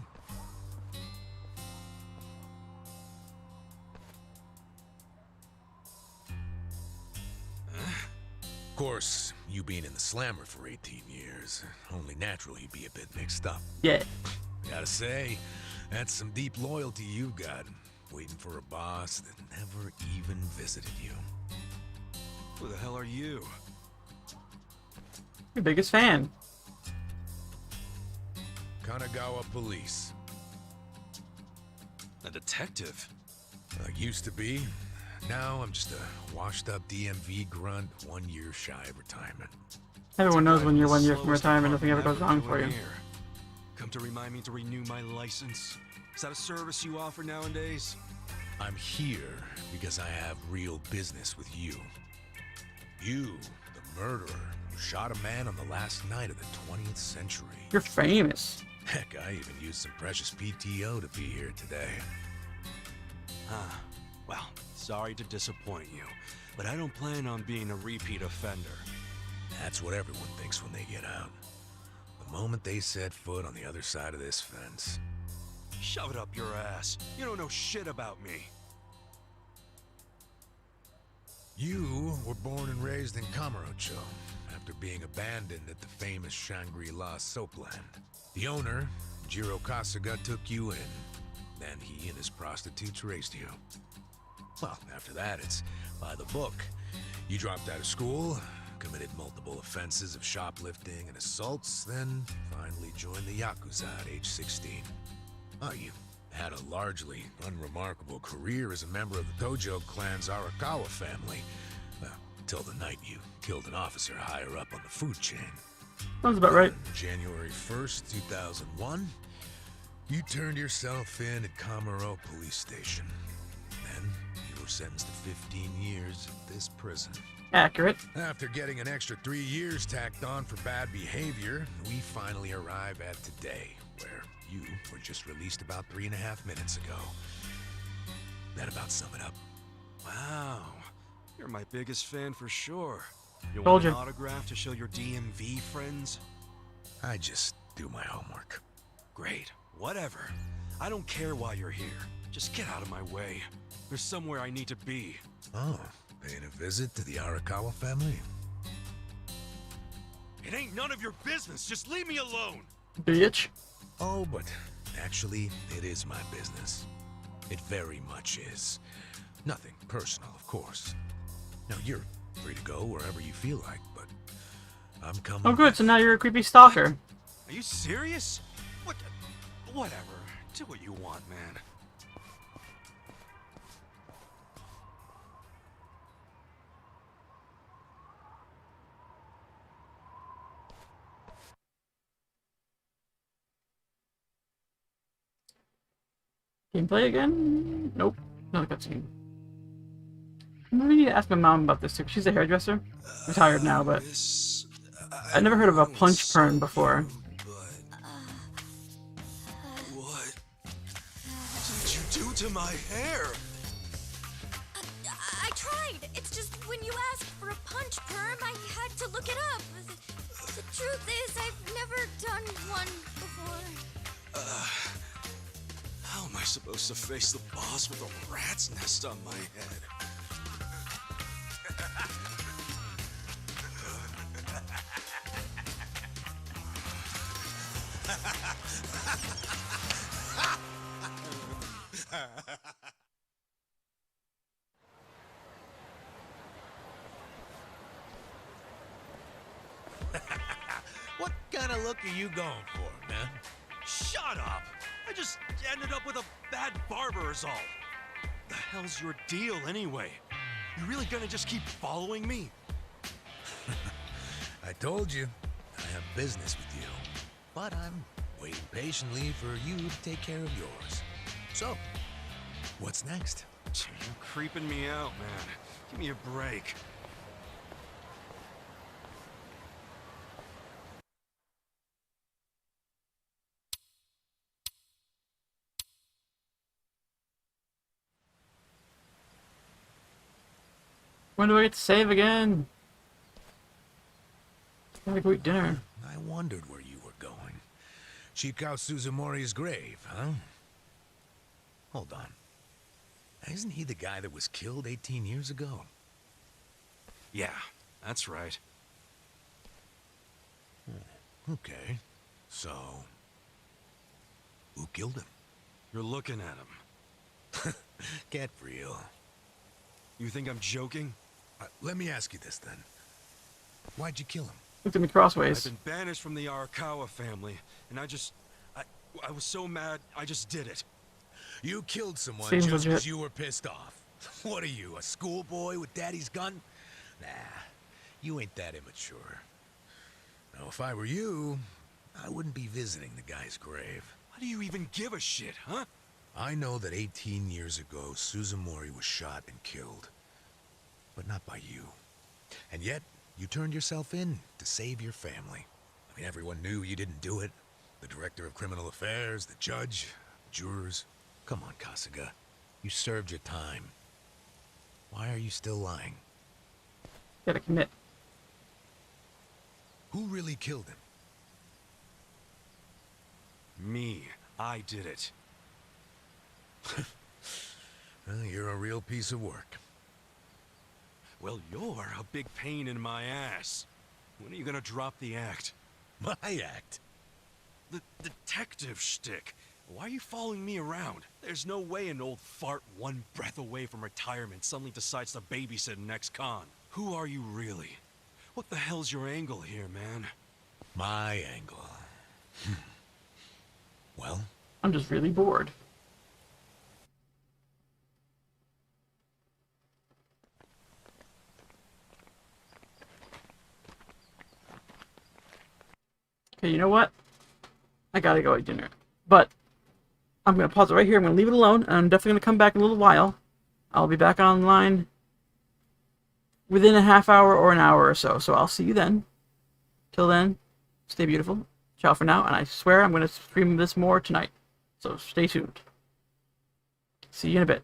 Of course, you being in the slammer for 18 years, only natural you'd be a bit mixed up. Yeah. Gotta say, that's some deep loyalty you got, waiting for a boss that never even visited you. Who the hell are you? Your biggest fan. Kanagawa Police. A detective? Used to be. Now I'm just a washed-up DMV grunt, 1 year shy of retirement. Everyone knows when you're 1 year from retirement, nothing ever goes wrong for you. Come to remind me to renew my license? Is that a service you offer nowadays? I'm here because I have real business with you. You, the murderer, who shot a man on the last night of the 20th century. You're famous. Heck, I even used some precious PTO to be here today. Huh. Well, sorry to disappoint you, but I don't plan on being a repeat offender. That's what everyone thinks when they get out. The moment they set foot on the other side of this fence. Shove it up your ass. You don't know shit about me. You were born and raised in Kamurocho, after being abandoned at the famous Shangri-La soapland. The owner, Jiro Kasuga, took you in. Then he and his prostitutes raised you. Well, after that, it's by the book. You dropped out of school, committed multiple offenses of shoplifting and assaults, then finally joined the Yakuza at age 16. Oh, you had a largely unremarkable career as a member of the Tojo clan's Arakawa family. Till the night you killed an officer higher up on the food chain. Sounds about right. January 1st, 2001, you turned yourself in at Kamuro Police Station. Then you were sentenced to 15 years at this prison. Accurate. After getting an extra 3 years tacked on for bad behavior, we finally arrive at today, where you were just released about 3.5 minutes ago. That about sum it up. Wow. You're my biggest fan for sure. You Told want an you. autograph to show your DMV friends? I just do my homework. Great. Whatever. I don't care why you're here. Just get out of my way. There's somewhere I need to be. Oh, paying a visit to the Arakawa family? It ain't none of your business. Just leave me alone. Bitch. Oh, but actually, it is my business. It very much is. Nothing personal, of course. Now, you're free to go wherever you feel like, but I'm coming. Oh good, so now you're a creepy stalker. Are you serious? What? Whatever. Do what you want, man. Gameplay again? Nope. Not a cutscene. I need to ask my mom about this too. She's a hairdresser. Retired now, but I never heard of a punch burn before. What did you do to my hair? I tried. It's just when you asked for a punch perm, I had to look it up. The truth is, I've never done one before. How am I supposed to face the boss with a rat's nest on my head? What kind of look are you going for, man? Shut up! I just ended up with a bad barber is all. The hell's your deal anyway? You really gonna just keep following me? I told you, I have business with you. But I'm waiting patiently for you to take care of yours. So, what's next? You're creeping me out, man. Give me a break. When do I get to save again? Gotta go eat dinner. I wondered where you were going. Chikao Suzumori's grave, huh? Hold on. Isn't he the guy that was killed 18 years ago? Yeah, that's right. Okay. So, who killed him? You're looking at him. Get real. You think I'm joking? Let me ask you this then. Why'd you kill him? Looked at me crossways. I've been banished from the Arakawa family, and I was so mad, I just did it. You killed someone Seems just legit. because you were pissed off. What are you, a schoolboy with daddy's gun? Nah, you ain't that immature. Now, if I were you, I wouldn't be visiting the guy's grave. Why do you even give a shit, huh? I know that 18 years ago, Suzumori was shot and killed. But not by you. And yet, you turned yourself in to save your family. I mean, everyone knew you didn't do it. The director of criminal affairs, the judge, jurors. Come on, Kasuga. You served your time. Why are you still lying? Gotta commit. Who really killed him? Me. I did it. Well, you're a real piece of work. Well, you're a big pain in my ass. When are you gonna drop the act? My act? The detective shtick. Why are you following me around? There's no way an old fart one breath away from retirement suddenly decides to babysit an ex-con. Who are you really? What the hell's your angle here, man? My angle. Well? I'm just really bored. Okay, you know what? I gotta go eat dinner. But I'm gonna pause it right here. I'm gonna leave it alone, and I'm definitely gonna come back in a little while. I'll be back online within a half hour or an hour or so. So I'll see you then. Till then, stay beautiful. Ciao for now, and I swear I'm gonna stream this more tonight. So stay tuned. See you in a bit.